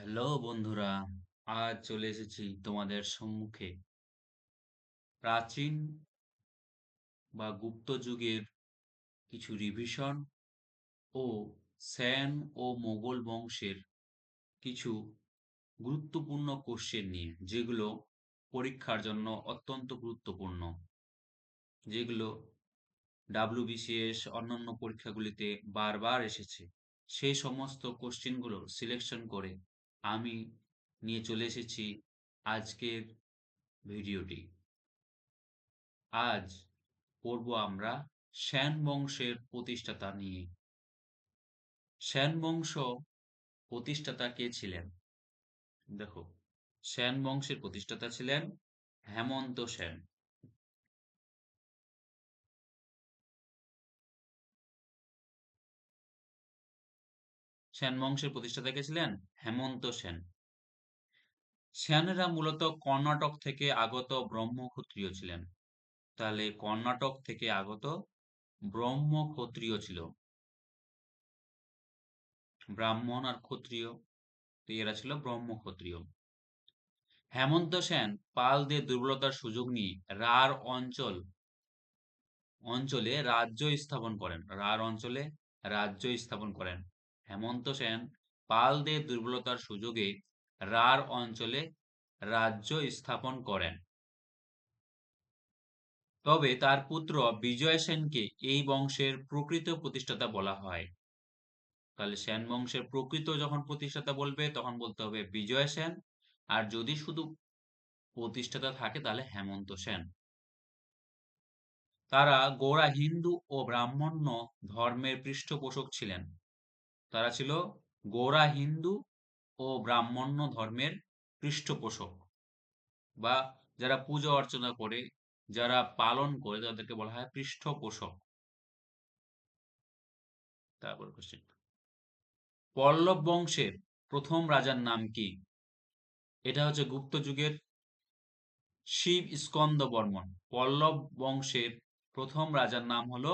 Hello বন্ধুরা, আজ চলে এসেছি তোমাদের সম্মুখে প্রাচীন বা গুপ্ত যুগের কিছু রিভিশন ও সেন ও মোগল বংশের কিছু গুরুত্বপূর্ণ কোশ্চেন নিয়ে, যেগুলো পরীক্ষার জন্য অত্যন্ত গুরুত্বপূর্ণ, যেগুলো ডাব্লিউবিসিএস অন্যান্য পরীক্ষাগুলিতে বারবার এসেছে। সেই সমস্ত কোশ্চেনগুলো সিলেকশন করে আমি নিয়ে চলে এসেছি আজকের ভিডিওটি। আজ পড়ব আমরা সেন বংশের প্রতিষ্ঠাতা নিয়ে। সেন বংশ প্রতিষ্ঠাতা কে ছিলেন? দেখো, সেন বংশের প্রতিষ্ঠাতা ছিলেন হেমন্ত সেন। সেন বংশের প্রতিষ্ঠাতা কে ছিলেন? হেমন্ত সেন। সেনরা মূলত কর্ণাটক থেকে আগত ব্রহ্মক্ষত্রিয় ছিলেন। তাহলে কর্ণাটক থেকে আগত ব্রহ্মক্ষত্রিয় ছিল, ব্রাহ্মণ আর ক্ষত্রিয়, তো এরা ছিল ব্রহ্মক্ষত্রিয়। হেমন্ত সেন পালদের দুর্বলতার সুযোগ নিয়ে রাঢ় অঞ্চলে রাজ্য স্থাপন করেন। রাঢ় অঞ্চলে রাজ্য স্থাপন করেন। হেমন্ত সেন পালদের দুর্বলতার সুযোগে রাঢ় অঞ্চলে রাজ্য স্থাপন করেন। তবে তার পুত্র বিজয় সেনকে এই বংশের প্রকৃত প্রতিষ্ঠাতা বলা হয়। তাহলে সেন বংশের প্রকৃত যখন প্রতিষ্ঠাতা বলবে তখন বলতে হবে বিজয় সেন, আর যদি শুধু প্রতিষ্ঠাতা থাকে তাহলে হেমন্ত সেন। তারা গোঁড়া হিন্দু ও ব্রাহ্মণ্য ধর্মের পৃষ্ঠপোষক ছিলেন। তারা ছিল গোঁড়া হিন্দু ও ব্রাহ্মণ্য ধর্মের পৃষ্ঠপোষক, বা যারা পূজা অর্চনা করে, যারা পালন করে, তাদেরকে বলা হয় পৃষ্ঠপোষক। তারপর কোশ্চেন, পল্লব বংশের প্রথম রাজার নাম কি? এটা হচ্ছে গুপ্ত যুগের শিব স্কন্দ বর্মন। পল্লব বংশের প্রথম রাজার নাম হলো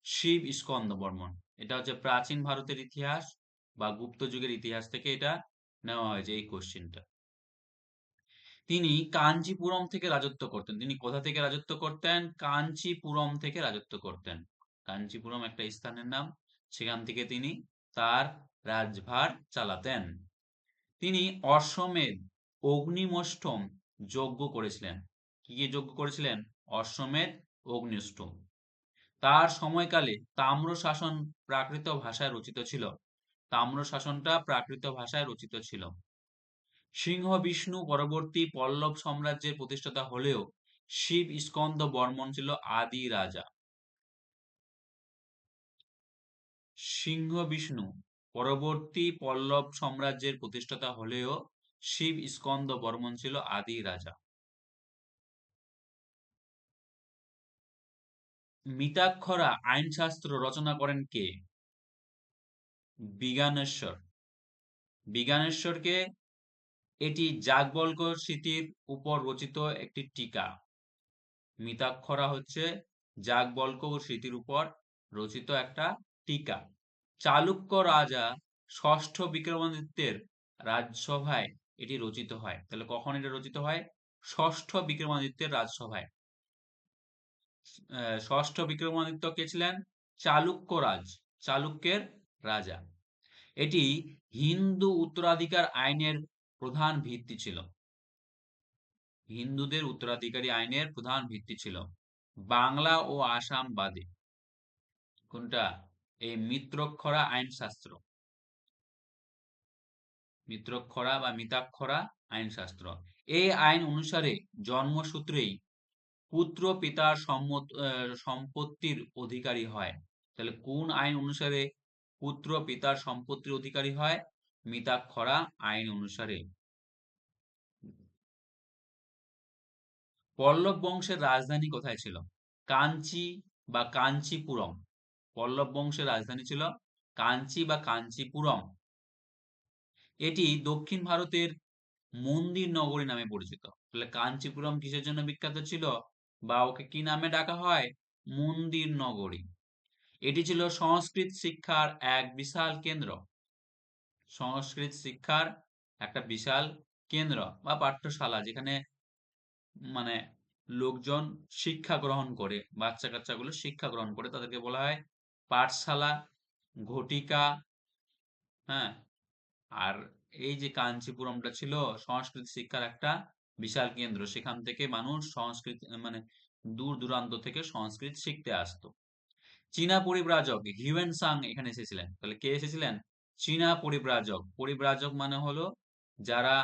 শিব স্কন্দ বর্মন। এটা হচ্ছে প্রাচীন ভারতের ইতিহাস বা গুপ্ত যুগের ইতিহাস থেকে এটা নেওয়া হয়েছে এই কোশ্চেনটা। তিনি কাঞ্চিপুরম থেকে রাজত্ব করতেন। তিনি কোথা থেকে রাজত্ব করতেন? কাঞ্চিপুরম থেকে রাজত্ব করতেন। কাঞ্চিপুরম একটা স্থানের নাম, সেখান থেকে তিনি তার রাজভার চালাতেন। তিনি অশ্বমেধ অগ্নিমষ্ঠম যজ্ঞ করেছিলেন। কি কি যজ্ঞ করেছিলেন? অশ্বমেধ অগ্নিষ্ঠম। তার সময়কালে তাম্র শাসন প্রাকৃত ভাষায় রচিত ছিল। তাম্র শাসনটা প্রাকৃত ভাষায় রচিত ছিল। সিংহ বিষ্ণু পরবর্তী পল্লব সাম্রাজ্যের প্রতিষ্ঠাতা হলেও শিব স্কন্দ বর্মন ছিল আদি রাজা। সিংহ বিষ্ণু পরবর্তী পল্লব সাম্রাজ্যের প্রতিষ্ঠাতা হলেও শিব স্কন্দ বর্মন ছিল আদি রাজা। মিতাক্ষরা আইনশাস্ত্র রচনা করেন কে? বিজ্ঞানেশ্বর। বিজ্ঞানেশ্বরকে, এটি যাজ্ঞবল্ক্য স্মৃতির উপর রচিত একটি টীকা। মিতাক্ষরা হচ্ছে যাজ্ঞবল্ক্য স্মৃতির উপর রচিত একটা টীকা। চালুক্য রাজা ষষ্ঠ বিক্রমাদিত্যের রাজসভায় এটি রচিত হয়। তাহলে কখন এটা রচিত হয়? ষষ্ঠ বিক্রমাদিত্যের রাজসভায়। ষষ্ঠ বিক্রমাদিত্য কে ছিলেন? চালুক্য রাজ, চালুক্যের রাজা। এটি হিন্দু উত্তরাধিকার আইনের প্রধান ভিত্তি ছিল। হিন্দুদের উত্তরাধিকারী আইনের প্রধান ভিত্তি ছিল। বাংলা ও আসাম বাদে। কোনটা? এই মিত্রক্ষরা আইনশাস্ত্র, মিত্রক্ষরা বা মিতাক্ষরা আইনশাস্ত্র। এই আইন অনুসারে জন্মসূত্রেই পুত্র পিতার সম্পত্তির অধিকারী হয়। তাহলে কোন আইন অনুসারে পুত্র পিতার সম্পত্তির অধিকারী হয়? মিতাক্ষরা আইন অনুসারে। পল্লব বংশের রাজধানী কোথায় ছিল? কাঞ্চি বা কাঞ্চিপুরম। পল্লব বংশের রাজধানী ছিল কাঞ্চি বা কাঞ্চিপুরম। এটি দক্ষিণ ভারতের মন্দির নগরী নামে পরিচিত। তাহলে কাঞ্চিপুরম কিসের জন্য বিখ্যাত ছিল, বা ওকে কি নামে ডাকা হয়? মন্দির নগরী। এটি ছিল সংস্কৃত শিক্ষার এক বিশাল কেন্দ্র। সংস্কৃত শিক্ষার একটা বিশাল কেন্দ্র বা পাঠ্যশালা, যেখানে মানে লোকজন শিক্ষা গ্রহণ করে, বাচ্চা কাচ্চাগুলো শিক্ষা গ্রহণ করে, তাদেরকে বলা হয় পাঠশালা, ঘটিকা। হ্যাঁ, আর এই যে কাঞ্চিপুরমটা ছিল সংস্কৃত শিক্ষার একটা বিশাল কেন্দ্র, সেখান থেকে মানুষ সংস্কৃত মানে দূর দূরান্ত থেকে সংস্কৃত শিখতে আসতো। চীনা পরিব্রাজক হিউয়েন সাং এখানে এসেছিলেন। তাহলে কে এসেছিলেন? চীনা পরিব্রাজক। পরিব্রাজক মানে হলো যারা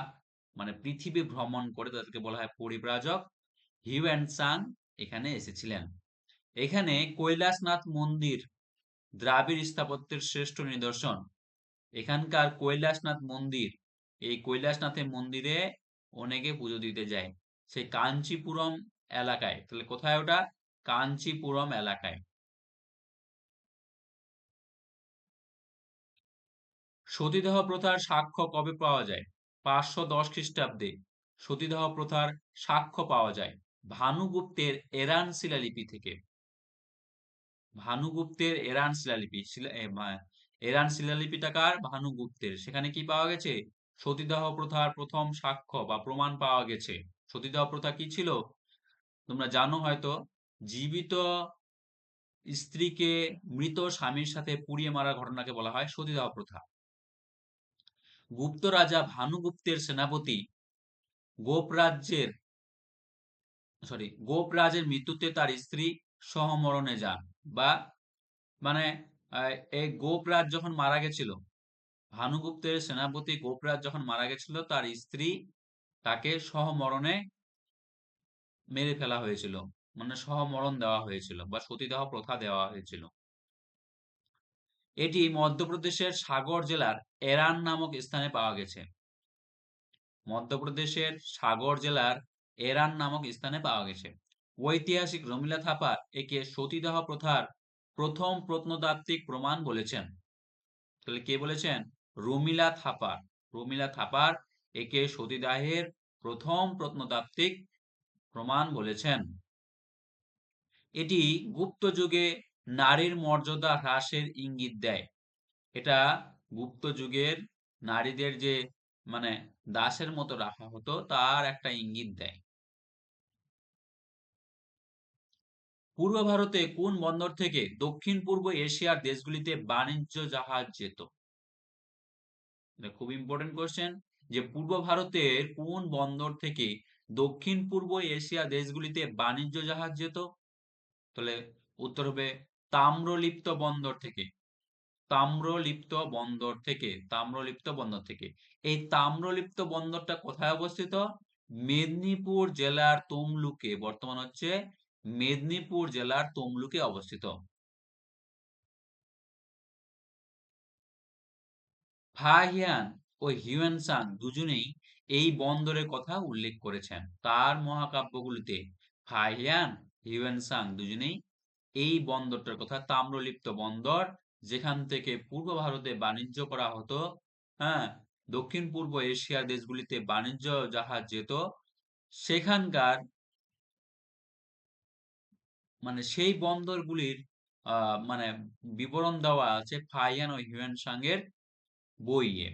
মানে পৃথিবী ভ্রমণ করে, তাদেরকে বলা হয় পরিব্রাজক। হিউয়েন সাং এখানে এসেছিলেন। এখানে কৈলাসনাথ মন্দির দ্রাবিড় স্থাপত্যের শ্রেষ্ঠ নিদর্শন। এখানকার কৈলাসনাথ মন্দির, এই কৈলাসনাথের মন্দিরে অনেকে পুজো দিতে যায় সেই কাঞ্চিপুরম এলাকায়। তাহলে কোথায় ওটা? কাঞ্চিপুরম এলাকায়। সতীদাহ প্রথার সাক্ষ্য কবে পাওয়া যায়? 510 খ্রিস্টাব্দে সতীদাহ প্রথার সাক্ষ্য পাওয়া যায় ভানুগুপ্তের এরান শিলালিপি থেকে। ভানুগুপ্তের এরান শিলালিপি এরান শিলালিপিটা কার? ভানুগুপ্তের। সেখানে কি পাওয়া গেছে? সতীদাহ প্রথার প্রথম সাক্ষ্য বা প্রমাণ পাওয়া গেছে। সতীদাহ প্রথা কি ছিল তোমরা জানো হয়তো, জীবিত স্ত্রীকে মৃত স্বামীর সাথে পুড়িয়ে মারার ঘটনাকে বলা হয় সতীদাহ প্রথা। গুপ্ত রাজা ভানুগুপ্তের সেনাপতি গোপরাজ্যের গোপরাজের মৃত্যুতে তার স্ত্রী সহমরণে যান, বা মানে এই গোপরাজ যখন মারা গেছিল, ভানুগুপ্তের সেনাপতি গোপরাজ যখন মারা গেছিল, তার স্ত্রী তাকে সহমরণে মেরে ফেলা হয়েছিল, মানে সহমরণ দেওয়া হয়েছিল বা সতীদাহ প্রথা দেওয়া হয়েছিল। এটি মধ্যপ্রদেশের সাগর জেলার এরান নামক স্থানে পাওয়া গেছে। মধ্যপ্রদেশের সাগর জেলার এরান নামক স্থানে পাওয়া গেছে। ঐতিহাসিক রমিলা থাপা একে সতীদাহ প্রথার প্রথম প্রত্নতাত্ত্বিক প্রমাণ বলেছেন। তাহলে কে বলেছেন? রমিলা থাপার। রমিলা থাপার একে সতীদাহের প্রথম প্রত্নতাত্ত্বিক প্রমাণ বলেছেন। এটি গুপ্ত যুগে নারীর মর্যাদা হ্রাসের ইঙ্গিত দেয়। এটা গুপ্ত যুগের নারীদের যে মানে দাসের মতো রাখা হতো, তার একটা ইঙ্গিত দেয়। পূর্ব ভারতে কোন বন্দর থেকে দক্ষিণ পূর্ব এশিয়ার দেশগুলিতে বাণিজ্য জাহাজ যেত? এটা খুব ইম্পর্টেন্ট কোশ্চেন, যে পূর্ব ভারতের কোন বন্দর থেকে দক্ষিণ পূর্ব এশিয়া দেশগুলিতে বাণিজ্য জাহাজ যেত? তাহলে উত্তর হবে তাম্রলিপ্ত বন্দর থেকে। তাম্রলিপ্ত বন্দর থেকে। তাম্রলিপ্ত বন্দর থেকে। এই তাম্রলিপ্ত বন্দরটা কোথায় অবস্থিত? মেদিনীপুর জেলার তমলুকে। বর্তমান হচ্ছে মেদিনীপুর জেলার তমলুকে অবস্থিত। ফাহিয়ান ও হিউয়েনসাং দুজনেই এই বন্দরের কথা উল্লেখ করেছেন তার মহাকাব্যগুলিতে। ফাহিয়ান, হিউয়েনসাং দুজনেই এই বন্দরটার কথা, তাম্রলিপ্ত বন্দর, যেখান থেকে পূর্ব ভারতে বাণিজ্য করা হতো, হ্যাঁ, দক্ষিণ পূর্ব এশিয়ার দেশগুলিতে বাণিজ্য জাহাজ যেত, সেখানকার মানে সেই বন্দরগুলির মানে বিবরণ দেওয়া আছে ফাহিয়ান ও হিউয়েনসাং এর বইয়ে।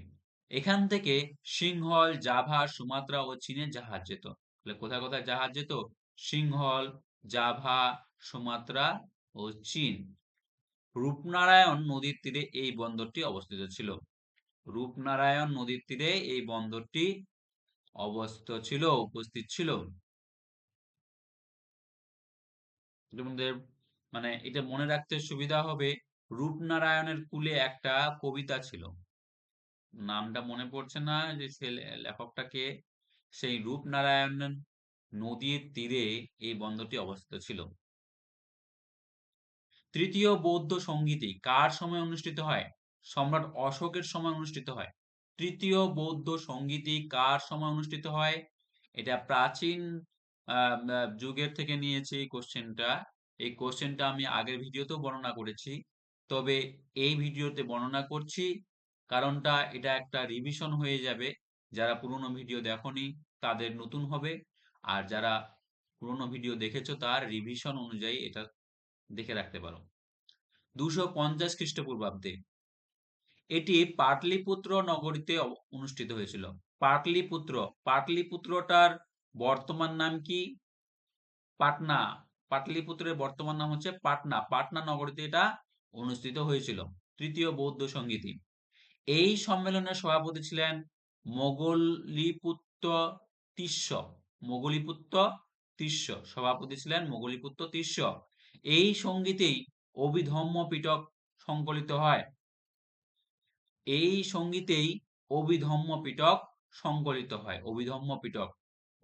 এখান থেকে সিংহল, জাভা, সুমাত্রা ও চীনের জাহাজ যেত। তাহলে কোথায় কোথায় জাহাজ যেত? সিংহল, জাভা, সুমাত্রা ও চীন। রূপনারায়ণ নদীর তীরে এই বন্দরটি অবস্থিত ছিল। রূপনারায়ণ নদীর তীরে এই বন্দরটি অবস্থিত ছিল, উপস্থিত ছিল। তোমাদের মানে এটা মনে রাখতে সুবিধা হবে, রূপনারায়ণের কূলে একটা কবিতা ছিল, নামটা মনে পড়ছে না যে সে লেখকটা কে। সেই রূপনারায়ণ নদীর তীরে এই বন্দরটি অবস্থিত ছিল। তৃতীয় বৌদ্ধ সংগীতি কার সময় অনুষ্ঠিত হয়? সম্রাট অশোকের সময় অনুষ্ঠিত হয়। তৃতীয় বৌদ্ধ সংগীতি কার সময় অনুষ্ঠিত হয়? এটা প্রাচীন যুগের থেকে নিয়েছি এই কোশ্চেনটা। এই কোশ্চেনটা আমি আগের ভিডিওতেও বর্ণনা করেছি, তবে এই ভিডিওতে বর্ণনা করছি কারণটা এটা একটা রিভিশন হয়ে যাবে। যারা পুরনো ভিডিও দেখোনি তাদের নতুন হবে, আর যারা পুরনো ভিডিও দেখেছো তার রিভিশন অনুযায়ী এটা দেখে রাখতে পারো। 250 খ্রিস্টপূর্বাব্দে এটি পাটলিপুত্র নগরীতে অনুষ্ঠিত হয়েছিল। পাটলিপুত্র, পাটলিপুত্রটার বর্তমান নাম কি? পাটনা। পাটলিপুত্রের বর্তমান নাম হচ্ছে পাটনা। পাটনা নগরীতে এটা অনুষ্ঠিত হয়েছিল। তৃতীয় বৌদ্ধ সংগীতি। এই সম্মেলনের সভাপতি ছিলেন মোগলিপুত্র তিস্য। মোগলিপুত্র তিস্য সভাপতি ছিলেন মোগলিপুত্র তিস্য। এই সংগীতেই অভিধম্ম পিটক সংকলিত হয়। এই সংগীতেই অভিধম্ম পিটক সংকলিত হয়। অভিধম্ম পিটক,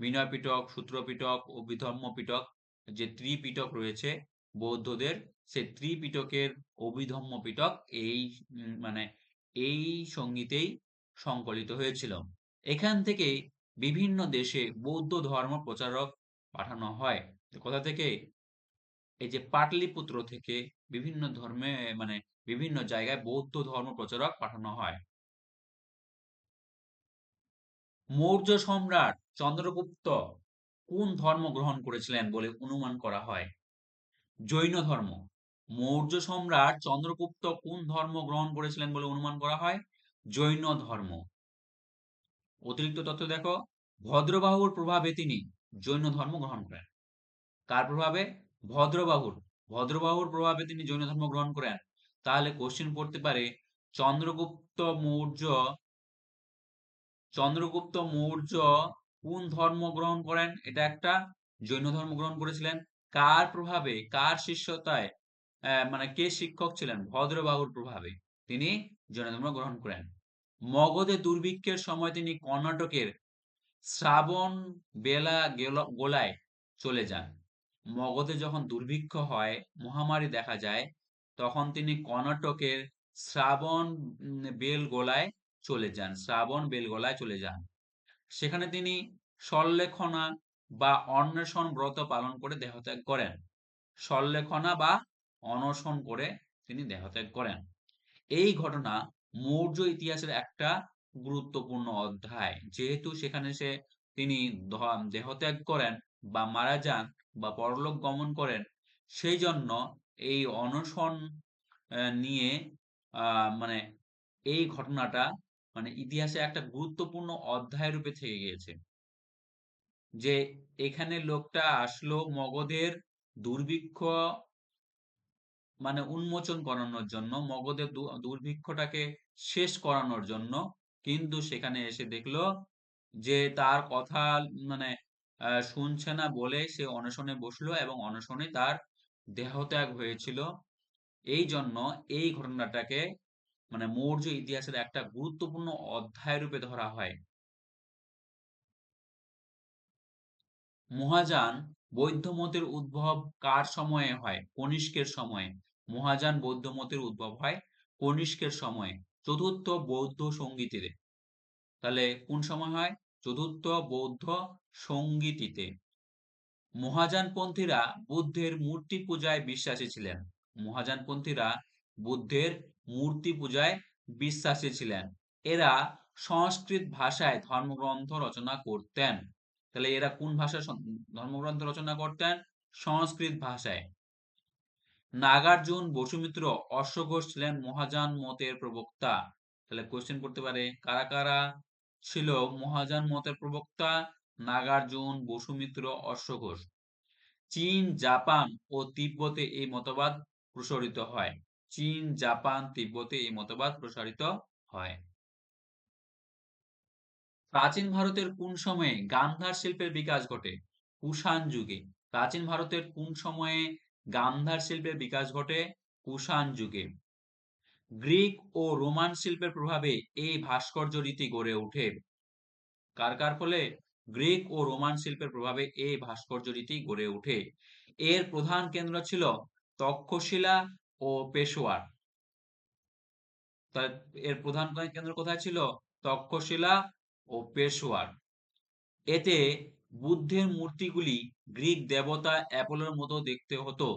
বিনয় পিটক, সূত্র পিটক, অভিধম্ম পিটক, যে ত্রিপিটক রয়েছে বৌদ্ধদের, সেই ত্রিপিটকের অভিধম্ম পিটক এই মানে এই সংগীতেই সংকলিত হয়েছিল। এখান থেকে বিভিন্ন দেশে বৌদ্ধ ধর্ম প্রচারক পাঠানো হয়। কোথা থেকে? এই যে পাটলিপুত্র থেকে বিভিন্ন ধর্মে বিভিন্ন জায়গায় বৌদ্ধ ধর্ম প্রচারক পাঠানো হয়। মৌর্য সম্রাট চন্দ্রগুপ্ত কোন ধর্ম গ্রহণ করেছিলেন বলে অনুমান করা হয়? জৈন ধর্ম। মৌর্য সম্রাট চন্দ্রগুপ্ত কোন ধর্ম গ্রহণ করেছিলেন বলে অনুমান করা হয়? জৈন ধর্ম। অতিরিক্ত তথ্য দেখো, ভদ্রবাহুর প্রভাবে তিনি জৈন ধর্ম গ্রহণ করেন। কার প্রভাবে? ভদ্রবাহুর। ভদ্রবাহুর প্রভাবে তিনি জৈন ধর্ম গ্রহণ করেন। তাহলে কোশ্চেন পড়তে পারে, চন্দ্রগুপ্ত মৌর্য চন্দ্রগুপ্ত মৌর্য কোন ধর্ম গ্রহণ করেন? এটা একটা জৈন ধর্ম গ্রহণ করেছিলেন। কার প্রভাবে, কার শিষ্যতায়, কে শিক্ষক ছিলেন? ভদ্রবাহুর প্রভাবে তিনি জৈন ধর্ম গ্রহণ করেন। মগধে দুর্ভিক্ষের সময় তিনি কর্ণাটকের শ্রাবণ গোলায় চলে যান। মগধে যখন দুর্ভিক্ষ হয়, মহামারী দেখা যায়, তখন তিনি কর্ণাটকের শ্রাবণ বেলগোলায় চলে যান। শ্রাবণ বেলগোলায় চলে যান। সেখানে তিনি সল্লেখনা বা অন্বেষণ ব্রত পালন করে দেহত্যাগ করেন। সল্লেখনা বা অনশন করে তিনি দেহত্যাগ করেন। এই ঘটনা মৌর্য ইতিহাসের একটা গুরুত্বপূর্ণ অধ্যায়। যেহেতু সেখানে তিনি দেহত্যাগ করেন বা মারা যান বা পরলোক গমন করেন, সেই জন্য এই অনশন নিয়ে মানে এই ঘটনাটা ইতিহাসে একটা গুরুত্বপূর্ণ অধ্যায় রূপে থেকে গিয়েছে। যে এখানে লোকটা আসলো মগধের দুর্ভিক্ষ উন্মোচন করানোর জন্য, মগধের দুর্ভিক্ষটাকে শেষ করানোর জন্য, কিন্তু সেখানে এসে দেখলো যে তার কথা মানে শুনছে না বলে সে অনশনে বসলো এবং অনশনে তার দেহত্যাগ হয়েছিল। এই জন্য এই ঘটনাটাকে মৌর্য ইতিহাসের একটা গুরুত্বপূর্ণ অধ্যায় রূপে ধরা হয়। মহাযান বৌদ্ধ মতের উদ্ভব কার সময়ে হয়? কনিষ্কের সময়ে। মহাযান বৌদ্ধ মতের উদ্ভব হয় কনিষ্কের সময়ে, চতুর্থ বৌদ্ধ সংগীতিতে। তাহলে কোন সময় হয়? চতুর্থ বৌদ্ধ সংগীতিতে। মহাযানপন্থীরা বুদ্ধের মূর্তি পূজায় বিশ্বাসী ছিলেন। মহাযানপন্থীরা বুদ্ধের মূর্তি পূজায় বিশ্বাসী ছিলেন। এরা সংস্কৃত ভাষায় ধর্মগ্রন্থ রচনা করতেন। তাহলে এরা কোন ভাষায় ধর্মগ্রন্থ রচনা করতেন? সংস্কৃত ভাষায়। নাগার্জুন বসুমিত্র অশ্বঘোষ ছিলেন মহাযান মতের প্রবক্তা। তাহলে কোশ্চেন করতে পারে, কারা কারা ছিল মহাযান মতের প্রবক্তা? নাগার্জুন, বসুমিত্র, অশ্বঘোষ। চীন, জাপান ও তিব্বতে এই মতবাদ প্রসারিত হয়। চীন, জাপান, তিব্বতে এই মতবাদ প্রসারিত হয়। প্রাচীন ভারতের কোন সময়ে গান্ধার শিল্পের বিকাশ ঘটে? কুষাণ যুগে। প্রাচীন ভারতের কোন সময়ে গান্ধার শিল্পের বিকাশ ঘটে? কুষাণ যুগে। গ্রিক ও রোমান শিল্পের প্রভাবে এই ভাস্কর্য রীতি গড়ে ওঠে। কার কার ফলে? গ্রিক ও রোমান শিল্পের প্রভাবে এই ভাস্কর্য রীতি গড়ে ওঠে। এর প্রধান কেন্দ্র ছিল তক্ষশিলা ও পেশোয়ার। এর প্রধান কেন্দ্র কোথায় ছিল? তক্ষশিলা ও পেশোয়ার। এতে বুদ্ধের মূর্তিগুলি গ্রিক দেবতা অ্যাপোলোর মতো দেখতে হতো।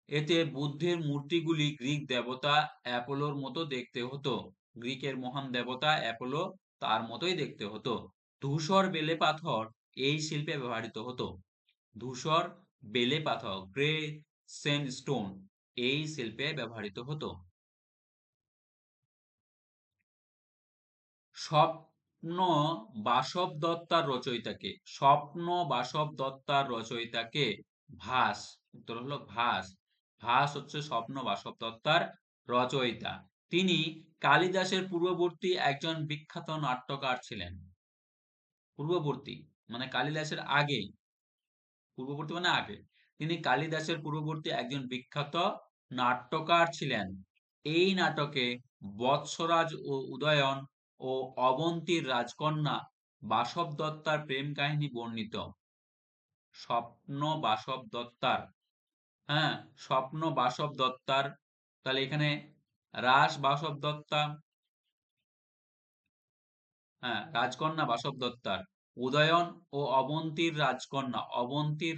এতে বুদ্ধের মূর্তিগুলি গ্রিক দেবতা অ্যাপোলোর মতো দেখতে হতো। গ্রিকের মহান দেবতা অ্যাপোলো, তার মতোই দেখতে হতো। ধূসর বেলে পাথর এই শিল্পে ব্যবহৃত হতো। ধূসর বেলে পাথর, গ্রে স্যান্ডস্টোন, এই শিল্পে ব্যবহৃত হতো। স্বপ্ন বাসব দত্তার রচয়িতাকে, স্বপ্ন বাসব দত্তার রচয়িতাকে? ভাস। উত্তর হলো ভাস। ভাস হচ্ছে স্বপ্ন বাসব দত্তার রচয়িতা। তিনি কালিদাসের পূর্ববর্তী একজন বিখ্যাত নাট্যকার ছিলেন। পূর্ববর্তী মানে কালিদাসের আগে, পূর্ববর্তী মানে আগে। তিনি কালিদাসের পূর্ববর্তী একজন বিখ্যাত নাট্যকার ছিলেন। এই নাটকে বৎসরাজ ও উদয়ন ও অবন্তীর রাজকন্যা বাসব দত্তার প্রেম কাহিনী বর্ণিত। স্বপ্ন বাসব দত্তার, হ্যাঁ, স্বপ্ন বাসব দত্তার, তাহলে এখানে রাস বাসব দত্তা, হ্যাঁ, রাজকন্যা বাসব দত্তার, উদয়ন ও অবন্তীর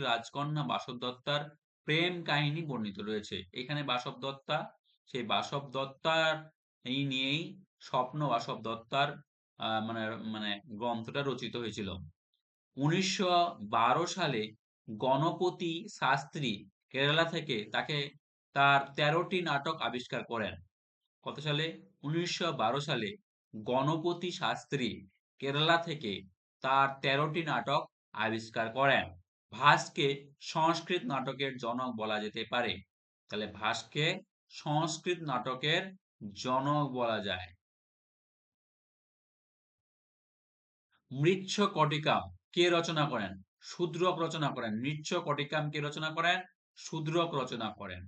রাজকন্যা বাসব দত্তার প্রেম কাহিনী বর্ণিত রয়েছে। এখানে বাসব দত্তা, সেই বাসব দত্তার এই নিয়েই স্বপ্ন বাসব দত্তার মানে মানে গ্রন্থটা রচিত হয়েছিল। 1912 সালে গণপতি শাস্ত্রী কেরালা থেকে তার 13টি নাটক আবিষ্কার করেন। কত সালে? 1912 সালে গণপতি শাস্ত্রী কেরালা থেকে তার 13টি নাটক আবিষ্কার করেন। ভাসকে সংস্কৃত নাটকের জনক বলা যেতে পারে। তাহলে ভাসকে সংস্কৃত নাটকের জনক বলা যায়। মৃচ্ছকটিকা কে রচনা করেন? শূদ্রক রচনা করেন। মৃচ্ছকটিকাম কে রচনা করেন? শূদ্রক রচনা করেন।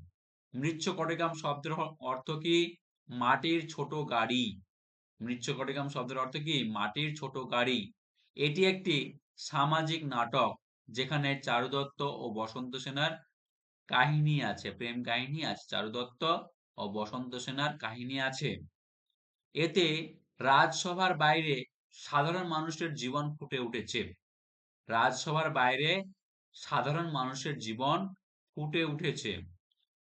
মৃচ্ছকটিকাম শব্দের অর্থ কি? মাটির ছোট গাড়ি। মৃচ্ছকটিকাম শব্দের অর্থ কি? মাটির ছোট গাড়ি। এটি একটি সামাজিক নাটক যেখানে চারু দত্ত ও বসন্ত সেনার কাহিনী আছে, প্রেম কাহিনী আছে। চারু দত্ত ও বসন্ত সেনার কাহিনী আছে। এতে রাজসভার বাইরে সাধারণ মানুষের জীবন ফুটে উঠেছে। রাজসভার বাইরে সাধারণ মানুষের জীবন ফুটে উঠেছে।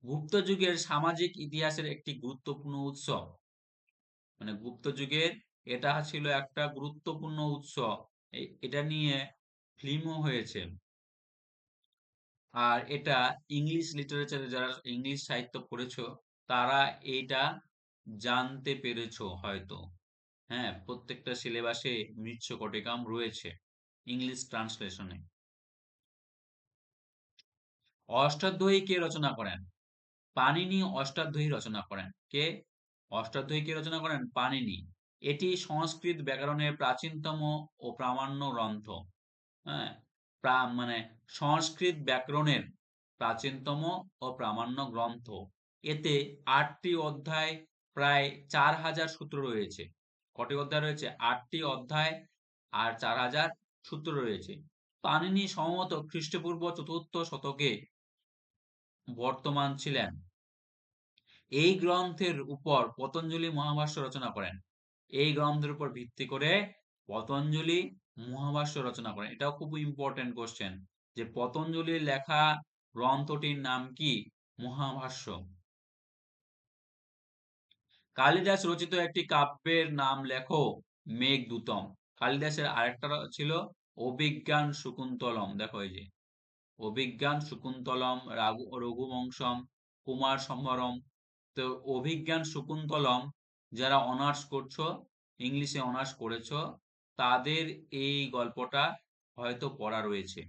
গুপ্ত যুগের সামাজিক ইতিহাসের একটি গুরুত্বপূর্ণ উৎস, মানে গুপ্ত যুগের এটা ছিল একটা গুরুত্বপূর্ণ উৎস। এটা নিয়ে ফিল্মও হয়েছে। আর এটা ইংলিশ লিটারেচারে, যারা ইংলিশ সাহিত্য পড়েছো তারা এটা জানতে পেরেছো হয়তো। হ্যাঁ, প্রত্যেকটা সিলেবাসে মৃচ্ছকটিকাম রয়েছে ইংলিশ ট্রান্সলেশনে। অষ্টাধ্যায়ী কে রচনা করেন? পাণিনি অষ্টাধ্যায়ী রচনা করেন। কে? অষ্টাধ্যায়ী কে রচনা করেন? পাণিনি। এটি সংস্কৃত ব্যাকরণের প্রাচীনতম ও প্রামাণ্য গ্রন্থ। হ্যাঁ, মানে সংস্কৃত ব্যাকরণের প্রাচীনতম ও প্রামাণ্য গ্রন্থ। এতে 8টি অধ্যায়, প্রায় 4000 সূত্র রয়েছে। কটি অধ্যায় রয়েছে? 8টি অধ্যায় আর 4000 সূত্র রয়েছে। পাণিনি সম্ভবত খ্রিস্টপূর্ব 4র্থ শতকে বর্তমান ছিলেন। এই গ্রন্থের উপর পতঞ্জলি মহাভাষ্য রচনা করেন। এই গ্রন্থের উপর ভিত্তি করে পতঞ্জলি মহাভাষ্য রচনা করেন। এটাও খুব ইম্পর্টেন্ট কোশ্চেন যে পতঞ্জলির লেখা গ্রন্থটির নাম কি? মহাভাষ্য। কালিদাস রচিত একটি কাব্যের নাম লেখো। মেঘদূতম। কালিদাসের আরেকটা ছিল অভিজ্ঞান শকুন্তলম। দেখো এই যে অভিজ্ঞান শকুন্তলম, রঘুবংশম, কুমার সম্ভরম। তো অভিজ্ঞান শকুন্তলম যারা অনার্স করছো, ইংলিশে অনার্স করেছো, তাদের এই গল্পটা হয়তো পড়া রয়েছে।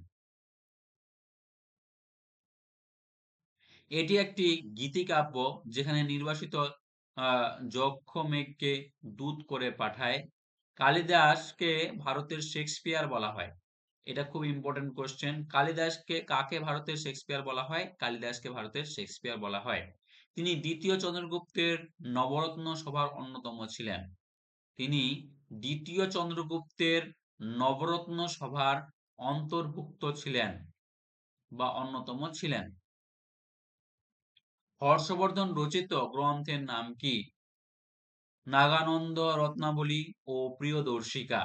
এটি একটি গীতিকাব্য যেখানে নির্বাসিত যক্ষ মেঘকে দূত করে পাঠায়। কালিদাসকে ভারতের শেক্সপিয়ার বলা হয়। এটা খুব ইম্পর্টেন্ট কোশ্চেন। কাকে ভারতের শেক্সপিয়ার বলা হয়? কালিদাসকে ভারতের শেক্সপিয়ার বলা হয়। তিনি দ্বিতীয় চন্দ্রগুপ্তের নবরত্ন সভার অন্যতম ছিলেন। তিনি দ্বিতীয় চন্দ্রগুপ্তের নবরত্ন সভার অন্তর্ভুক্ত ছিলেন বা অন্যতম ছিলেন। হর্ষবর্ধন রচিত গ্রন্থের নাম কি? নাগানন্দ রত্নাবলী ও প্রিয়দর্শিকা।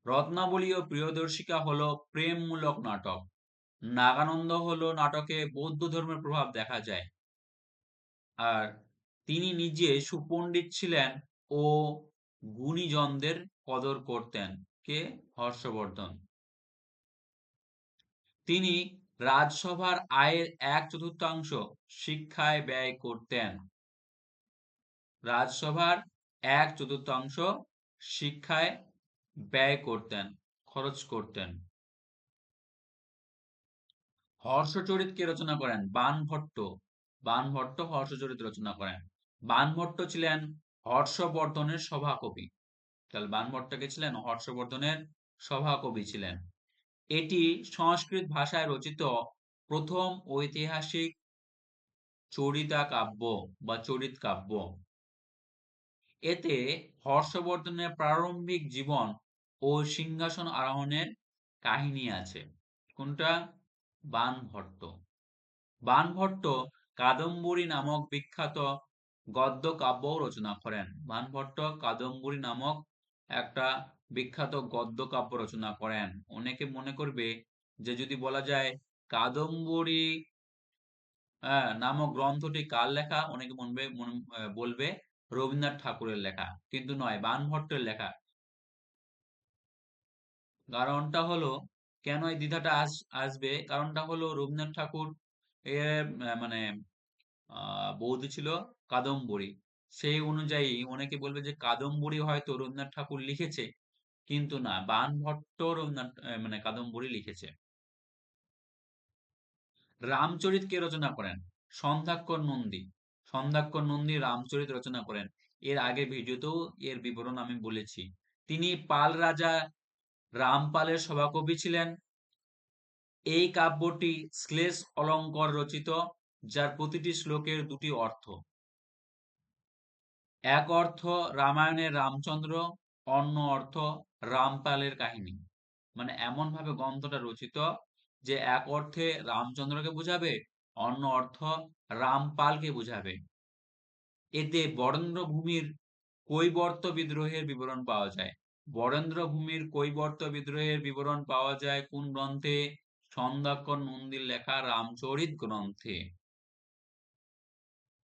রত্নাবলী ও প্রিয়দর্শিকা হলো প্রেমমূলক নাটক। নাগানন্দ হলো নাটকে বৌদ্ধ ধর্মের প্রভাব দেখা যায়। আর তিনি নিজে সুপণ্ডিত ছিলেন ও গুণীজনদের কদর করতেন। কে? হর্ষবর্ধন। তিনি রাজসভার আয়ের 1/4 শিক্ষায় ব্যয় করতেন। রাজসভার 1/4 শিক্ষায় ব্যয় করতেন, খরচ করতেন। হর্ষচরিত কে রচনা করেন? বাণভট্ট। বাণভট্ট হর্ষচরিত রচনা করেন। বাণভট্ট ছিলেন হর্ষবর্ধনের সভাকবি। তাহলে বাণভট্ট কে ছিলেন? হর্ষবর্ধনের সভাকবি ছিলেন। এটি সংস্কৃত ভাষায় রচিত প্রথম ঐতিহাসিক চরিতা কাব্য বা চরিত কাব্য। এতে হর্ষবর্ধনের প্রারম্ভিক জীবন ও সিংহাসন আরোহণের কাহিনী আছে। কোনটা? বাণভট্ট। বাণভট্ট কাদম্বরী নামক বিখ্যাত গদ্য কাব্যও রচনা করেন। বাণভট্ট কাদম্বরী নামক একটা বিখ্যাত গদ্য কাব্য রচনা করেন। অনেকে মনে করবে যে যদি বলা যায় কাদম্বরী নামক গ্রন্থটি কার লেখা, অনেকে বলবে রবীন্দ্রনাথ ঠাকুরের লেখা, কিন্তু নয়, বাণভট্টের লেখা। কারণটা হলো, কেন এই দ্বিধাটা আসবে, কারণটা হলো রবীন্দ্রনাথ ঠাকুর এর মানে বৌদি ছিল কাদম্বরী। সেই অনুযায়ী অনেকে বলবে যে কাদম্বরী হয়তো রবীন্দ্রনাথ ঠাকুর লিখেছে, কিন্তু না, বাণভট্ট রবীন্দ্রনাথ মানে কাদম্বরী লিখেছে। রামচরিত কে রচনা করেন? সন্ধ্যাক্ষর নন্দী। সন্ধ্যাক্ষর নন্দী রামচরিত রচনা করেন। এর আগের ভিডিওতেও এর বিবরণ আমি বলেছি। তিনি পাল রাজা রামপালের সভাকবি ছিলেন। এই কাব্যটি শ্লেষ অলঙ্কার রচিত, যার প্রতিটি শ্লোকের দুটি অর্থ। এক অর্থ রামায়ণের রামচন্দ্র, অন্য অর্থ রামপালের কাহিনী। মানে এমন ভাবে গ্রন্থটা রচিত যে এক অর্থে রামচন্দ্রকে বুঝাবে, অন্য অর্থ রামপালকে বুঝাবে। এতে বরেন্দ্র ভূমির কৈবর্ত বিদ্রোহের বিবরণ পাওয়া যায়। বরেন্দ্র ভূমির কৈবর্ত বিদ্রোহের বিবরণ পাওয়া যায় কোন গ্রন্থে? সন্ধ্যাক্ষর নন্দীর লেখা রামচরিত গ্রন্থে।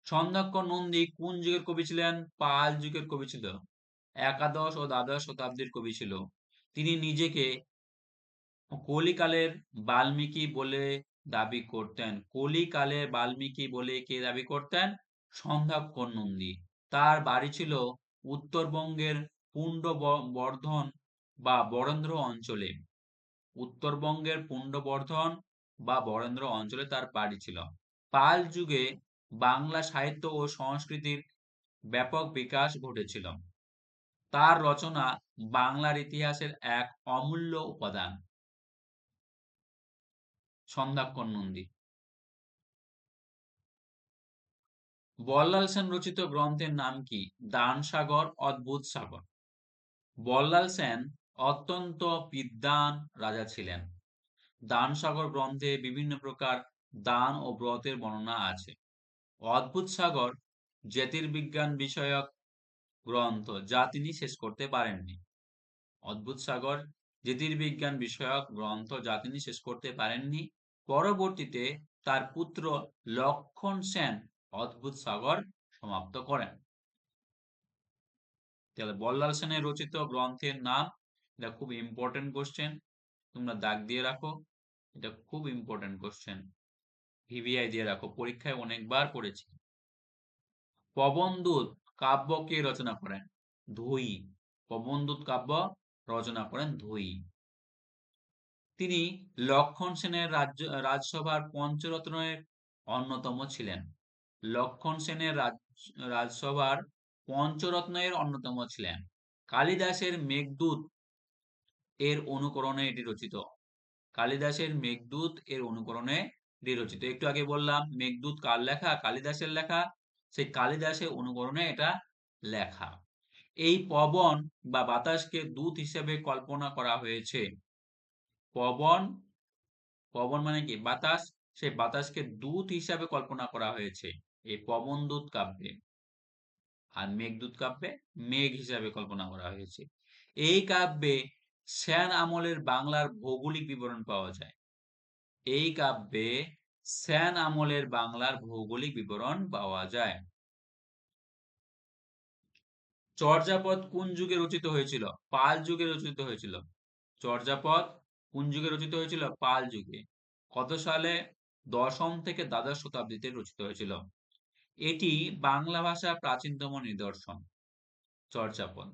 সন্ধ্যাক্ষর নন্দী কোন যুগের কবি ছিলেন? পাল যুগের কবি ছিল। একাদশ ও দ্বাদশ শতাব্দীর কবি ছিল। তিনি নিজেকে কলিকালের বাল্মীকি বলে দাবি করতেন। কলিকালের বাল্মীকি বলে কে দাবি করতেন? সন্ধ্যাক্ষর নন্দী। তার বাড়ি ছিল উত্তরবঙ্গের পুণ্ড্রবর্ধন বা বরেন্দ্র অঞ্চলে। উত্তরবঙ্গের পুণ্ড্রবর্ধন বা বরেন্দ্র অঞ্চলে তার বাড়ি ছিল। পাল যুগে বাংলা সাহিত্য ও সংস্কৃতির ব্যাপক বিকাশ ঘটেছিল। তার রচনা বাংলার ইতিহাসের এক অমূল্য উপাদান। সন্ধ্যাক্ষর নন্দী। বল্লাল সেন রচিত গ্রন্থের নাম কি? দানসাগর, অদ্ভুত সাগর। বল্লাল সেন অত্যন্ত বিদ্বান রাজা ছিলেন। দানসাগর গ্রন্থে বিভিন্ন প্রকার দান ও ব্রতের বর্ণনা আছে। অদ্ভুত সাগর জ্যোতির্বিজ্ঞান বিষয়ক গ্রন্থ, যা তিনি শেষ করতে পারেননি। অদ্ভুত সাগর জ্যোতির্বিজ্ঞান বিষয়ক গ্রন্থ, যা তিনি শেষ করতে পারেননি। পরবর্তীতে তার পুত্র লক্ষণ সেন অদ্ভুত সাগর সমাপ্ত করেন। তাহলে বল্লাল সেনের রচিত গ্রন্থের নাম, এটা খুব ইম্পর্টেন্ট কোশ্চেন, তোমরা দাগ দিয়ে রাখো। এটা খুব ইম্পর্টেন্ট কোশ্চেন, ভিভিআই দিয়ে রাখো, পরীক্ষায় অনেকবার পড়েছি। পবনদূত কাব্য কে রচনা করেন? ধুই। পবনদূত কাব্য রচনা করেন ধুই। তিনি লক্ষণ সেনের রাজসভার পঞ্চরত্নের অন্যতম ছিলেন। লক্ষণ সেনের রাজসভার পঞ্চরত্নের অন্যতম ছিলেন। কালিদাসের মেঘদূত এর অনুকরণে এটি রচিত। কালিদাসের মেঘদূত এর অনুকরণে এটি রচিত। একটু আগে বললাম মেঘদূত কার লেখা? কালিদাসের লেখা। সেই কালিদাসের অনুকরণে এটা লেখা। এই পবন বা বাতাসকে দূত হিসেবে কল্পনা করা হয়েছে। পবন, পবন মানে কি? বাতাস। সেই বাতাসকে দূত হিসাবে কল্পনা করা হয়েছে এই পবনদূত কাব্যে। আর মেঘদূত কাব্যে মেঘ হিসাবে কল্পনা করা হয়েছে। এই কাব্যে সেন আমলের বাংলার ভৌগোলিক বিবরণ পাওয়া যায়। এই কাব্যে সেন আমলের বাংলার ভৌগোলিক বিবরণ পাওয়া যায়। চর্যাপদ কোন যুগে রচিত হয়েছিল? পাল যুগে রচিত হয়েছিল। চর্যাপদ কোন যুগে রচিত হয়েছিল? পাল যুগে। কত সালে? দশম থেকে দ্বাদশ শতাব্দীতে রচিত হয়েছিল। এটি বাংলা ভাষার প্রাচীনতম নিদর্শন, চর্যাপদ।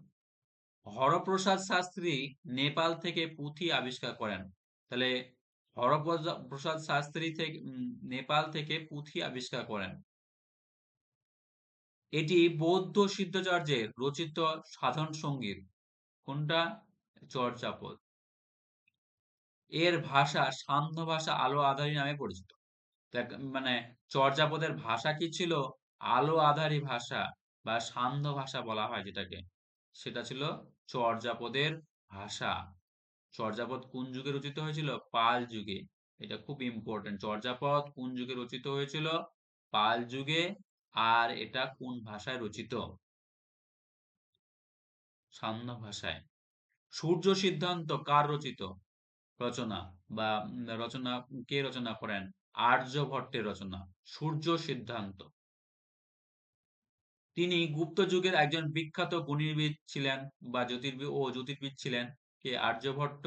হরপ্রসাদ শাস্ত্রী নেপাল থেকে পুঁথি আবিষ্কার করেন। তাহলে হরপ্রসাদ শাস্ত্রী থেকে নেপাল থেকে পুঁথি আবিষ্কার করেন। এটি বৌদ্ধ সিদ্ধাচার্যের রচিত সাধন সঙ্গীত। কোনটা? চর্যাপদ। এর ভাষা সান্ধ্য ভাষা আলো আধারী নামে পরিচিত। মানে চর্যাপদের ভাষা কি ছিল? আলো আধারী ভাষা বা সান্ধ্য ভাষা বলা হয় যেটাকে, সেটা ছিল চর্যাপদের ভাষা। চর্যাপদ কোন যুগে রচিত হয়েছিল? পাল যুগে। এটা খুব ইম্পর্টেন্ট। চর্যাপদ কোন যুগে রচিত হয়েছিল? পাল যুগে। আর এটা কোন ভাষায় রচিত? সান্ধ্য ভাষায়। সূর্য সিদ্ধান্ত কার রচিত রচনা? বা রচনা কে রচনা করেন? আর্যভট্টের রচনা সূর্য সিদ্ধান্ত। তিনি গুপ্ত যুগের একজন বিখ্যাত গণিতবিদ ছিলেন বা জ্যোতির্বিদ ছিলেন। কে? আর্যভট্ট।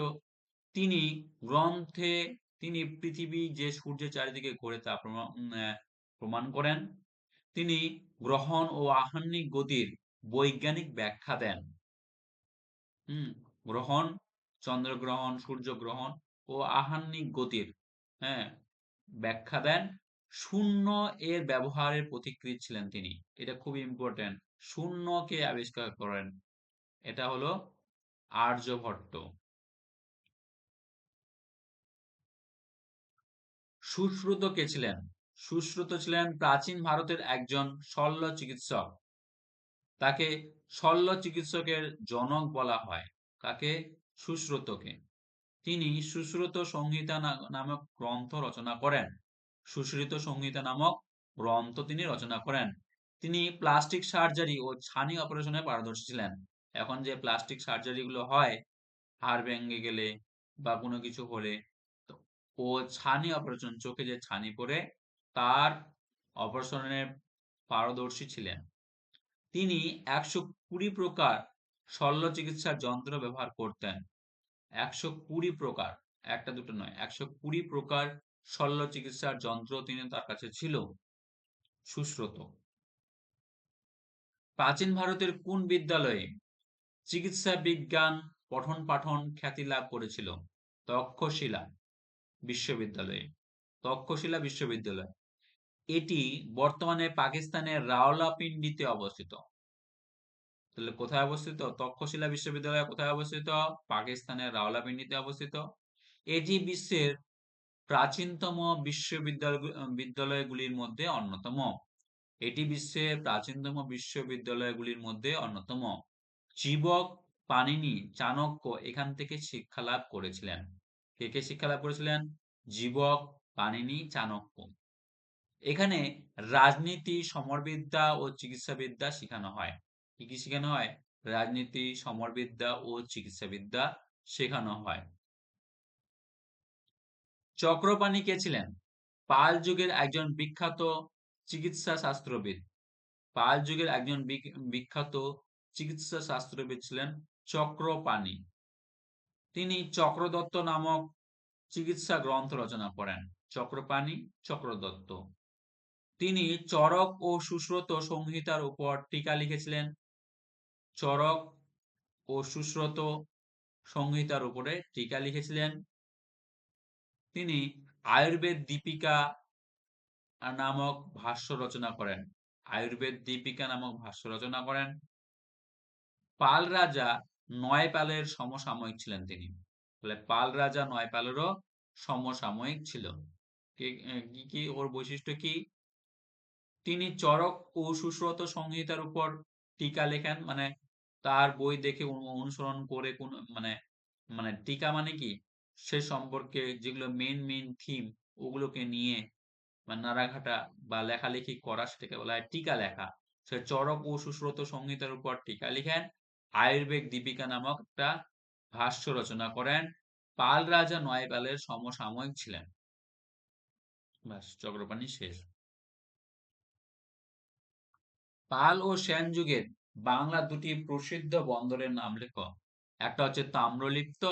তিনি গ্রন্থে তিনি পৃথিবী যে সূর্যের চারিদিকে ঘোরে তা প্রমাণ করেন। তিনি গ্রহণ ও আহ্নিক গতির বৈজ্ঞানিক ব্যাখ্যা দেন। হুম, গ্রহণ, চন্দ্রগ্রহণ, সূর্যগ্রহণ ও আহ্নিক গতির, হ্যাঁ, ব্যাখ্যা দেন। শূন্য এর ব্যবহারের পথিকৃৎ ছিলেন তিনি। এটা খুব ইম্পর্টেন্ট। শূন্যকে আবিষ্কার করেন, এটা হলো আর্যভট্ট। সুশ্রুত কে ছিলেন? সুশ্রুত ছিলেন প্রাচীন ভারতের একজন শল্য চিকিৎসক। তাকে শল্য চিকিৎসকের জনক বলা হয়। কাকে? সুশ্রুতকে। তিনি সুশ্রুত সংহিতা নামক গ্রন্থ রচনা করেন। সুশ্রুত সংহিতা নামক গ্রন্থ তিনি রচনা করেন। তিনি প্লাস্টিক সার্জারি ও ছানি অপারেশনে পারদর্শী ছিলেন। এখন যে প্লাস্টিক সার্জারি গুলো হয় হাড় ভেঙে গেলে বা কোনো কিছু হলে, তো ও ছানি অপারেশন, চোখে যে ছানি পড়ে, তার অপারেশনে পারদর্শী ছিলেন। তিনি ১২০ প্রকার শল্য চিকিৎসার যন্ত্র ব্যবহার করতেন। ১২০ প্রকার, একটা দুটো নয়, ১২০ প্রকার শল্য চিকিৎসার যন্ত্র তার কাছে ছিল। সুশ্রুত। প্রাচীন ভারতের কোন বিদ্যালয়ে চিকিৎসা বিজ্ঞান পঠন পাঠন খ্যাতি লাভ করেছিল? তক্ষশিলা বিশ্ববিদ্যালয়ে। তক্ষশিলা বিশ্ববিদ্যালয়। এটি বর্তমানে পাকিস্তানের রাওয়ালপিন্ডিতে অবস্থিত। তাহলে কোথায় অবস্থিত? তক্ষশিলা বিশ্ববিদ্যালয় কোথায় অবস্থিত? পাকিস্তানের রাওয়ালপিন্ডিতে অবস্থিত। এটি বিশ্বের প্রাচীনতম বিশ্ববিদ্যালয়গুলির মধ্যে অন্যতম। এটি বিশ্বের প্রাচীনতম বিশ্ববিদ্যালয়গুলির মধ্যে অন্যতম। জীবক, পাণিনি, চাণক্য এখান থেকে শিক্ষা লাভ করেছিলেন। কে কে শিক্ষা লাভ করেছিলেন? জীবক, পাণিনি, চাণক্য। এখানে রাজনীতি, সমরবিদ্যা ও চিকিৎসাবিদ্যা শেখানো হয়। কি কি শেখানো হয়? রাজনীতি, সমরবিদ্যা ও চিকিৎসাবিদ্যা শেখানো হয়। চক্রপাণি কে ছিলেন? পাল যুগের একজন বিখ্যাত চিকিৎসা শাস্ত্রবিদ। পাল যুগের একজন বিখ্যাত চিকিৎসা শাস্ত্রবিদ ছিলেন চক্রপাণি। তিনি চক্রদত্ত নামক চিকিৎসা গ্রন্থ রচনা করেন। চক্রপাণি, চক্রদত্ত। তিনি চরক ও সুশ্রুত সংহিতার উপর টিকা লিখেছিলেন। চরক ও সুশ্রুত সংহিতার উপরে টিকা লিখেছিলেন। তিনি আয়ুর্বেদ দীপিকা নামক ভাষ্য রচনা করেন। আয়ুর্বেদ দীপিকা নামক ভাষ্য রচনা করেন। পাল রাজা নয়পালের সমসাময়িক ছিলেন তিনি। তাহলে পাল রাজা নয়পালেরও সমসাময়িক ছিল। কি কি ওর বৈশিষ্ট্য কি? তিনি চরক ও সুশ্রুত সংহিতার উপর টিকা লেখেন, মানে তার বই দেখে অনুসরণ করে কোন মানে মানে টিকা মানে কি, সে সম্পর্কে যেগুলো মেইন থিম ওগুলোকে নিয়ে মানে নাড়াঘাটা বা লেখালেখি করা, সেটাকে বলা হয় টিকা লেখা। সে চরক ও সুশ্রুত সংহিতার উপর টিকা লিখেন। আয়ুর্বেদ দীপিকা নামক একটা ভাষ্য রচনা করেন। পাল রাজা নয়পালের সমসাময়িক ছিলেন। ব্যাস, চক্রপাণি শেষ। পাল ও সেন যুগের বাংলা দুটি প্রসিদ্ধ বন্দরের নাম লেখো। একটা হচ্ছে তাম্রলিপ্ত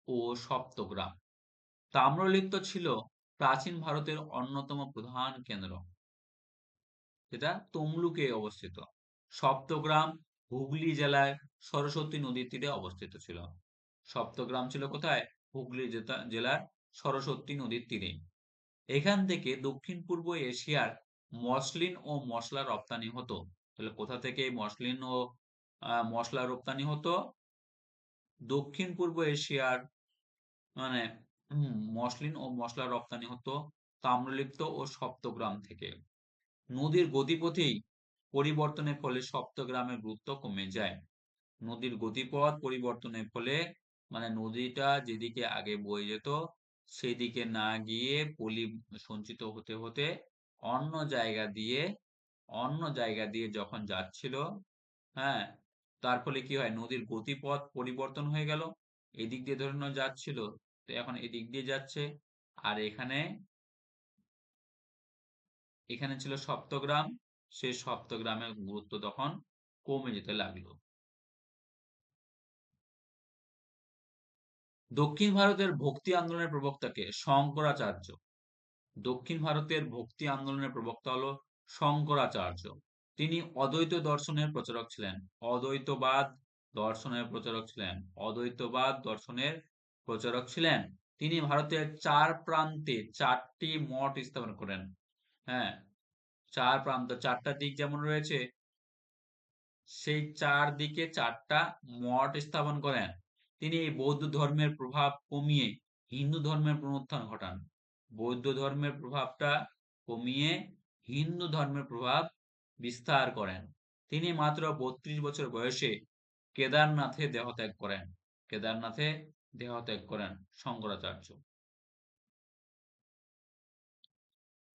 ও সপ্তগ্রাম। তাম্রলিপ্ত ছিল প্রাচীন ভারতের অন্যতম প্রধান কেন্দ্র, যেটা তমলুকে অবস্থিত। সপ্তগ্রাম হুগলি জেলায় সরস্বতী নদীর তীরে অবস্থিত ছিল। সপ্তগ্রাম ছিল কোথায়? হুগলি জেলার সরস্বতী নদীর তীরে। এখান থেকে দক্ষিণ পূর্ব এশিয়ার মসলিন ও মশলা রপ্তানি হতো। তাহলে কোথা থেকে মসলিন ও মশলা রপ্তানি হতো? দক্ষিণ পূর্ব এশিয়ার মানে মসলিন ও মশলা রপ্তানি হতো তাম্রলিপ্ত ও সপ্তগ্রাম থেকে। নদীর গতিপথেই পরিবর্তনের ফলে সপ্তগ্রামের গুরুত্ব কমে যায়। নদীর গতিপথ পরিবর্তনের ফলে মানে নদীটা যেদিকে আগে বয়ে যেত সেদিকে না গিয়ে পলি সঞ্চিত হতে হতে অন্য জায়গা দিয়ে যখন যাচ্ছিল, হ্যাঁ, তার ফলে কি হয়? নদীর গতিপথ পরিবর্তন হয়ে গেল। এদিক দিয়ে ধরে নাও যাচ্ছিল, তো এখন এদিক দিয়ে যাচ্ছে। আর এখানে ছিল সপ্তগ্রাম, সেই সপ্তগ্রামের গুরুত্ব তখন কমে যেতে লাগলো। দক্ষিণ ভারতের ভক্তি আন্দোলনের প্রবক্তা কে? শঙ্করাচার্য। দক্ষিণ ভারতের ভক্তি আন্দোলনের প্রবক্তা হলো শঙ্করাচার্য। তিনি অদ্বৈত দর্শনের প্রচারক ছিলেন। অদ্বৈতবাদ দর্শনের প্রচারক ছিলেন। অদ্বৈতবাদ দর্শনের প্রচারক ছিলেন। তিনি ভারতের চার প্রান্তে চারটি মঠ স্থাপন করেন। হ্যাঁ, চার প্রান্ত, চারটা দিক যেমন রয়েছে, সেই চারদিকে চারটা মঠ স্থাপন করেন। তিনি এই বৌদ্ধ ধর্মের প্রভাব কমিয়ে হিন্দু ধর্মের পুনরুত্থান ঘটান। বৌদ্ধ ধর্মের প্রভাবটা কমিয়ে হিন্দু ধর্মের প্রভাব বিস্তার করেন। তিনি মাত্র ৩২ বছর বয়সে কেদারনাথে দেহত্যাগ করেন। কেদারনাথে দেহত্যাগ করেন শঙ্করাচার্য।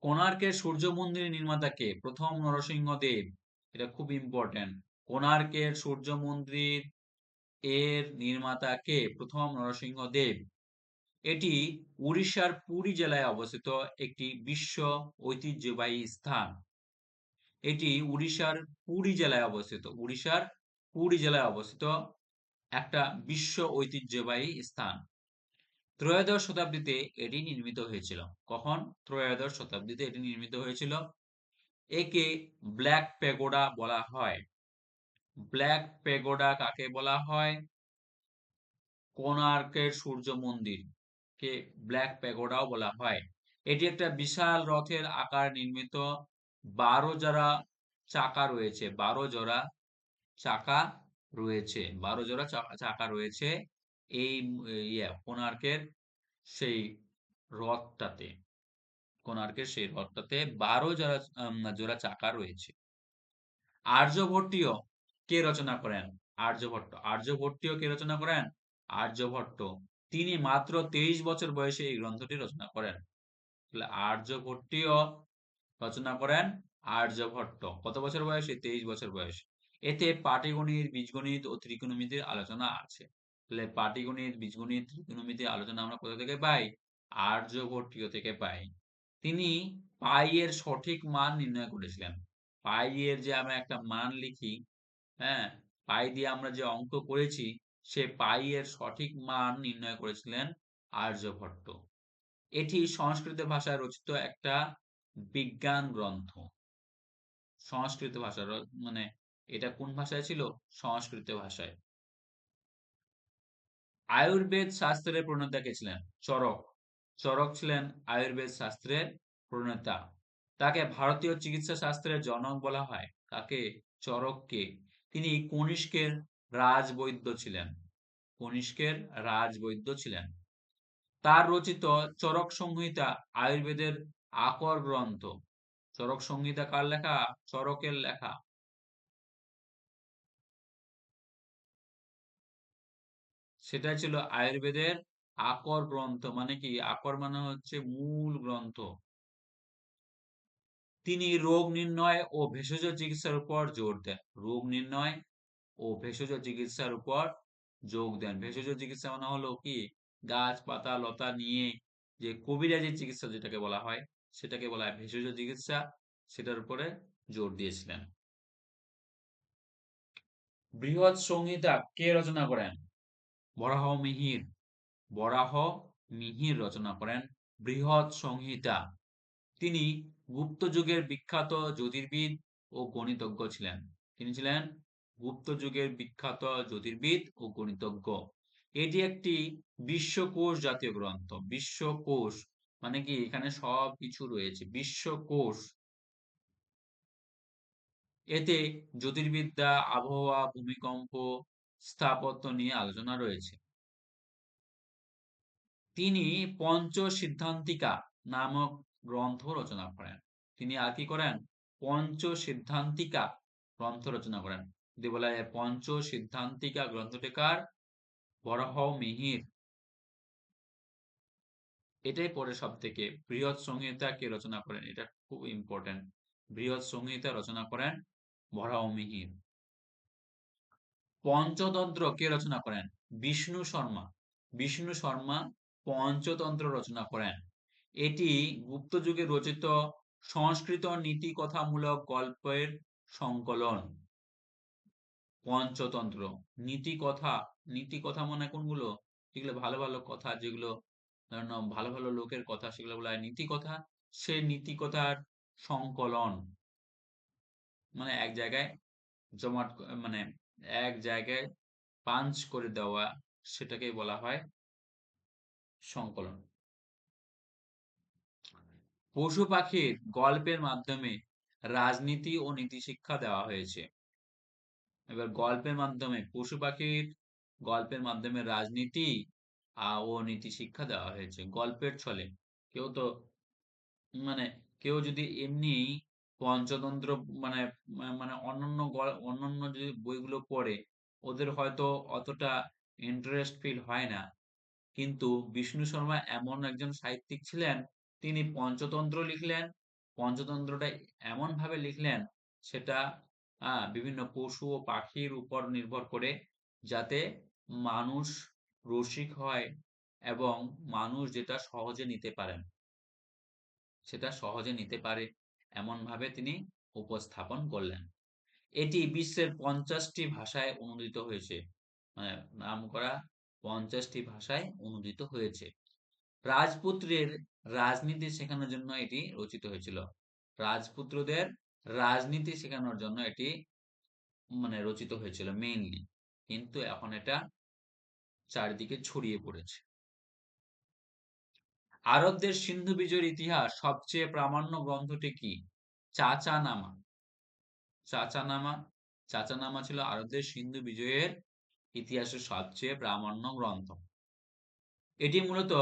কোণার্কের সূর্য মন্দিরের নির্মাতা কে? প্রথম নরসিংহ দেব। এটা খুব ইম্পর্টেন্ট। কোণার্কের সূর্য মন্দির এর নির্মাতা কে? প্রথম নরসিংহ দেব। এটি উড়িষ্যার পুরী জেলায় অবস্থিত একটি বিশ্ব ঐতিহ্যবাহী স্থান। এটি উড়িষ্যার পুরী জেলায় অবস্থিত। উড়িষ্যার পুরী জেলায় অবস্থিত একটা বিশ্ব ঐতিহ্যবাহী স্থান। ত্রয়োদশ শতাব্দীতে এটি নির্মিত হয়েছিল। কখন? ত্রয়োদশ শতাব্দীতে এটি নির্মিত হয়েছিল। একে ব্ল্যাক প্যাগোডা বলা হয়। ব্ল্যাক প্যাগোডা কাকে বলা হয়? কোণার্কের সূর্য মন্দির কে ব্ল্যাক প্যাগোডাও বলা হয়। এটি একটা বিশাল রথের আকার নির্মিত। 12 জোড়া চাকা রয়েছে। 12 জোড়া চাকা রয়েছে। 12 জোড়া চাকা রয়েছে এই কোণার্কের সেই রথটাতে। কোণার্কের সেই রথটাতে 12 জোড়া চাকা রয়েছে। আর্যভট্টীয় কে রচনা করেন? আর্যভট্ট। আর্যভট্টীয় কে রচনা করেন? আর্যভট্ট। তিনি মাত্র 23 বছর বয়সে এই গ্রন্থটি রচনা করেন। তাহলে আর্যভট্টীয় রচনা করেন আর্যভট্ট। কত বছর বয়সে? 23 বছর বয়সে। এতে পাটিগণিত, বীজগণিত ও ত্রিকোণমিতির আলোচনা আছে। তাহলে পাটিগণিত, বীজগণিত, ত্রিকোণমিতির আলোচনা আমরা কোথা থেকে পাই? আর্যভট্টীয় থেকে পাই। তিনি পাই এর সঠিক মান নির্ণয় করেছিলেন। পাই এর যে আমরা একটা মান লিখি, হ্যাঁ, পাই দিয়ে আমরা যে অঙ্ক করেছি, সে পাই এর সঠিক মান নির্ণয় করেছিলেন আর্যভট্ট। এটি সংস্কৃত ভাষায় রচিত একটা বিজ্ঞান গ্রন্থ। সংস্কৃত ভাষার মানে এটা কোন ভাষায় ছিল? সংস্কৃত ভাষায়। আয়ুর্বেদ শাস্ত্রের প্রণেতা কে ছিলেন? চরক। চরক ছিলেন আয়ুর্বেদ শাস্ত্রের প্রণেতা। তাকে ভারতীয় চিকিৎসা শাস্ত্রের জনক বলা হয়। তাকে? চরককে। তিনি কনিষ্কের রাজবৈদ্য ছিলেন। কনিষ্কের রাজবৈদ্য ছিলেন। তার রচিত চরক সংহিতা আয়ুর্বেদের আকর গ্রন্থ। চরক সংহিতা কার লেখা? চরকের লেখা। সেটা ছিল আয়ুর্বেদের আকর গ্রন্থ। মানে কি? আকর মানে হচ্ছে মূল গ্রন্থ। তিনি রোগ নির্ণয় ও ভেষজ চিকিৎসার উপর জোর দেন। রোগ নির্ণয় ও ভেষজ চিকিৎসার উপর যোগ দেন। ভেষজ চিকিৎসা মানে হলো কি? গাছ পাতা লতা নিয়ে যে কবিরাজি চিকিৎসা যেটাকে বলা হয়, সেটাকে বলা হয় ভেষজ চিকিৎসা। সেটার উপরে জোর দিয়েছিলেন। বৃহৎ সংহিতা কে রচনা করেন? বরাহমিহির। বরাহমিহির রচনা করেন বৃহৎ সংহিতা। তিনি গুপ্ত যুগের বিখ্যাত জ্যোতির্বিদ ও গণিতজ্ঞ ছিলেন। তিনি ছিলেন গুপ্ত যুগের বিখ্যাত জ্যোতির্বিদ ও গণিতজ্ঞ। এটি একটি বিশ্বকোষ জাতীয় গ্রন্থ। বিশ্বকোষ মানে কি, এখানে সব কিছু রয়েছে, বিশ্বকোষ। এতে জ্যোতির্বিদ্যা, আবহাওয়া, ভূমিকম্প, স্থাপত্য নিয়ে আলোচনা রয়েছে। তিনি পঞ্চ সিদ্ধান্তিকা নামক গ্রন্থ রচনা করেন। তিনি আর কি করেন? পঞ্চ সিদ্ধান্তিকা গ্রন্থ রচনা করেন। যদি বলা যায় পঞ্চ সিদ্ধান্তিকা গ্রন্থটি কার? বরাহমিহির। এটাই পরে সব থেকে। বৃহৎ সংহিতা কে রচনা করেন? এটা খুব ইম্পর্টেন্ট। বৃহৎ সংহিতা রচনা করেন বরাহমিহির। পঞ্চতন্ত্র কে রচনা করেন? বিষ্ণু শর্মা। বিষ্ণু শর্মা পঞ্চতন্ত্র রচনা করেন। এটি গুপ্ত যুগে রচিত সংস্কৃত নীতিকথামূলক গল্পের সংকলন। পঞ্চতন্ত্র। নীতিকথা, নীতিকথা মানে কোনগুলো? যেগুলো ভালো ভালো কথা, যেগুলো ভালো ভালো লোকের কথা, সেগুলো বলা হয় নীতিকথা। সেই নীতিকথার সংকলন মানে এক জায়গায় জমাট, মানে এক জায়গায় পাঞ্চ করে দেওয়া, সেটাকেই বলা হয় সংকলন। পশু পাখির গল্পের মাধ্যমে রাজনীতি ও নীতি শিক্ষা দেওয়া হয়েছে। এবার গল্পের মাধ্যমে, পশু পাখির গল্পের মাধ্যমে রাজনীতি ও নীতি শিক্ষা দেওয়া হয়েছে গল্পের ছলে। কেউ তো, মানে কেউ যদি এমনি পঞ্চতন্ত্র, মানে মানে অন্যান্য যে বইগুলো পড়ে, ওদের হয়তো অতটা ইন্টারেস্ট ফিল হয় না। কিন্তু বিষ্ণু শর্মা এমন একজন সাহিত্যিক ছিলেন, তিনি পঞ্চতন্ত্র লিখলেন। পঞ্চতন্ত্রটা এমন ভাবে লিখলেন, সেটা বিভিন্ন পশু ও পাখির উপর নির্ভর করে, যাতে মানুষ রসিক হয় এবং মানুষ যেটা সহজে নিতে পারেন, সেটা সহজে নিতে পারে, এমন ভাবে তিনি উপস্থাপন করলেন। এটি বিশ্বের 50টি ভাষায় অনূদিত হয়েছে। মানে নামকরা 50টি ভাষায় অনূদিত হয়েছে। রাজপুত্রের রাজনীতি শেখানোর জন্য এটি রচিত হয়েছিল। রাজপুত্রদের রাজনীতি শেখানোর জন্য এটি মানে রচিত হয়েছিল মেইনলি, কিন্তু এখন এটা চারিদিকে ছড়িয়ে পড়েছে। আরবদের সিন্ধু বিজয়ের ইতিহাস সবচেয়ে প্রামাণ্য গ্রন্থটি কি? চাচানামা। চাচানামা। চাচানামা ছিল আরবদের সিন্ধু বিজয়ের ইতিহাসের সবচেয়ে প্রামাণ্য গ্রন্থ। এটি মূলত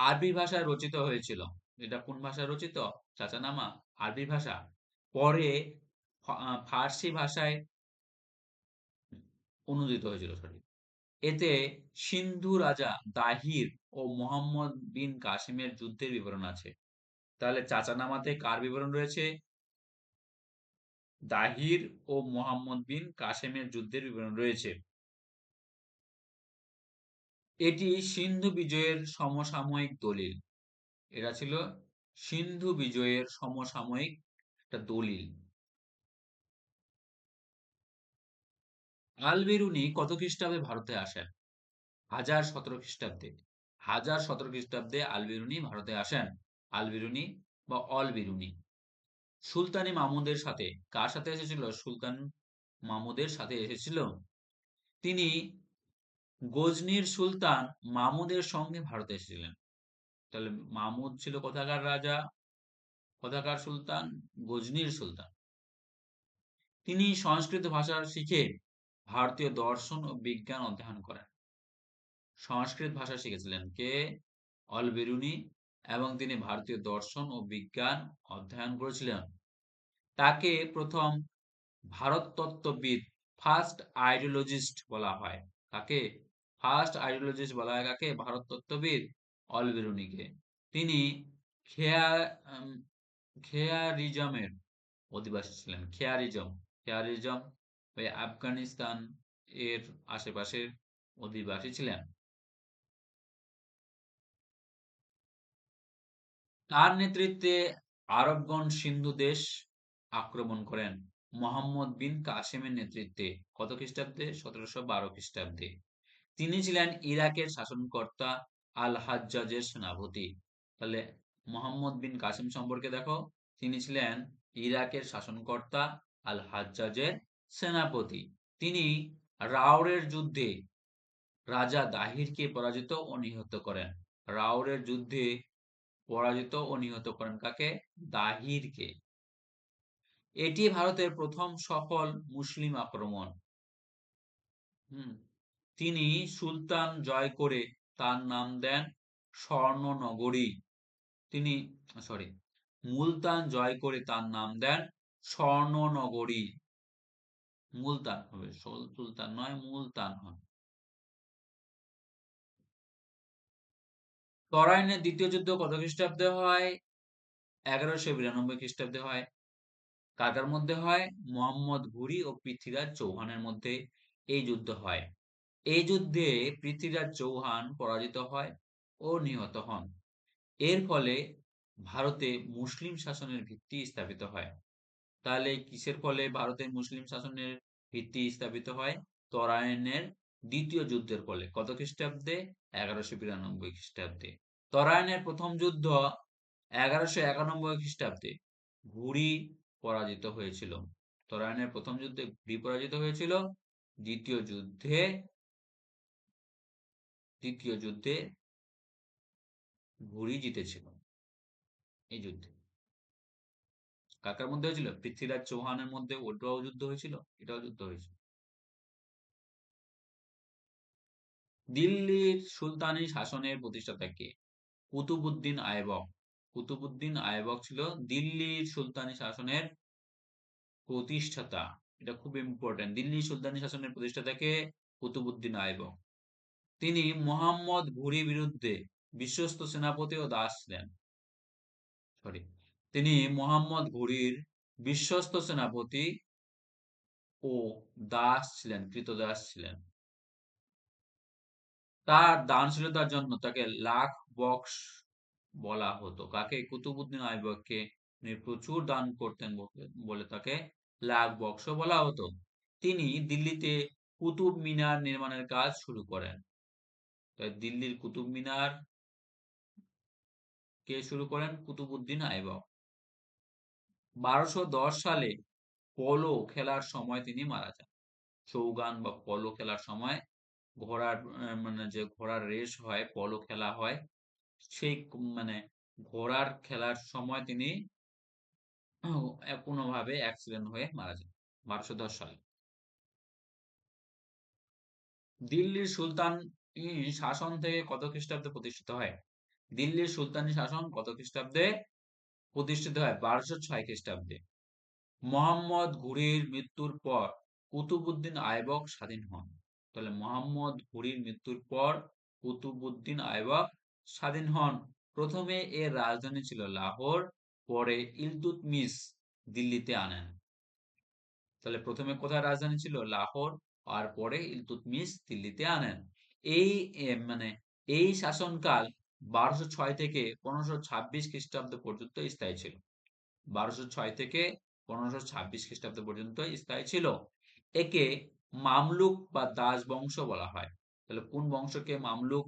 আরবি ভাষায় রচিত হয়েছিল। এটা কোন ভাষায় রচিত? চাচানামা আরবি ভাষা। পরে ফার্সি ভাষায় অনূদিত হয়েছিল, সরি। এতে সিন্ধু রাজা দাহির ও মোহাম্মদ বিন কাসিমের যুদ্ধের বিবরণ আছে। তাহলে চাচানামাতে কার বিবরণ রয়েছে? দাহির ও মোহাম্মদ বিন কাসেমের যুদ্ধের বিবরণ রয়েছে। এটি সিন্ধু বিজয়ের সমসাময়িক দলিল। এটা ছিল সিন্ধু বিজয়ের সমসাময়িক একটা দলিল। আল বেরুনি কত খ্রিস্টাব্দে ভারতে আসেন? 1017 খ্রিস্টাব্দে। 1017 খ্রিস্টাব্দে আল বেরুনি ভারতে আসেন। আল বেরুনি বা অল বেরুনি সুলতানি মামুদের সাথে, কার সাথে এসেছিল? সুলতান মামুদের সাথে এসেছিল। তিনি গজনির সুলতান মামুদের সঙ্গে ভারতে এসেছিলেন। তাহলে মামুদ ছিল কোথাকার রাজা, কোথাকার সুলতান? গজনির সুলতান। তিনি সংস্কৃত ভাষা শিখে ভারতীয় দর্শন ও বিজ্ঞান অধ্যয়ন করেন। সংস্কৃত ভাষা শিখেছিলেন কে? অল বেরুনি। এবং তিনি ভারতীয় দর্শন ও বিজ্ঞান অধ্যয়ন করেছিলেন। তাকে প্রথম ভারততত্ত্ববিদ, ফার্স্ট আইডিওলজিস্ট বলা হয়। কাকে ফার্স্ট আইডিওলজিস্ট বলা হয়? কাকে? ভারততত্ত্ববিদ অল বেরুনিকে। তিনি খেয়া খেয়ারিজমের অধিবাসী ছিলেন। খেয়ারিজম, খেয়ারিজম ওই আফগানিস্তান এর আশেপাশের অধিবাসী ছিলেন। তার নেতৃত্বে আরবগণ সিন্ধু দেশ আক্রমণ করেন মোহাম্মদ বিন কাসেমের নেতৃত্বে। কত খ্রিস্টাব্দে? 1712 খ্রিস্টাব্দে। তিনি ছিলেন ইরাকের শাসনকর্তা আল হাজ্জাজের সেনাপতি। তাহলে মোহাম্মদ বিন কাসেম সম্পর্কে দেখো, তিনি ছিলেন ইরাকের শাসনকর্তা আল হাজ্জাজের সেনাপতি। তিনি রাওরের যুদ্ধে রাজা দাহিরকে পরাজিত ও নিহত করেন। রাওরের যুদ্ধে পরাজিত ও নিহত করেন কাকে? দাহিরকে। এটি ভারতের প্রথম সফল মুসলিম আক্রমণ। হুম। তিনি সুলতান জয় করে তার নাম দেন স্বর্ণনগরী। তিনি সরি মুলতান জয় করে তার নাম দেন স্বর্ণনগরী। মুলতান হবে, সুলতান নয়, মুলতান হয়। তরাইনের দ্বিতীয় যুদ্ধ কত খ্রিস্টাব্দে হয়? 1192 খ্রিস্টাব্দে হয়। কার কার মধ্যে হয়? মোহাম্মদ ঘুরি ও পৃথ্বীরাজ চৌহানের মধ্যে এই যুদ্ধ হয়। এই যুদ্ধে পৃথ্বীরাজ চৌহান পরাজিত হয় ও নিহত হন। এর ফলে ভারতে মুসলিম শাসনের ভিত্তি স্থাপিত হয়। তাহলে কিসের ফলে ভারতে মুসলিম শাসনের ভিত্তি স্থাপিত হয়? তরাইনের দ্বিতীয় যুদ্ধের ফলে। কত খ্রিস্টাব্দে? 1192 খ্রিস্টাব্দে। তরাইনের প্রথম যুদ্ধ 1191 খ্রিস্টাব্দে ঘুরি পরাজিত হয়েছিল। তরাইনের প্রথম যুদ্ধে ঘুরি পরাজিত হয়েছিল। দ্বিতীয় যুদ্ধে দ্বিতীয় যুদ্ধে ঘুরি জিতেছিল এই যুদ্ধে। কাকার মধ্যে হয়েছিল? পৃথ্বীরাজ চৌহানের মধ্যে, ওটাও যুদ্ধ হয়েছিল, এটাও যুদ্ধ হয়েছিল। দিল্লির সুলতানি শাসনের প্রতিষ্ঠাতা কে? কুতুবউদ্দিন আইবক। কুতুবউদ্দিন আইবক ছিল দিল্লির সুলতানি শাসনের প্রতিষ্ঠাতা। এটা খুব ইম্পর্টেন্ট। দিল্লি সুলতানি শাসনের প্রতিষ্ঠাতাকে কুতুবউদ্দিন আইবক। তিনি মোহাম্মদ ঘুরির বিরুদ্ধে বিশ্বস্ত সেনাপতি ও দাস ছিলেন। সরি, তিনি মোহাম্মদ ঘুরির বিশ্বস্ত সেনাপতি ও দাস ছিলেন, কৃতদাস ছিলেন। তার দানশীলতার জন্য তাকে লাখ বক্স বলা হতো। কাকে? কুতুবউদ্দিন আইবককে। তিনি প্রচুর দান করতেন বলে তাকে লাখ বক্স বলা হতো। তিনি দিল্লিতে কুতুব মিনার নির্মাণের কাজ শুরু করেন। তাই দিল্লির কুতুব মিনার কে শুরু করেন? কুতুবউদ্দিন আইবক। 1210 সালে পোলো খেলার সময় তিনি মারা যান। চৌগান বা পোলো খেলার সময় ঘোড়ার মানে যে ঘোড়ার রেস হয়, পোলো খেলা হয়, সেই মানে ঘোড়ার খেলার সময় তিনি কোনোভাবে অ্যাক্সিডেন্ট হয়ে মারা যান 1210 সালে। দিল্লির সুলতানি শাসন থেকে কত খ্রিস্টাব্দে প্রতিষ্ঠিত হয়? দিল্লির সুলতানি শাসন কত খ্রিস্টাব্দে প্রতিষ্ঠিত হয়? 1206 খ্রিস্টাব্দে। মোহাম্মদ ঘুরির মৃত্যুর পর কুতুবউদ্দিন আইবক স্বাধীন হন। তাহলে মোহাম্মদ ঘুরির মৃত্যুর পর কুতুবউদ্দিন আইবক স্বাধীন হন। প্রথমে এর রাজধানী ছিল লাহোর, পরে ইলতুৎমিশ দিল্লিতে আনেন। তাহলে প্রথমে কোথায় রাজধানী ছিল? লাহোর, আর পরে ইলতুৎমিশ দিল্লিতে আনেন। এই মানে এই শাসনকাল 1206 থেকে 1526 খ্রিস্টাব্দ পর্যন্ত স্থায়ী ছিল। 1206 থেকে 1526 খ্রিস্টাব্দ পর্যন্ত স্থায়ী ছিল। একে মামলুক বা দাস বংশ বলা হয়। তাহলে কোন বংশকে মামলুক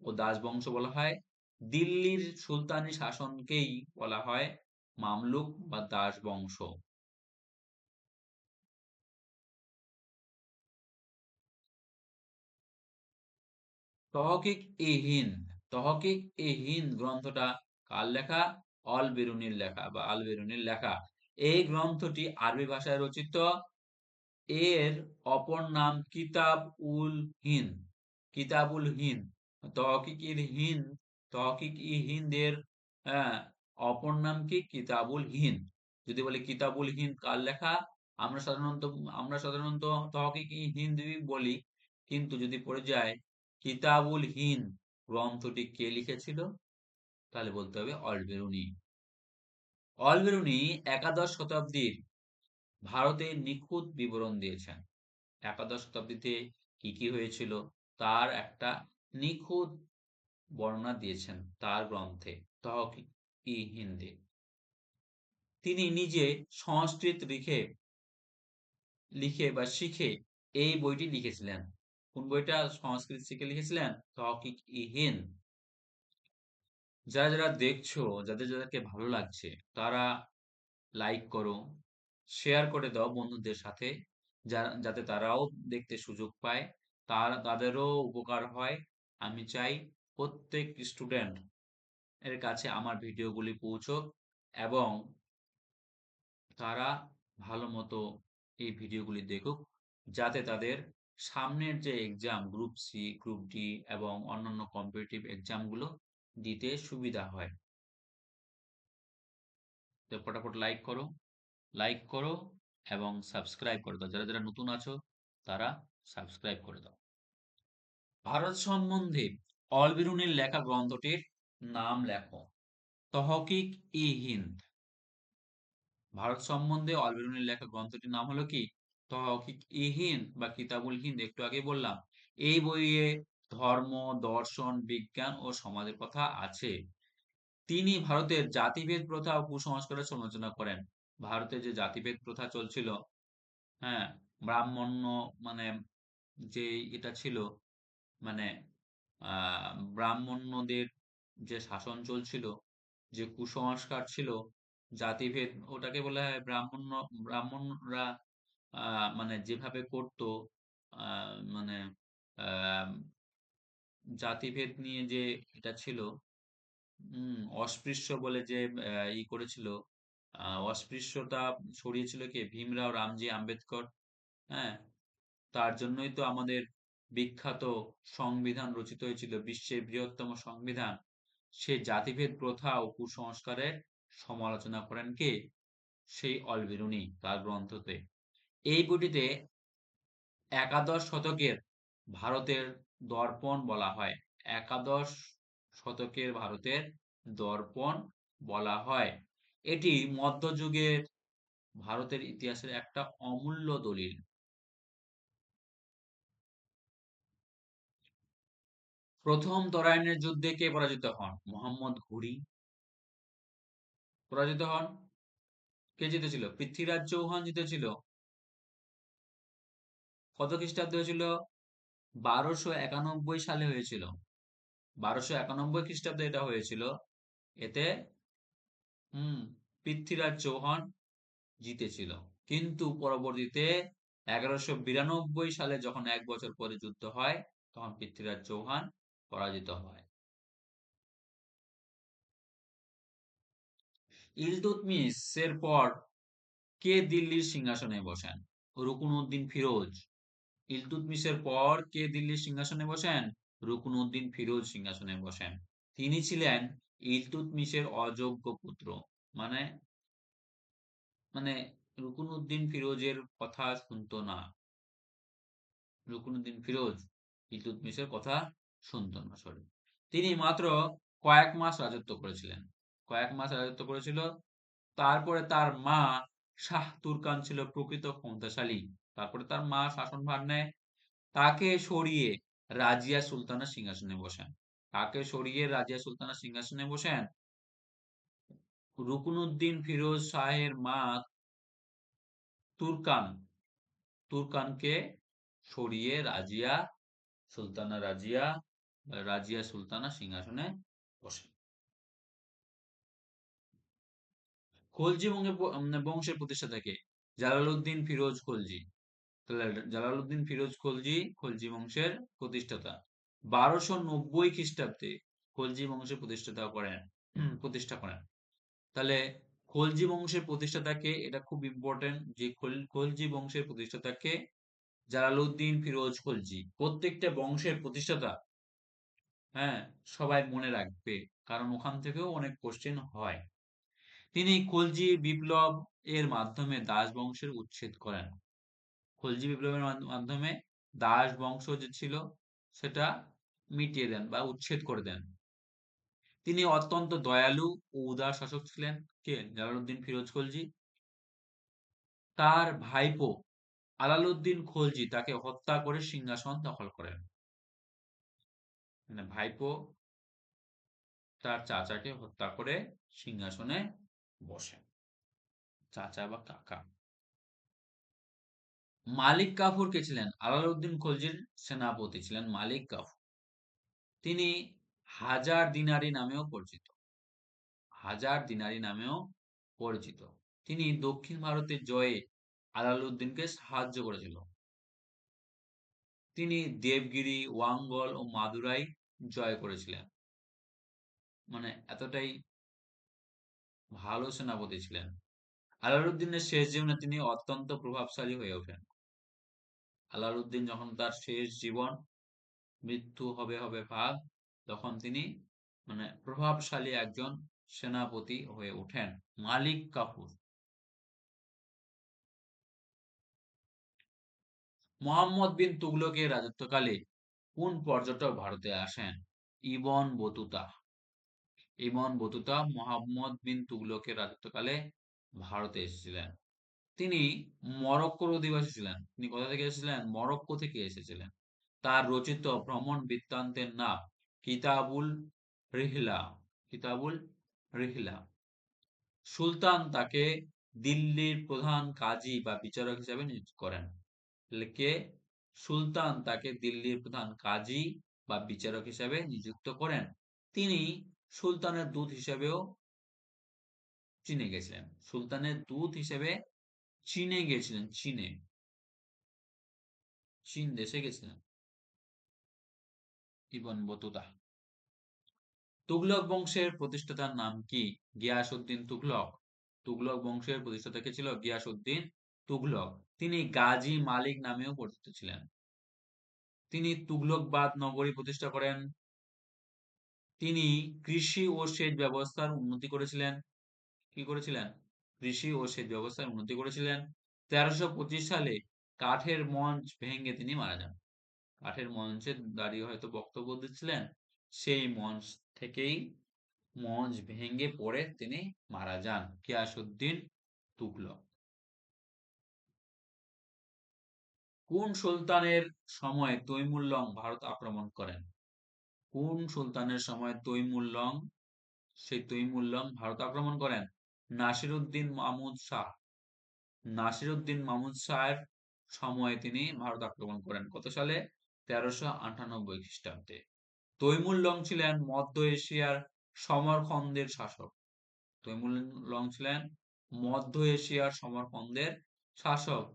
ও দাস বংশ বলা হয়? দিল্লির সুলতানি শাসনকেই বলা হয় মামলুক বা দাস বংশ। তহকিক-ই-হিন্দ। তহকিক-ই-হিন্দ গ্রন্থটা কার লেখা? অল বেরুনির লেখা বা আল বেরুনির লেখা। এই গ্রন্থটি আরবি ভাষায় রচিত। এর অপর নাম কিতাব-উল হিন্দ। কিতাবুল হিন্দ। তহকিক-ই-হিন্দ, তহকিক-ই-হিন্দ এর আহ, অপর নাম কি? কিতাবুল হিন্দ। যদি বলি কিতাবুল হিন্দ কার লেখা, আমরা সাধারণত তহকিক-ই-হিন্দ বলি, কিন্তু যদি পড়ে যায় কিতাবুল হিন্দ গ্রন্থটি কে লিখেছিল, তাহলে বলতে হবে অল বেরুনি। অল বেরুনি একাদশ শতাব্দীর ভারতের নিখুঁত বিবরণ দিয়েছেন। একাদশ শতাব্দীতে কি কি হয়েছিল তার একটা নিখুঁত বর্ণনা দিয়েছেন তার গ্রন্থে তহকিক-ই-হিন্দে। তিনি নিজে সংস্কৃত লিখে বা শিখে এই বইটি লিখেছিলেন। কোন বইটা সংস্কৃত শিখে লিখেছিলেন? তহকিক-ই-হিন্দ। যারা যারা দেখছো, যাদেরকে ভালো লাগছে, তারা লাইক করো, শেয়ার করে দাও বন্ধুদের সাথে। যাতে তারাও দেখতে সুযোগ পায়, তাদেরও উপকার হয়। আমি চাই প্রত্যেক স্টুডেন্ট এর কাছে আমার ভিডিওগুলি পৌঁছক এবং তারা ভালো মতো এই ভিডিওগুলি দেখুক, যাতে তাদের সামনের যে exam group C, group D এবং অন্যান্য কম্পিটিটিভ এক্সামগুলো দিতে সুবিধা হয়। তো ফটাফট লাইক করো এবং সাবস্ক্রাইব করে দাও। যারা নতুন আছো তারা সাবস্ক্রাইব করে দাও। ভারত সম্বন্ধে অলবিরুনির লেখা গ্রন্থটির নাম লেখো। তহকিক-ই-হিন্দ। ভারত সম্বন্ধে অলবিরুনির লেখা গ্রন্থটির নাম হলো কি? তহকিক-ই-হিন্দ বা কিতাবুল হিন্দ। একটু আগেই বললাম। এই বইয়ে ধর্ম, দর্শন, বিজ্ঞান ও সমাজের কথা আছে। তিনি ভারতের জাতিভেদ প্রথা ও কুসংস্কারের সমালোচনা করেন। ভারতে যে জাতিভেদ প্রথা চলছিল, হ্যাঁ, ব্রাহ্মণ্য মানে যে এটা ছিল, মানে ব্রাহ্মণ্যদের যে শাসন চলছিল, যে কুসংস্কার ছিল, জাতিভেদ ওটাকে বলা হয় ব্রাহ্মণরা মানে যেভাবে করতো, মানে আহ জাতিভেদ নিয়ে যে এটা ছিল, অস্পৃশ্য বলে যে করেছিল, অস্পৃশ্যতা ছড়িয়েছিল কে? ভীমরাও রামজি আম্বেদকর। হ্যাঁ, তার জন্যই তো আমাদের বিখ্যাত সংবিধান রচিত হয়েছিল, বিশ্বের বৃহত্তম সংবিধান। সে জাতিভেদ প্রথা ও কুসংস্কারের সমালোচনা করেন কে? সেই অলবেরুনি তার গ্রন্থতে। এই বইটিতে একাদশ শতকের ভারতের দর্পণ বলা হয়। একাদশ শতকের ভারতের দর্পণ বলা হয়। এটি মধ্যযুগের ভারতের ইতিহাসের একটা অমূল্য দলিল। প্রথম তরাইনের যুদ্ধে কে পরাজিত হন? মোহাম্মদ ঘুরি পরাজিত হন। কে জিতেছিল? পৃথ্বীরাজ চৌহান জিতেছিল। কত খ্রিস্টাব্দে হয়েছিল? 1291 সালে হয়েছিল। 1291 খ্রিস্টাব্দে এটা হয়েছিল। এতে হুম পৃথ্বীরাজ চৌহান জিতেছিল। কিন্তু পরবর্তীতে 1192 সালে যখন 1 বছর পরে যুদ্ধ হয়, তখন পৃথ্বীরাজ চৌহান পরাজিত হয়। ইলতুৎমিশের পর কে দিল্লির সিংহাসনে বসেন? রুকনউদ্দিন ফিরোজ। ইলতুৎমিশের পর কে দিল্লির সিংহাসনে বসেন? রুকনউদ্দিন ফিরোজ সিংহাসনে বসেন। তিনি ছিলেন ইলতুৎমিশের অযোগ্য পুত্র। মানে মানে রুকনউদ্দিন ফিরোজের কথা শুনতো না। রুকনউদ্দিন ফিরোজ ইলতুৎমিশের কথা শুনতো না, সরি। তিনি মাত্র কয়েক মাস রাজত্ব করেছিলেন। কয়েক মাস রাজত্ব করেছিল। তারপরে তার মা শাহ তুর্কান ছিল প্রকৃত ক্ষমতাশালী। তারপরে তার মা শাসনভার নেয়। তাকে সরিয়ে রাজিয়া সুলতানা সিংহাসনে বসেন। তাকে সরিয়ে রাজিয়া সুলতানা সিংহাসনে বসেন রুকনউদ্দিন ফিরোজ শাহের মা তুর্কান। তুর্কানকে সরিয়ে রাজিয়া সুলতানা সিংহাসনে বসেন। খলজি বংশের প্রতিষ্ঠাতা কে? জালালউদ্দিন ফিরোজ খলজি। তাহলে জালালউদ্দিন ফিরোজ খলজি খলজি বংশের প্রতিষ্ঠাতা। 1290 খ্রিস্টাব্দে খলজি বংশের প্রতিষ্ঠা করেন। তাহলে খলজি বংশের প্রতিষ্ঠাতাকে, এটা খুব ইম্পর্টেন্ট যে খলজি বংশের প্রতিষ্ঠাতাকে জালালউদ্দিন ফিরোজ খলজি। প্রত্যেকটা বংশের প্রতিষ্ঠাতা, হ্যাঁ, সবাই মনে রাখবে, কারণ ওখান থেকেও অনেক কোশ্চেন হয়। তিনি খলজি বিপ্লব এর মাধ্যমে দাস বংশের উচ্ছেদ করেন। খলজি বিপ্লবের মাধ্যমে দাস বংশ যে ছিল সেটা মিটিয়ে দেন বা উচ্ছেদ করে দেন। তিনি অত্যন্ত দয়ালু ও উদার শাসক ছিলেন। কে? জালালউদ্দিন ফিরোজ খলজি। তার ভাইপো আলালউদ্দিন খলজি তাকে হত্যা করে সিংহাসন দখল করেন। মানে ভাইপো তার চাচাকে হত্যা করে সিংহাসনে বসেন। চাচা বা কাকা। মালিক কাফুর কে ছিলেন? আলাউদ্দিন খলজির সেনাপতি ছিলেন মালিক কাফুর। তিনি হাজার দিনারি নামেও পরিচিত। হাজার দিনারি নামেও পরিচিত। তিনি দক্ষিণ ভারতের জয়ে আলাউদ্দিনকে সাহায্য করেছিল। তিনি দেবগিরি, ওয়াঙ্গল ও মাদুরাই জয় করেছিলেন। মানে এতটাই ভালো সেনাপতি ছিলেন। আলাউদ্দিনের শেষ জীবনে তিনি অত্যন্ত প্রভাবশালী হয়ে ওঠেন। আলাউদ্দিন যখন তার শেষ জীবন, মৃত্যু হবে হবে ভাগ, তখন তিনি মানে প্রভাবশালী একজন সেনাপতি হয়ে ওঠেন। মালিক কাফুর। মোহাম্মদ বিন তুগলকের রাজত্বকালে কোন পর্যটক ভারতে আসেন? Ibn Battuta. Ibn Battuta Muhammad bin তুগলকের রাজত্বকালে ভারতে এসেছিলেন। তিনি মরক্কোর অধিবাসী ছিলেন। তিনি কোথা থেকে এসেছিলেন? মরক্কো থেকে এসেছিলেন। তার রচিত ভ্রমণ বৃত্তান্তের নাম কিতাবুল রিহলা। কিতাবুল রিহলা। সুলতান তাকে দিল্লির প্রধান কাজী বা বিচারক হিসেবে নিযুক্ত করেন। কে? সুলতান তাকে দিল্লির প্রধান কাজী বা বিচারক হিসেবে নিযুক্ত করেন। তিনি সুলতানের দূত হিসেবেও চীনে গেছিলেন। সুলতানের দূত হিসেবে চীনে গেছিলেন। চীন দেশে গেছিলেন ইবন বতুতা। তুগলক বংশের প্রতিষ্ঠাতার নাম কি? গিয়াসউদ্দিন তুগলক। তুগলক বংশের প্রতিষ্ঠাতা কে ছিল? গিয়াসউদ্দিন তুগলক। তিনি গাজী মালিক নামেও পরিচিত ছিলেন। তিনি তুগলকবাদ নগরী প্রতিষ্ঠা করেন। তিনি কৃষি ও সেচ ব্যবস্থার উন্নতি করেছিলেন। কি করেছিলেন? কৃষি ও সেচ ব্যবস্থার উন্নতি করেছিলেন। 1325 সালে কাঠের মঞ্চ ভেঙে তিনি মারা যান। কাঠের মঞ্চে দাঁড়িয়ে হয়তো বক্তব্য দিচ্ছিলেন, সেই মঞ্চ থেকেই মঞ্চ ভেঙে পড়ে তিনি মারা যান। গিয়াসউদ্দিন তুগলক। কোন সুলতানের সময় তৈমুর লং ভারত আক্রমণ করেন? কোন সুলতানের সময় সেই তৈমুর লং ভারত আক্রমণ করেন? নাসিরউদ্দিন মাহমুদ শাহ। নাসিরউদ্দিন মাহমুদ শাহের সময়ে তিনি ভারত আক্রমণ করেন। কত সালে? 1398 খ্রিস্টাব্দে। তৈমুর লং ছিলেন মধ্য এশিয়ার সমরখন্দের শাসক। তৈমুর লং ছিলেন মধ্য এশিয়ার সমরখন্দের শাসক।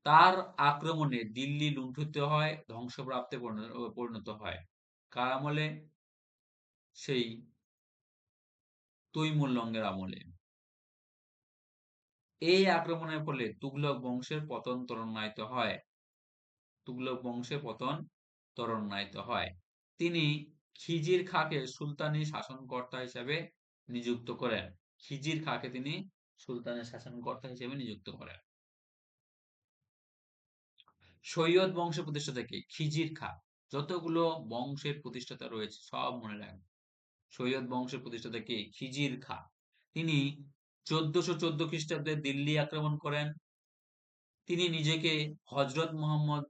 তার আক্রমণে দিল্লি লুণ্ঠিত হয়, ধ্বংসপ্রাপ্তে পরিণত হয়। কার আমলে? সেই তৈমুর লংয়ের আমলে। এই আক্রমণের ফলে তুগলক বংশের পতন ত্বরান্বিত হয়। তুগলক বংশের পতন ত্বরান্বিত হয়। তিনি খিজির খাঁকে সুলতানি শাসনকর্তা হিসেবে নিযুক্ত করেন। খিজির খাঁকে তিনি সুলতানের শাসনকর্তা হিসেবে নিযুক্ত করেন। সৈয়দ বংশের প্রতিষ্ঠাতা কে? খিজির খাঁ। যতগুলো বংশের প্রতিষ্ঠাতা রয়েছে সব মনে রাখবেন। সৈয়দ বংশের প্রতিষ্ঠাতা কে? খিজির খাঁ। তিনি 1414 খ্রিস্টাব্দে দিল্লি আক্রমণ করেন। তিনি নিজেকে হযরত মুহাম্মদ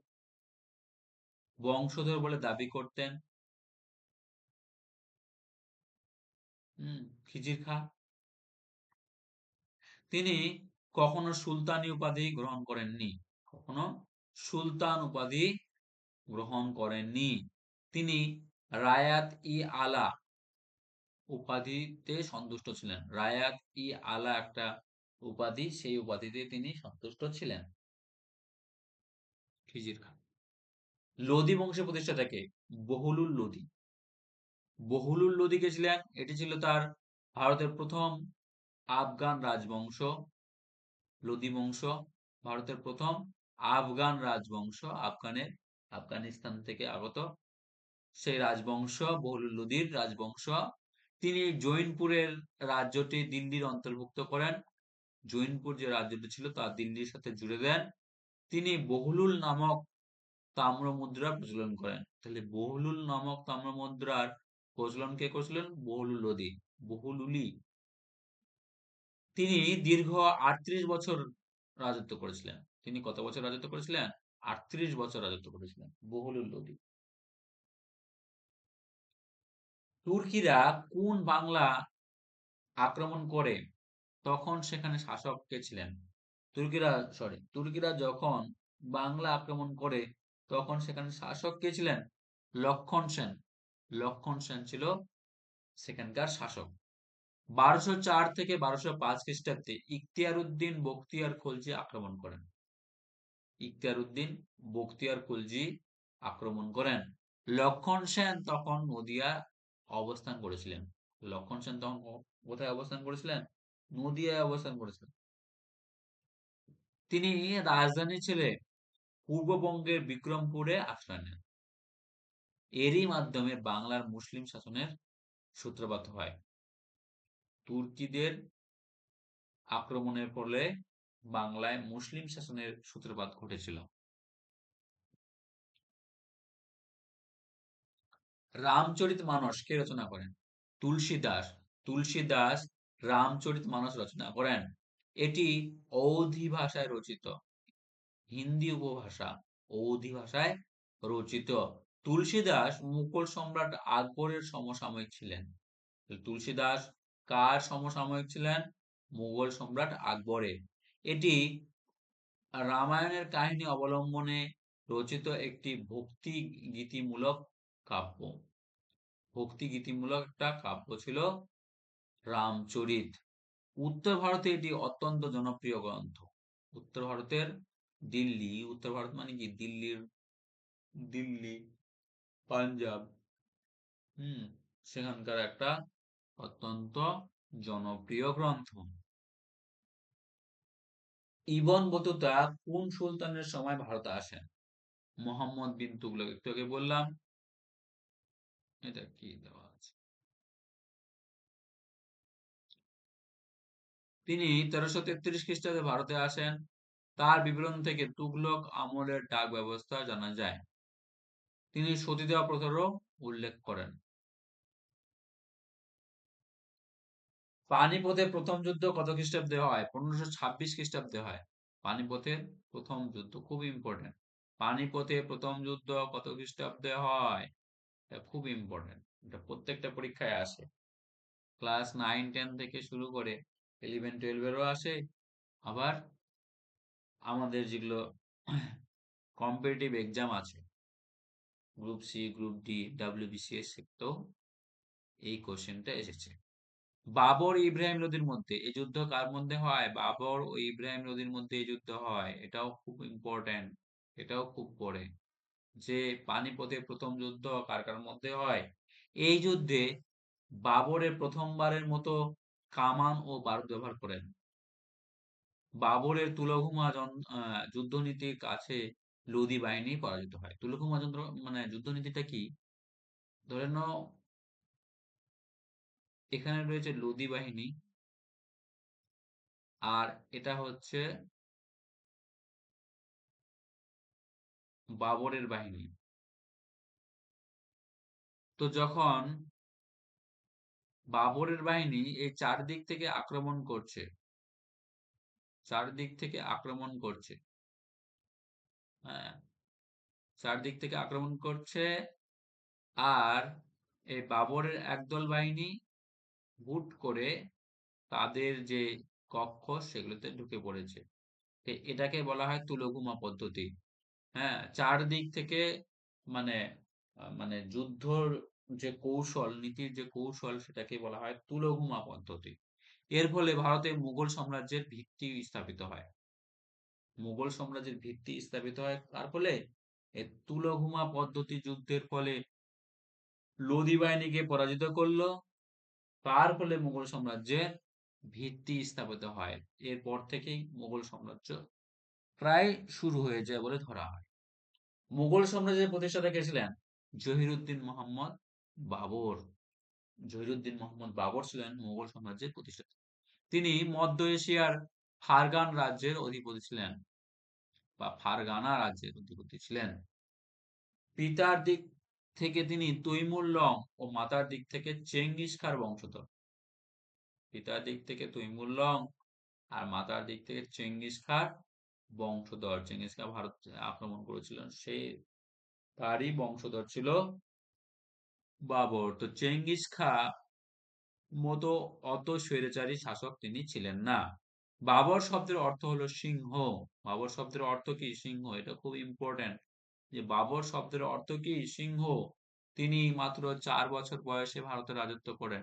বংশধর বলে দাবি করতেন। খিজির খাঁ। তিনি কখনো সুলতানি উপাধি গ্রহণ করেননি। কখনো সুলতান উপাধি গ্রহণ করেননি। তিনি রায়াত-ই-আলা উপাধিতে সন্তুষ্ট ছিলেন। রায়াত-ই-আলা একটা উপাধি, সেই উপাধিতে তিনি সন্তুষ্ট ছিলেন। খিজির খাঁ। লোদী বংশের প্রতিষ্ঠাতা কে? বহুলুল লোদী। বহুলুল লোদী কে ছিলেন? এটি ছিল তার ভারতের প্রথম আফগান রাজবংশ। লোদী বংশ ভারতের প্রথম আফগান রাজবংশ। আফগানিস্তান থেকে আগত সেই রাজবংশ বহুলুল লোদীর রাজবংশ। তিনি জৈনপুরের রাজ্যটি দিল্লির অন্তর্ভুক্ত করেন। জৈনপুর যে রাজ্যটি ছিল তা দিল্লির সাথে জুড়ে দেন। তিনি বহুলুল নামক তাম্রমুদ্রা প্রচলন করেন। তাহলে বহুলুল নামক তাম্রমুদ্রার প্রচলন কে করেছিলেন? বহুলুল লোদী। বহুলুলি। তিনি দীর্ঘ 38 বছর রাজত্ব করেছিলেন। তিনি কত বছর রাজত্ব করেছিলেন? 38 বছর রাজত্ব করেছিলেন বহুলুল লোদী। তুর্কিরা কোন বাংলা আক্রমণ করে তখন সেখানে শাসক কে ছিলেন? তুর্কিরা যখন বাংলা আক্রমণ করে তখন সেখানে শাসক কে ছিলেন? লক্ষণ সেন। লক্ষণ সেন ছিল সেখানকার শাসক। 1204 থেকে 1205 খ্রিস্টাব্দে ইখতিয়ার উদ্দিন বখতিয়ার খলজি আক্রমণ করেন। ইখতিয়ার উদ্দিন, বখতিয়ার খলজি আক্রমণ করেন। লক্ষণ সেন তখন নদিয়া অবস্থান করেছিলেন। লক্ষণ সেন তখন কোথায় অবস্থান করেছিলেন? নদিয়ায় অবস্থান করেছিলেন। তিনি রাজধানী ছেড়ে পূর্ববঙ্গের বিক্রমপুরে আশ্রয় নেন। এরই মাধ্যমে বাংলার মুসলিম শাসনের সূত্রপাত হয়। তুর্কিদের আক্রমণের ফলে বাংলায় মুসলিম শাসনের সূত্রপাত ঘটেছিল। রামচরিতমানস কে রচনা করেন? তুলসীদাস। তুলসীদাস রামচরিতমানস রচনা করেন। এটি অওধি ভাষায় রচিত, হিন্দি উপভাষা, অওধি ভাষায় রচিত। তুলসীদাস মুঘল সম্রাট আকবরের সমসাময়িক ছিলেন। তুলসীদাস কার সমসাময়িক ছিলেন? মুঘল সম্রাট আকবরের। এটি রামায়ণের কাহিনী অবলম্বনে রচিত একটি ভক্তি গীতিমূলক কাব্য। ভক্তি গীতিমূলক একটা কাব্য ছিল রামচরিত। উত্তর ভারতে এটি অত্যন্ত জনপ্রিয় গ্রন্থ। উত্তর ভারতের দিল্লি, উত্তর ভারত মানে কি দিল্লি, পাঞ্জাব, সেখানকার একটা অত্যন্ত জনপ্রিয় গ্রন্থ। ইবন বতুতা কোন সুলতানের সময় ভারতে আসেন? মোহাম্মদ বিন তুগলক। একটু আগে বললাম। এটা কি দেওয়া আছে? তিনি 1333 খ্রিস্টাব্দে ভারতে আসেন। তার বিবরণ থেকে তুগলক আমলের ডাক ব্যবস্থা জানা যায়। তিনি সতীদাহ প্রথারও উল্লেখ করেন। পানিপথের প্রথম যুদ্ধ কত খ্রিস্টাব্দে হয়? 1526 খ্রিস্টাব্দে হয়। পানিপথের প্রথম যুদ্ধ খুব ইম্পর্টেন্ট। পানিপথে প্রথম যুদ্ধ কত খ্রিস্টাব্দে হয়? এটা খুব ইম্পর্টেন্ট। এটা প্রত্যেকটা পরীক্ষায় আসে। ক্লাস 9-10 থেকে শুরু করে 11-12 এরও আসে। আবার আমাদের যেগুলো কম্পিটিটিভ এক্সাম আছে, group C, group D, WBCS তো এই কোশ্চেনটা এসেছে। বাবর ইব্রাহিম লোদির মধ্যে এই যুদ্ধ কার মধ্যে হয়? বাবর ও ইব্রাহিম লোদির মধ্যে এই যুদ্ধ হয়। এটাও খুব ইম্পর্টেন্ট। এটাও খুব পড়ে যে পানিপথের প্রথম যুদ্ধ কার কার মধ্যে হয়। এই যুদ্ধে বাবরের প্রথমবারের মতো কামান ও বারুদ ব্যবহার করেন। বাবরের তুলহুমা যুদ্ধনীতির কাছে লোদি বাহিনী পরাজিত হয়। তুলহুমা মানে যুদ্ধনীতিটা কি? ধরে নাও এখানে রয়েছে লোদি বাহিনী, আর এটা হচ্ছে বাবরের বাহিনী। তো যখন বাবরের বাহিনী এই চারদিক থেকে আক্রমণ করছে, চারদিক থেকে আক্রমণ করছে, হ্যাঁ, চারদিক থেকে আক্রমণ করছে, আর এই বাবরের একদল বাহিনী হুট করে তাদের যে কক্ষ সেগুলোতে ঢুকে পড়েছে। এটাকে বলা হয় তুলগুমা পদ্ধতি। হ্যাঁ, চারদিক থেকে মানে মানে যুদ্ধর যে কৌশল, নীতির যে কৌশল সেটাকে বলা হয় তুলগুমা পদ্ধতি। এর ফলে ভারতে মুঘল সাম্রাজ্যের ভিত্তি স্থাপিত হয়। মুঘল সাম্রাজ্যের ভিত্তি স্থাপিত হয় কার ফলে? এই তুলহুমা পদ্ধতি যুদ্ধের ফলে লোদি বাহিনীকে পরাজিত করলো। তার ফলে মুঘল সাম্রাজ্যের ভিত্তি স্থাপিত হয়। এরপর থেকেই মুঘল সাম্রাজ্য প্রায় শুরু হয়ে যায় বলে ধরা হয়। মুঘল সাম্রাজ্যের প্রতিষ্ঠাতা কে ছিলেন? জহিরুদ্দিন মোহাম্মদ বাবর। জহিরুদ্দিন মোহাম্মদ বাবর ছিলেন মুঘল সাম্রাজ্যের প্রতিষ্ঠাতা। তিনি মধ্য এশিয়ার ফারগান রাজ্যের অধিপতি ছিলেন বা ফারগানা রাজ্যের অধিপতি ছিলেন। পিতার দিক থেকে তিনি তৈমুর লং ও মাতার দিক থেকে চেঙ্গিস খাঁর বংশধর। পিতার দিক থেকে তৈমুর লং আর মাতার দিক থেকে চেঙ্গিস খাঁর বংশধর। চেঙ্গিস খাঁ ভারত আক্রমণ করেছিলেন, সেই তারই বংশধর ছিল বাবর। তো চেঙ্গিস খাঁ মতো অত স্বৈরাচারী শাসক তিনি ছিলেন না। বাবর শব্দের অর্থ হলো সিংহ। বাবর শব্দের অর্থ কি? সিংহ। এটা খুব ইম্পর্টেন্ট যে বাবর শব্দের অর্থ কি? সিংহ। তিনি মাত্র 4 বছর বয়সে ভারতে রাজত্ব করেন।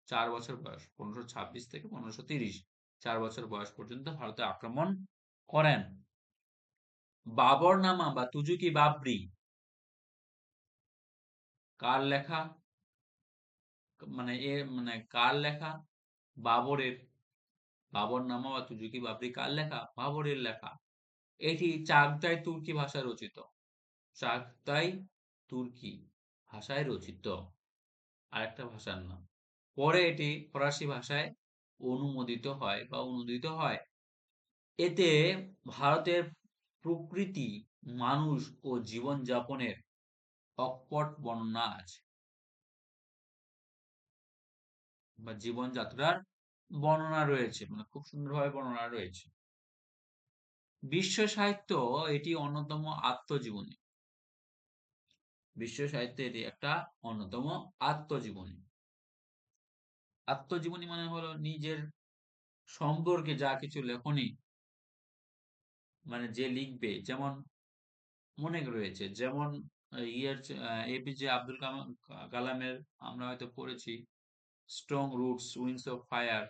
4 বছর বয়স, 1526 থেকে 1530, 4 বছর বয়স পর্যন্ত ভারতে আক্রমণ করেন। বাবরনামা বা তুজুকি বাবরি কার লেখা? মানে কার লেখা? বাবরের। বাবরনামা বা তুজুকি বাবরি কার লেখা? বাবরের লেখা। এটি চাগতাই তুর্কি ভাষায় রচিত। চাগতাই তুর্কি ভাষায় রচিত, আরেকটা ভাষার নাম। পরে এটি ফরাসি ভাষায় অনুমোদিত হয় বা অনূদিত হয়। এতে ভারতের প্রকৃতি, মানুষ ও জীবনযাপনের অকপট বর্ণনা আছে, বা জীবনযাত্রার বর্ণনা রয়েছে, মানে খুব সুন্দরভাবে বর্ণনা রয়েছে। বিশ্ব সাহিত্য এটি অন্যতম আত্মজীবনী। বিশ্ব সাহিত্যে এটি একটা অন্যতম আত্মজীবনী। আত্মজীবনী মানে হলো নিজের সম্পর্কে যা কিছু লেখনী, মানে যে লিখবে, যেমন মনে রয়েছে, যেমন এপিজে আব্দুল কালামের আমরা হয়তো পড়েছি strong roots wings of fire,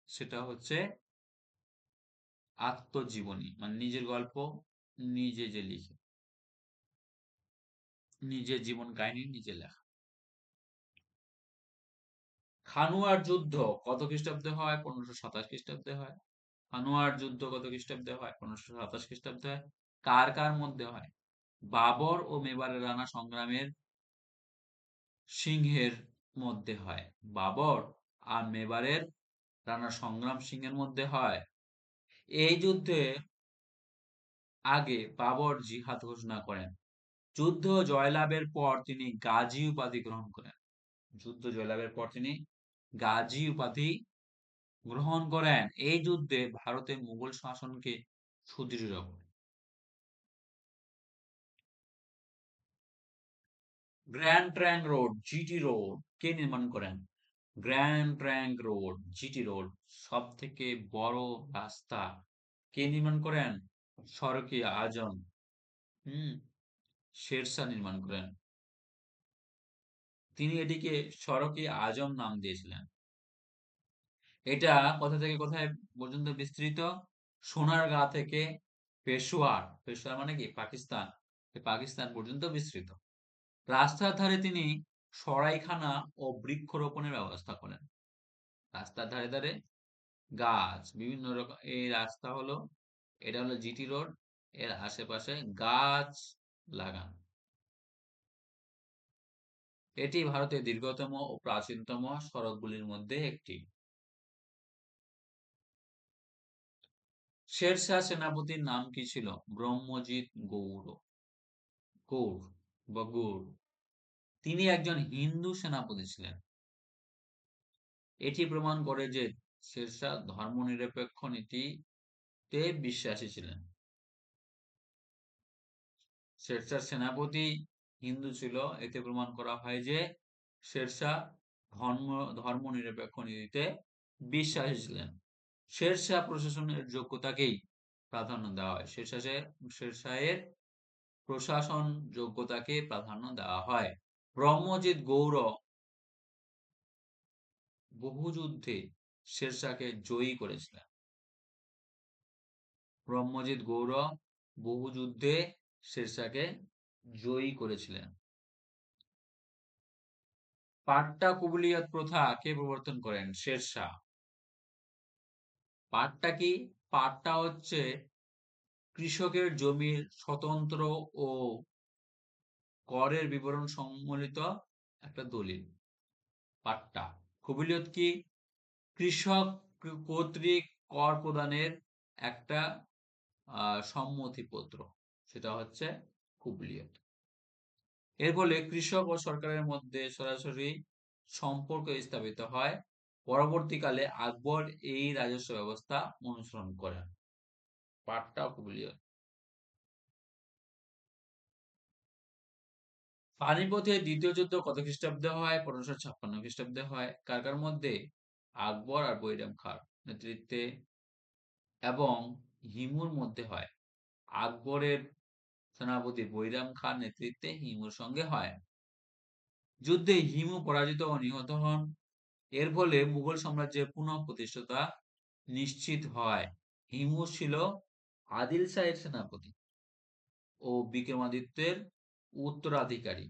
সেটা হচ্ছে আত্মজীবনী, মানে নিজের গল্প নিজে যে লিখে, নিজের জীবন কাহিনী নিজে লেখা। খানুয়ার যুদ্ধ কত খ্রিস্টাব্দে হয়? 1527 খ্রিস্টাব্দে হয়। খানুয়ার যুদ্ধ কত খ্রিস্টাব্দে হয়? 1527 খ্রিস্টাব্দে হয়। কার কার মধ্যে হয়? বাবর ও মেবারের রানা সংগ্রামের সিংহের মধ্যে হয়। বাবর আর মেবারের রানা সংগ্রাম সিংহের মধ্যে হয়। এই যুদ্ধে আগে বাবর জিহাদ ঘোষণা করেন। যুদ্ধ জয়লাভের পর তিনি গাজী উপাধি গ্রহণ করেন। যুদ্ধ জয়লাভের পর তিনি গাজী উপাধি গ্রহণ করেন। এই যুদ্ধে ভারতের মুঘল শাসনকে সুদৃঢ় করে। Grand Trunk Road, GT Road কে নির্মাণ করেন? Grand Trunk Road, GT Road, সব থেকে বড় রাস্তা, কে নির্মাণ করেন? সড়কে আজম, হুম, শেরশাহ নির্মাণ করেন। তিনি এটিকে সড়কে আজম নাম দিয়েছিলেন। এটা কোথা থেকে কোথায় পর্যন্ত বিস্তৃত? সোনারগাঁ থেকে পেশোয়ার, পেশোয়ার মানে কি পাকিস্তান, পাকিস্তান পর্যন্ত বিস্তৃত। রাস্তার ধারে তিনি সরাইখানা ও বৃক্ষরোপণের ব্যবস্থা করেন। রাস্তার ধারে ধারে গাছ, বিভিন্ন রকম, এই রাস্তা হলো, এটা হলো জিটি রোড, এর আশেপাশে গাছ লাগান। এটি ভারতের দীর্ঘতম ও প্রাচীনতম সড়কগুলির মধ্যে একটি। শেরশাহ সেনাপতির নাম কি ছিল? ব্রহ্মজিৎ গৌড় বা গৌড়। তিনি একজন হিন্দু সেনাপতি ছিলেন। এটি প্রমাণ করে যে শেরশাহ ধর্মনিরপেক্ষ নীতিতে বিশ্বাসী ছিলেন। শেরশাহ সেনাপতি হিন্দু ছিল, এতে প্রমাণ করা হয় যে শেরশাহ ধর্ম ধর্মনিরপেক্ষ নীতিতে বিশ্বাসী ছিলেন। শেরশাহ প্রশাসনের যোগ্যতাকেই প্রাধান্য দেওয়া হয়। শেরশাহের প্রশাসন যোগ্যতাকে প্রাধান্য দেওয়া হয়। ব্রহ্মজিৎ গৌড় বহু যুদ্ধে শেরশাহকে জয়ী করেছিলেন। ব্রহ্মজিৎ গৌড় বহু যুদ্ধে শেরশাহকে জয়ী করেছিলেন। পাট্টা কুবলিয়ত প্রথা কে প্রবর্তন করেন? শেরশাহ। পাট্টা কি? পাট্টা হচ্ছে কৃষকের জমির স্বতন্ত্র ও করের বিবরণ সম্বলিত একটা দলিল, পাট্টা। কুবলিয়ত কি? কৃষক কর্তৃক কর প্রদানের একটা সম্মতিপত্র, সেটা হচ্ছে কুবলিয়ত। এর ফলে কৃষক ও সরকারের মধ্যে সরাসরি সম্পর্ক স্থাপিত হয়। পরবর্তীকালে আকবর এই রাজস্ব ব্যবস্থা অনুসরণ করেন। পাট্টা ও কুবলিয়ত। পানিপথের দ্বিতীয় যুদ্ধ কত খ্রিস্টাব্দে হয়? 1556 খ্রিস্টাব্দে হয়। কার কার মধ্যে? আকবর আর বৈরাম খাঁর নেতৃত্বে এবং হিমুর মধ্যে হয়। আকবরের সেনাপতি বৈরাম খাঁর নেতৃত্বে হিমুর সঙ্গে হয়। যুদ্ধে হিমু পরাজিত ও নিহত হন। এর ফলে মুঘল সাম্রাজ্যের পুনঃপ্রতিষ্ঠাতা নিশ্চিত হয়। হিমু ছিল আদিল শাহের সেনাপতি। ও বিক্রমাদিত্যের উত্তরাধিকারী।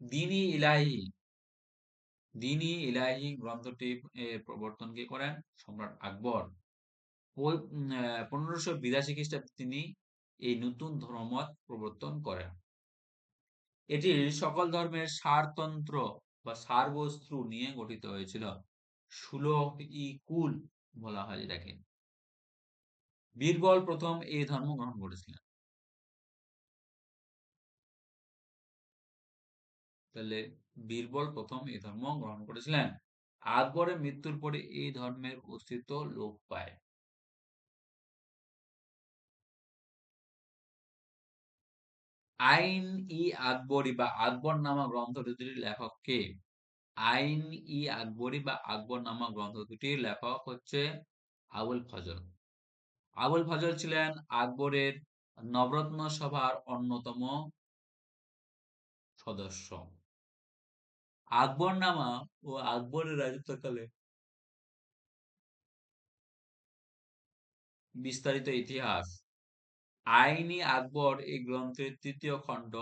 দীন-ই ইলাহি দীন-ই ইলাহি গ্রন্থটি প্রবর্তন কে করেন? সম্রাট আকবর। 1582 খ্রিস্টাব্দে তিনি এই নতুন ধর্মমত প্রবর্তন করেন। এটি সকল ধর্মের সারতন্ত্র বা সারবস্তু নিয়ে গঠিত হয়েছিল। ষোলই-কুল বলা হয় এটাকে। বীরবল প্রথম এই ধর্ম গ্রহণ করেছিলেন। তাহলে বীরবল প্রথম এই ধর্ম গ্রহণ করেছিলেন। আকবরের মৃত্যুর পরে এই ধর্মের অস্তিত্ব লোপ পায়। আইন-ই-আকবরী বা আকবরনামা গ্রন্থ দুটির লেখক কে? আইন-ই-আকবরী বা আকবরনামা গ্রন্থ দুটির লেখক হচ্ছে আবুল ফজল। আবুল ফজল ছিলেন আকবরের নবরত্ন সভার অন্যতম সদস্য। আকবরনামা ও আকবরের রাজত্বকালে বিস্তারিত ইতিহাস। আইন-ই-আকবর এই গ্রন্থের তৃতীয় খণ্ড,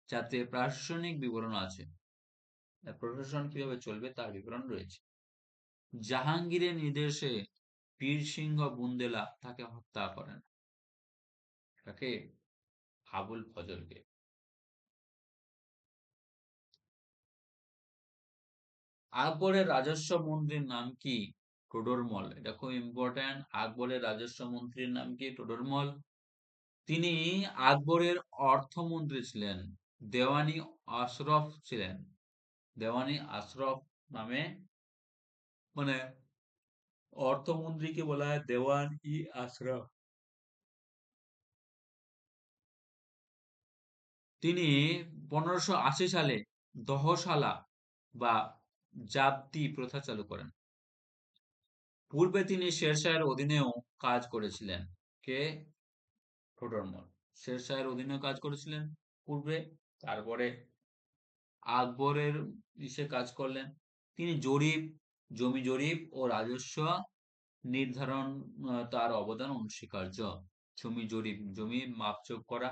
যাতে প্রশাসনিক বিবরণ আছে। প্রশাসন কিভাবে চলবে তার বিবরণ রয়েছে। জাহাঙ্গীরের নির্দেশে বীর সিংহ বুন্দেলা তাকে হত্যা করেন। তাকে আবুল ফজলকে। আকবরের রাজস্ব মন্ত্রীর নাম কি? টোডরমল। এটা খুব ইম্পর্টেন্ট। আকবরের রাজস্ব মন্ত্রীর নাম কি? টোডরমল। তিনি আকবরের অর্থমন্ত্রী ছিলেন। দেওয়ানি আশরফ ছিলেন। দেওয়ানি আশরফ নামে, মানে অর্থমন্ত্রীকে বলা হয় দেওয়ান-ই-আশরফ। তিনি 1580 সালে দহশালা বা জাবতি প্রথা চালু করেন। পূর্বে তিনি শেরশাহের অধীনেও কাজ করেছিলেন। কে? টোডরমল। শেরশাহের অধীনেও কাজ করেছিলেন পূর্বে। তারপরে আকবরের কাজ করলেন। তিনি জমি জরিপ ও রাজস্ব নির্ধারণ, তার অবদান অনস্বীকার্য। জমি জরিপ, জমি মাপজোক করা,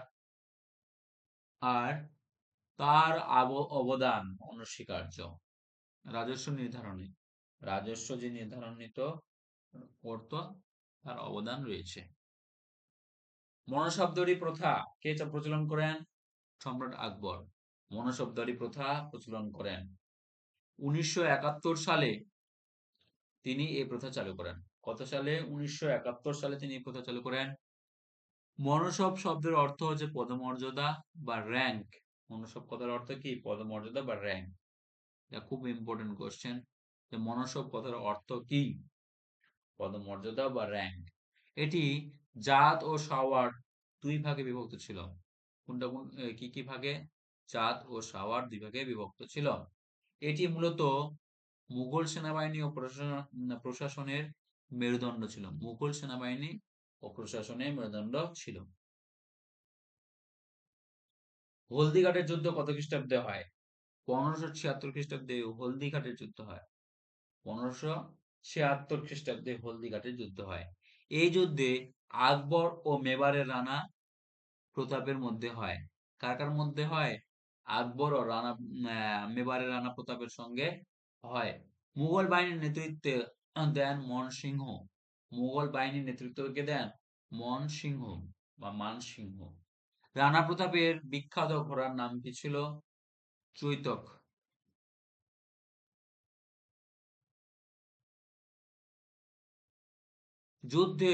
আর তার অবদান অনস্বীকার্য। রাজস্ব নির্ধারণে, রাজস্ব যে নির্ধারণিত করত, তার অবদান রয়েছে। মনসবদারি প্রথা কে প্রচলন করেন? সম্রাট আকবর মনসবদারি প্রথা প্রচলন করেন। 1971 সালে তিনি এই প্রথা চালু করেন। কত সালে? 1971 সালে তিনি এই প্রথা চালু করেন। মনসব শব্দের অর্থ হচ্ছে পদমর্যাদা বা র্যাঙ্ক। মনসব কথার অর্থ কি? পদমর্যাদা বা র্যাঙ্ক। এটা খুব ইম্পর্টেন্ট কোশ্চেন। মনসব কথার অর্থ কি? পদমর্যাদা বা র্যাঙ্ক। এটি জাত ও সাওয়ার দুই ভাগে বিভক্ত ছিল। কোনটা কোন, কি কি ভাগে? জাত ও সাওয়ার দুই ভাগে বিভক্ত ছিল। এটি মূলত মুঘল সেনাবাহিনী ও প্রশাসনের মেরুদণ্ড ছিল। মুঘল সেনাবাহিনী ও প্রশাসনের মেরুদণ্ড ছিল। হলদিঘাটের যুদ্ধ কত খ্রিস্টাব্দে হয়? 1576 খ্রিস্টাব্দে হলদিঘাটের যুদ্ধ হয়। 1576 খ্রিস্টাব্দে হলদিঘাটের যুদ্ধ হয়। এই যুদ্ধে আকবর ও মেবারের রানা প্রতাপের মধ্যে হয়। কার কার মধ্যে হয়? আকবর ও মেবারের রানা প্রতাপের সঙ্গে হয়। মুঘল বাহিনীর নেতৃত্বে দেন মন সিংহ। মুঘল বাহিনীর নেতৃত্ব কে দেন? মন সিংহ বা মান সিংহ। রানা প্রতাপের বিখ্যাত ঘোড়ার নাম কি ছিল? চৈতক। যুদ্ধে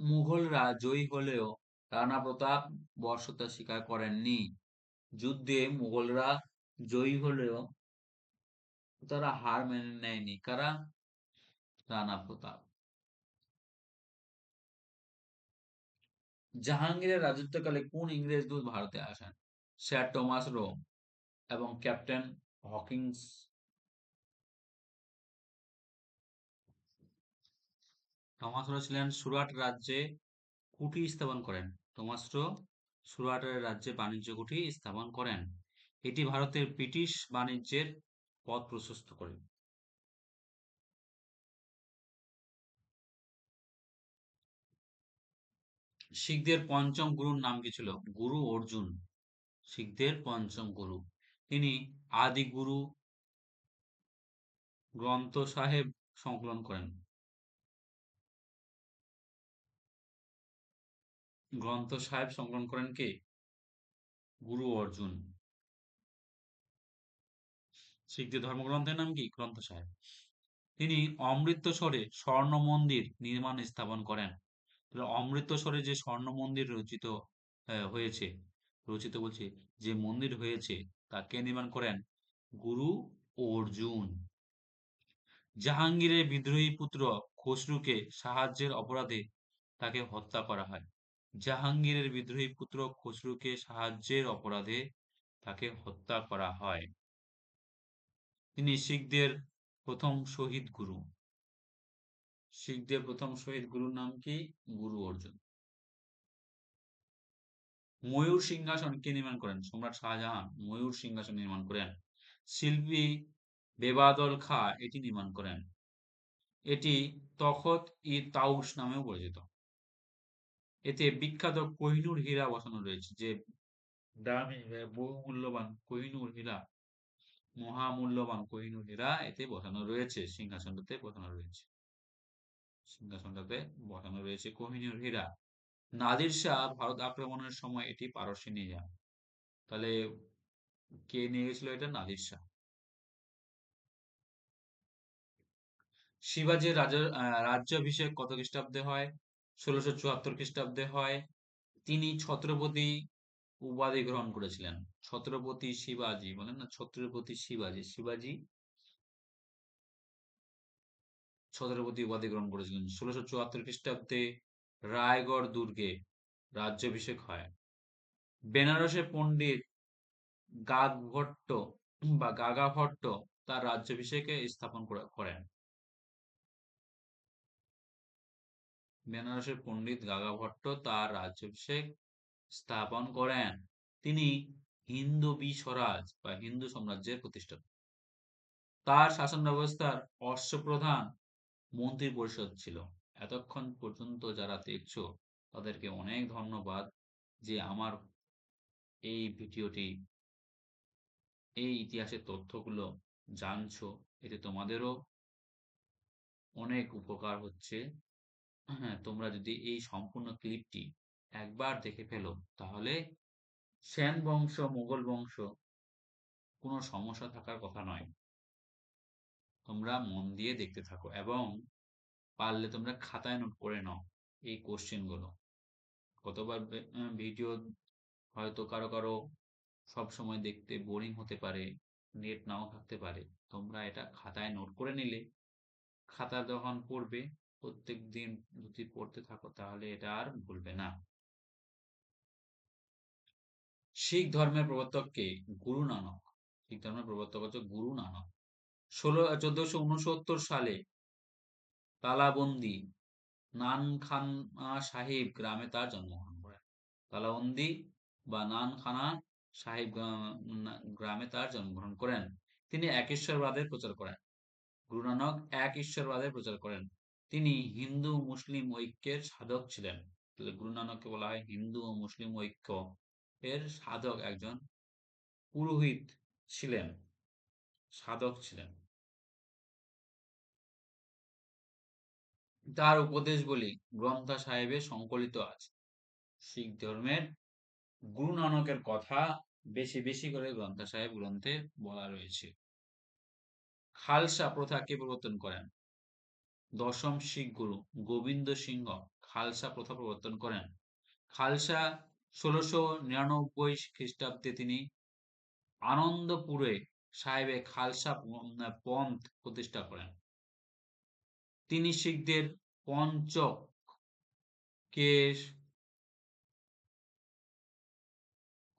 মুঘলরা জয়ী হলেও রানা প্রতাপ বর্ষতা স্বীকার করেননি। যুদ্ধে মুঘলরা জয়ী হলেও তারা হার মেনে নেয়নি। কারা? রানা প্রতাপ। জাহাঙ্গীরের রাজত্বকালে কোন ইংরেজ দূত ভারতে আসেন? স্যার টমাস রো এবং ক্যাপ্টেন হকিন্স। টমাস রো ছিলেন সুরাট রাজ্যে কুঠি স্থাপন করেন। টমাস রো সুরাটের রাজ্যে বাণিজ্য কুঠি স্থাপন করেন। এটি ভারতের ব্রিটিশ বাণিজ্যের পথ প্রশস্ত করে। শিখদের পঞ্চম গুরুর নাম কি ছিল? গুরু অর্জুন। শিখদের পঞ্চম গুরু। তিনি আদি গুরু গ্রন্থ সাহেব সংকলন করেন। গ্রন্থ সাহেব সংকলন করেন কে? গুরু অর্জুন। শিখদের ধর্মগ্রন্থের নাম কি? গ্রন্থ সাহেব। তিনি অমৃতসরে স্বর্ণ মন্দির নির্মাণ স্থাপন করেন। অমৃতসরে যে স্বর্ণ মন্দির হয়েছে, রচিত বলছি, যে মন্দির হয়েছে তা কে নির্মাণ করেন? গুরু অর্জুন। জাহাঙ্গীরের বিদ্রোহী পুত্র খসরুকে সাহায্যের অপরাধে তাকে হত্যা করা হয়। জাহাঙ্গীরের বিদ্রোহী পুত্র খসরুকে সাহায্যের অপরাধে তাকে হত্যা করা হয়। তিনি শিখদের প্রথম শহীদ গুরু। শিখদের প্রথম শহীদ গুরুর নাম কি? গুরু অর্জুন। ময়ূর সিংহাসন কে নির্মাণ করেন? সম্রাট শাহজাহান ময়ূর সিংহাসন নির্মাণ করেন। শিল্পী বেবাদল খাঁ এটি নির্মাণ করেন। এটি তখত-ই-তাউস নামেও পরিচিত। এতে বিখ্যাত কোহিনূর হীরা বসানো রয়েছে, যে দামি বহুমূল্যবান কোহিনূর হীরা, মহামূল্যবান কোহিনূর হীরা এতে বসানো রয়েছে। সিংহাসনটাতে কোহিনূর হীরা। নাদির শাহ ভারত আক্রমণের সময় এটি পারস্যে নিয়ে যান। তাহলে কে নিয়ে গেছিল এটা? নাদির শাহ। শিবাজীর রাজ্যাভিষেক কত খ্রিস্টাব্দে হয়? ১৬৭৪ খ্রিস্টাব্দে হয়। তিনি ছত্রপতি উপাধি গ্রহণ করেছিলেন। ছত্রপতি শিবাজী, বলেন না ছত্রপতি শিবাজী, ছত্রপতি উপাধি গ্রহণ করেছিলেন ১৬৭৪ খ্রিস্টাব্দে রায়গড় দুর্গে রাজ্যাভিষেক হয়। বেনারসে পণ্ডিত গাগভট্ট বা গাগাভট্ট তার রাজ্যাভিষেকে স্থাপন করেন। বেনারসের পণ্ডিত গাগাভট্ট তার রাজ্যাভিষেক স্থাপন করেন। তিনি হিন্দবী স্বরাজ বা হিন্দু সাম্রাজ্যের প্রতিষ্ঠাতা। তার শাসন ব্যবস্থার অশ্বপ্রধান মন্ত্রী পরিষদ ছিল। এতক্ষণ পর্যন্ত যারা দেখছো তাদেরকে অনেক ধন্যবাদ, যে আমার এই ভিডিওটি, এই ইতিহাসের তথ্যগুলো জানছো। এতে তোমাদেরও অনেক উপকার হচ্ছে। হ্যাঁ, তোমরা যদি এই সম্পূর্ণ ক্লিপটি একবার দেখে ফেলো তাহলে সেন বংশ, মুঘল বংশ কোনো সমস্যা থাকার কথা নয়। তোমরা মন দিয়ে দেখতে থাকো এবং পারলে তোমরা খাতায় নোট করে নাও এই কোশ্চেন গুলো। কতবার ভিডিও হয়তো কারো কারো সব সময় দেখতে বোরিং হতে পারে, নেট নাও থাকতে পারে। তোমরা এটা খাতায় নোট করে নিলে খাতা যখন পড়বে, প্রত্যেক দিন যদি পড়তে থাকো তাহলে এটা আর ভুলবে না। শিখ ধর্মের প্রবর্তক কে? গুরু নানক। শিখ ধর্মের প্রবর্তক হচ্ছে গুরু নানক। ১৪৬৯ সালে তালাবন্দি নানখানা সাহিব গ্রামে তার জন্মগ্রহণ করেন। তালাবন্দি বা নানখানা সাহিব গ্রামে তার জন্মগ্রহণ করেন। তিনি এক ঈশ্বরবাদের প্রচার করেন। গুরু নানক এক ঈশ্বরবাদের প্রচার করেন। তিনি হিন্দু মুসলিম ঐক্যের সাধক ছিলেন। তাহলে গুরু নানককে বলা হয় হিন্দু ও মুসলিম ঐক্য এর সাধক, একজন পুরোহিত ছিলেন, সাধক ছিলেন। তার উপদেশবলী গ্রন্থ সাহেবে সংকলিত আছে। শিখ ধর্মের গুরু নানকের কথা বেশি বেশি করে গ্রন্থ সাহেব গ্রন্থে বলা রয়েছে। খালসা প্রথা কে প্রবর্তন করেন? দশম শিখ গুরু গোবিন্দ সিংহ খালসা প্রথা প্রবর্তন করেন। খালসা ১৬৯৯ খ্রিস্টাব্দে তিনি আনন্দপুরে সাহেবে খালসা পন্থ প্রতিষ্ঠা করেন। তিনি শিখদের পঞ্চক কে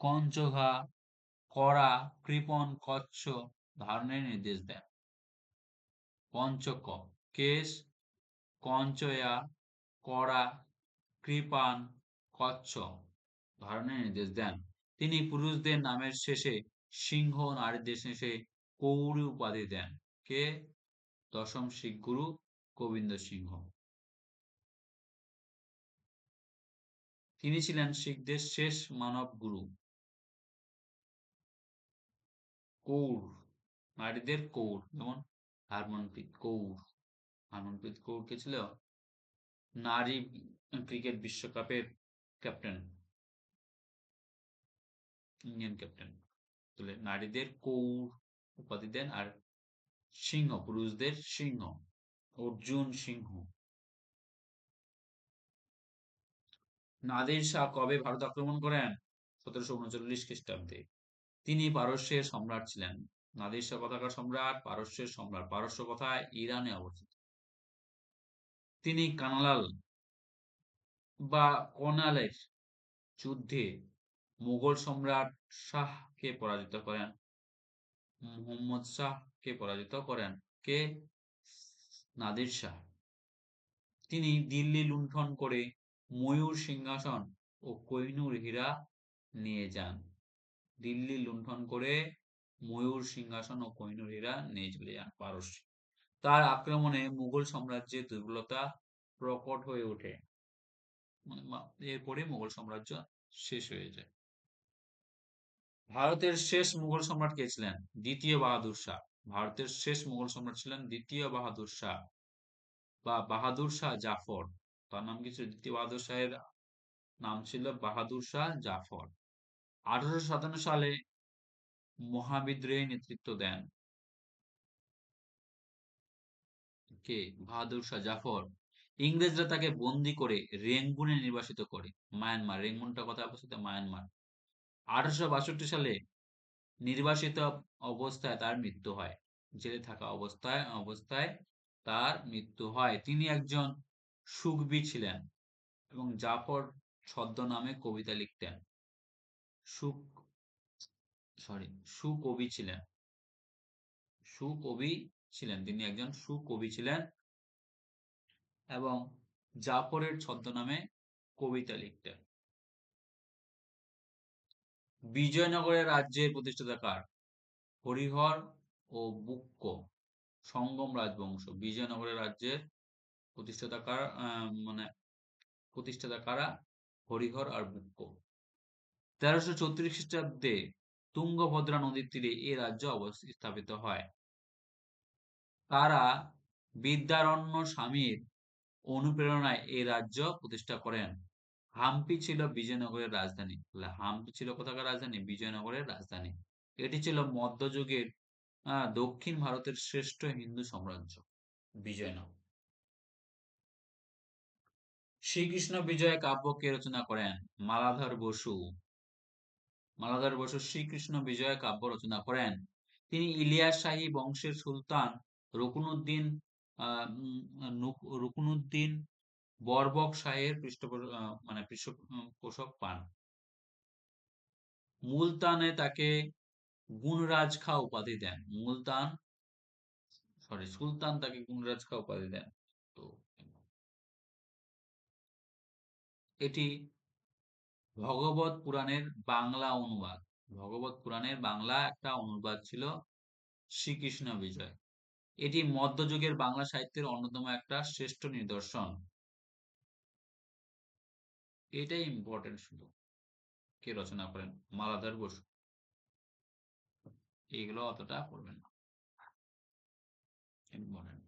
কঞ্চঘা, কড়া, কৃপণ, কচ্ছ ধারণের নির্দেশ দেন। পঞ্চক কেশ, কঞ্চয়া, কড়া, কৃপান, কচ্ছ ধারণের নির্দেশ দেন। তিনি পুরুষদের নামের শেষে সিংহ, নারীদের শেষে কৌরী উপাধি দেন। কে? দশম শিখ গুরু গোবিন্দ সিংহ। তিনি ছিলেন শিখদের শেষ মানব গুরু। কৌর, নারীদের কৌর, যেমন হারমনপ্রীত কৌর। হারমনপ্রীত কৌর কে ছিল? নারী ক্রিকেট বিশ্বকাপের ক্যাপ্টেন, ইন্ডিয়ান ক্যাপ্টেন। তাহলে নারীদের কৌর উপাধি দেন। আর সিংহ, পুরুষদের সিংহ, অর্জুন সিংহ। নাদির শাহ কবে ভারত আক্রমণ করেন? 1739 খ্রিস্টাব্দে। তিনি পারস্যের সম্রাট ছিলেন। নাদির শাহ কোথাকার সম্রাট? পারস্যের সম্রাট। পারস্য কোথায়? ইরানে অবস্থিত। তিনি কানালাল বা কর্নালের যুদ্ধে মুঘল সম্রাট শাহকে পরাজিত করেন। মুহাম্মদ শাহকে পরাজিত করেন কে? নাদির শাহ। তিনি দিল্লি লুণ্ঠন করে ময়ূর সিংহাসন ও কোহিনূর হীরা নিয়ে যান। দিল্লি লুণ্ঠন করে ময়ূর সিংহাসন ও কোহিনূর হীরা নিয়ে চলে যান পারস্য। তার আক্রমণে মুঘল সাম্রাজ্যের দুর্বলতা প্রকট হয়ে ওঠে। এরপরে মুঘল সাম্রাজ্য শেষ হয়ে যায়। ভারতের শেষ মুঘল সম্রাট কে ছিলেন? দ্বিতীয় বাহাদুর শাহ। ভারতের শেষ মুঘল সম্রাট ছিলেন দ্বিতীয় বাহাদুর শাহ বা বাহাদুর শাহ জাফর। তার নাম কি ছিল? দ্বিতীয় বাহাদুর শাহের নাম ছিল বাহাদুর শাহ জাফর। 1857 সালে মহাবিদ্রোহে নেতৃত্ব দেন কে? বাহাদুর শাহ জাফর। ইংরেজরা তাকে বন্দী করে রেঙ্গুনে নির্বাসিত করে। মায়ানমার, রেঙ্গুনটা কোথায় অবস্থিত? মায়ানমার। 1862 সালে নির্বাসিত অবস্থায় তার মৃত্যু হয়। জেলে থাকা অবস্থায় অবস্থায় তার মৃত্যু হয়। তিনি একজন সুকবি ছিলেন এবং জাফর ছদ্মনামে কবিতা লিখতেন। সুক সরি সুকবি ছিলেন। সুকবি ছিলেন, তিনি একজন সুকবি ছিলেন এবং জাফরের ছদ্মনামে কবিতা লিখতেন। বিজয়নগরের রাজ্যের প্রতিষ্ঠাতা কার? হরিহর ও বুক্ক। সঙ্গম রাজবংশ। বিজয়নগরের রাজ্যের প্রতিষ্ঠাতা কারা? প্রতিষ্ঠাতা কারা? হরিহর আর বুক্ক। 1334 খ্রিস্টাব্দে তুঙ্গভদ্রা নদীর তীরে এ রাজ্য স্থাপিত হয়। তারা বিদ্যারণ্য স্বামীর অনুপ্রেরণায় এ রাজ্য প্রতিষ্ঠা করেন। হাম্পি ছিল বিজয়নগরের রাজধানী। হাম্পি ছিল কোথাকার রাজধানী? বিজয়নগরের রাজধানী। এটি ছিল মধ্যযুগের দক্ষিণ ভারতের শ্রেষ্ঠ হিন্দু সাম্রাজ্য বিজয়নগর। শ্রীকৃষ্ণ বিজয় কাব্য কে রচনা করেন? মালাধর বসু। মালাধর বসু শ্রীকৃষ্ণ বিজয় কাব্য রচনা করেন। তিনি ইলিয়াস শাহী বংশের সুলতান রুকনুদ্দিন রুকনুদ্দিন বরবক শাহের পৃষ্ঠপোষক পান। মুলতানে তাকে গুণরাজ খাঁ উপাধি দেন। সুলতান তাকে গুণরাজ খাঁ উপাধি দেন। তো এটি ভগবত পুরাণের বাংলা অনুবাদ। ভগবত পুরাণের বাংলা একটা অনুবাদ ছিল শ্রীকৃষ্ণ বিজয়। এটি মধ্যযুগের বাংলা সাহিত্যের অন্যতম একটা শ্রেষ্ঠ নিদর্শন। এটাই ইম্পর্টেন্ট শুধু। কে রচনা করেন? মালাধর বসু। এগুলো অতটা পড়বেন না। ইম্পর্টেন্ট।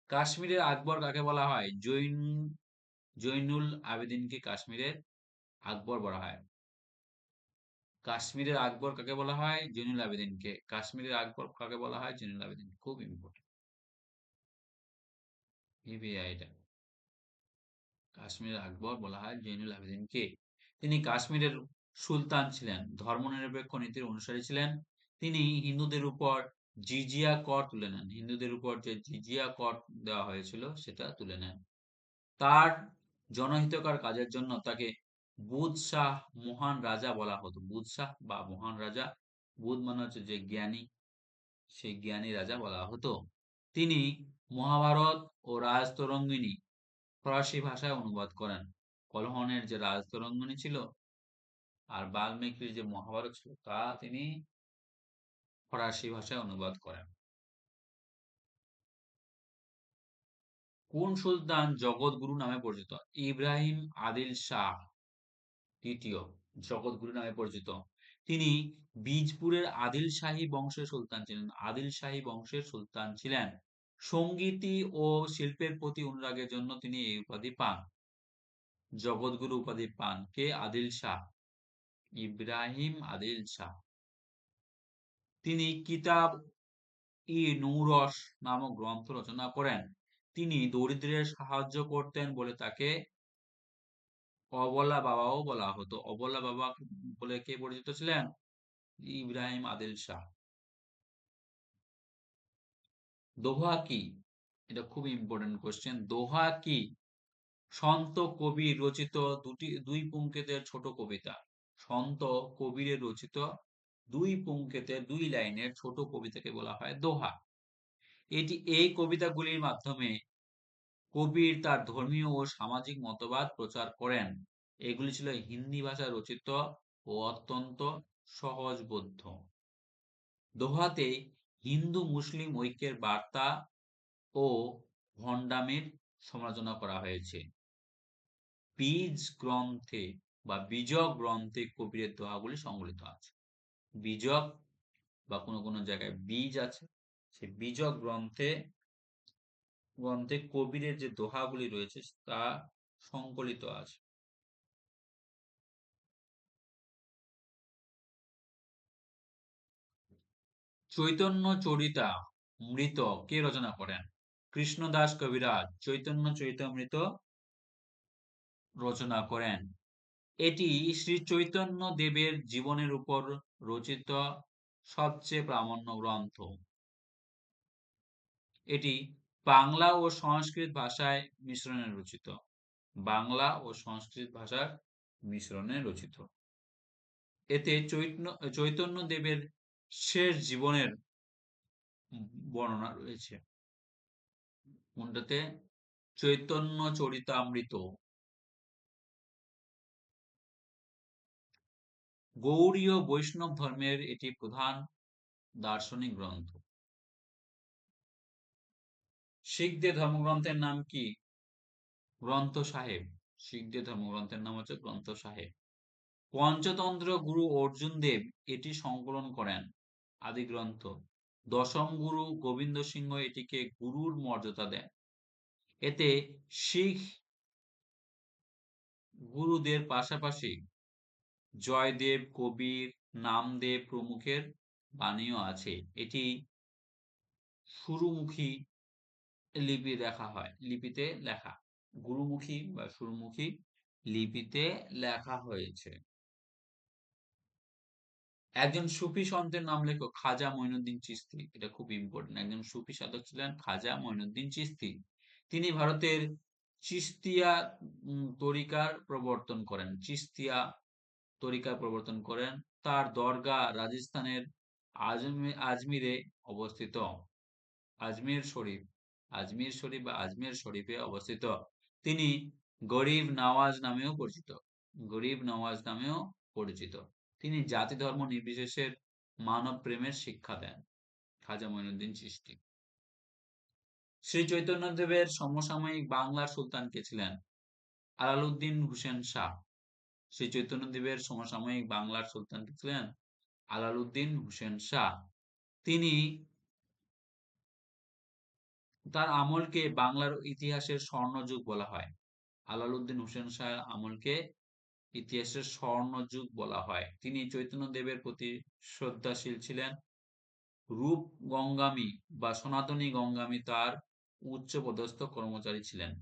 কাশ্মীরের আকবর কাকে বলা হয়? জৈনুল আবেদিনকে কাশ্মীরের আকবর বলা হয়। কাশ্মীরের আকবর কাকে বলা হয়? জৈনুল আবেদিনকে। কাশ্মীরের আকবর কাকে বলা হয়? জৈনুল আবেদিন। খুব ইম্পর্টেন্ট এটা। কাশ্মীরের আকবর বলা হয় জৈনুল আবেদিনকে। তিনি কাশ্মীরের সুলতান ছিলেন। ধর্মনিরপেক্ষ নীতির অনুসারী ছিলেন। তিনি হিন্দুদের উপর জিজিয়া কর তুলে নেন। হিন্দুদের উপর যে জিজিয়া কর দেওয়া হয়েছিল সেটা তুলে নেন। তার জনহিতকর কাজের জন্য তাকে বুধ শাহ মহান রাজা বলা হতো। বুধ শাহ বা মহান রাজা। বুধ মানে হচ্ছে যে জ্ঞানী, সেই জ্ঞানী রাজা বলা হতো। তিনি মহাভারত ও রাজতরঙ্গিনী ফরাসি ভাষায় অনুবাদ করেন। কলহনের যে রাজতরঙ্গিনী ছিল আর বাল্মীকির যে মহাভারত ছিল তা তিনি ফরাসি ভাষায় অনুবাদ করেন। কোন সুলতান জগৎ গুরু নামে পরিচিত? ইব্রাহিম আদিল শাহ। তৃতীয় জগৎগুরু নামে পরিচিত। তিনি বীজপুরের আদিল শাহী বংশের সুলতান ছিলেন। আদিল শাহী বংশের সুলতান ছিলেন। সঙ্গীতি ও শিল্পের প্রতি অনুরাগের জন্য তিনি এই উপাধি পান। জগৎগুরু উপাধি পান কে? আদিল শাহ, ইব্রাহিম আদিল শাহ। তিনি কিতাব-ই-নূরস নামক গ্রন্থ রচনা করেন। তিনি দরিদ্রদের সাহায্য করতেন বলে তাকে অবলা বাবাও বলা হতো। অবলা বাবা বলে কে পরিচিত ছিলেন? ইব্রাহিম আদিল শাহ। দোহা কি? এটা খুব ইম্পর্টেন্ট কোশ্চেন। দোহা কি? সন্ত কবির রচিত দুই পুংকেতের ছোট কবিতা। সন্ত কবিরের রচিত দুই পুংকেতের ২ লাইনের ছোট কবিতাকে বলা হয় দোহা। এই কবিতাগুলির মাধ্যমে কবির তার ধর্মীয় ও সামাজিক মতবাদ প্রচার করেন। এগুলি ছিল হিন্দি ভাষায় রচিত ও অত্যন্ত সহজবোধ্য। দোহাতে হিন্দু-মুসলিম ঐক্যের বার্তা ও ভণ্ডামির সমালোচনা করা হয়েছে। বীজক গ্রন্থে কবিরের দোহাগুলি সংকলিত আছে। বীজক বা কোনো জায়গায় বীজ আছে, সেই বীজক গ্রন্থে কবিরের যে দোহাগুলি রয়েছে তা সংকলিত আছে। চৈতন্য চরিতামৃত কে রচনা করেন? কৃষ্ণদাস কবিরাজ চৈতন্য চরিতামৃত রচনা করেন। এটি শ্রী চৈতন্য দেবের জীবনের উপর রচিত সবচেয়ে প্রামাণ্য গ্রন্থ। এটি বাংলা ও সংস্কৃত ভাষায় মিশ্রণে রচিত। বাংলা ও সংস্কৃত ভাষার মিশ্রণে রচিত। এতে চৈতন্য দেবের শেষ জীবনের বর্ণনা রয়েছে। কোনটাতে? চৈতন্য চরিতামৃত। গৌড়ীয় বৈষ্ণব ধর্মের এটি প্রধান দার্শনিক গ্রন্থ। শিখদের ধর্মগ্রন্থের নাম কি? গ্রন্থ সাহেব। শিখদের ধর্মগ্রন্থের নাম হচ্ছে গ্রন্থ সাহেব। পঞ্চতন্ত্র গুরু অর্জুন দেব এটি সংকলন করেন। আদি গ্রন্থ। দশম গুরু গোবিন্দ সিংহ এটিকে গুরুর মর্যাদা দেন। এতে শিখ গুরুদের পাশাপাশি জয়দেব, কবির, নামদেব প্রমুখের বাণীও আছে। এটি সুরুমুখী লিপিতে লেখা। গুরুমুখী বা সুরুমুখী লিপিতে লেখা হয়েছে। একজন সুফি সন্তের নাম লেখো। খাজা মঈনুদ্দিন চিশতি। এটা খুব ইম্পর্টেন্ট। একজন সুফি সাধক ছিলেন খাজা মঈনুদ্দিন চিশতি। তিনি ভারতের চিশতিয়া তরিকার প্রবর্তন করেন। চিশতিয়া তরিকা প্রবর্তন করেন। তার দরগা রাজস্থানের আজমিরে অবস্থিত। আজমির শরীফ বা আজমের শরীফে অবস্থিত। তিনি গরিব নওয়াজ নামেও পরিচিত। তিনি জাতি ধর্ম নির্বিশেষে মানব প্রেমের শিক্ষা দেন। খাজা মঈনুদ্দিন চিশতি। শ্রী চৈতন্যদেবের সমসাময়িক বাংলার সুলতান কে ছিলেন? আলাউদ্দিন হোসেন শাহ। শ্রী চৈতন্যদেবের সমসাময়িক বাংলার সুলতান কে ছিলেন? আলাউদ্দিন হোসেন শাহ। তিনি তার আমলকে বাংলার ইতিহাসের স্বর্ণযুগ বলা হয়। আলাউদ্দিন হোসেন শাহ আমলকে ইতিহাসের স্বর্ণযুগ বলা হয়। তিনি চৈতন্যদেবের প্রতি শ্রদ্ধাশীল ছিলেন। রূপগঙ্গামী বা সনাতনী গঙ্গামী তার উচ্চপদস্থ কর্মচারী ছিলেন।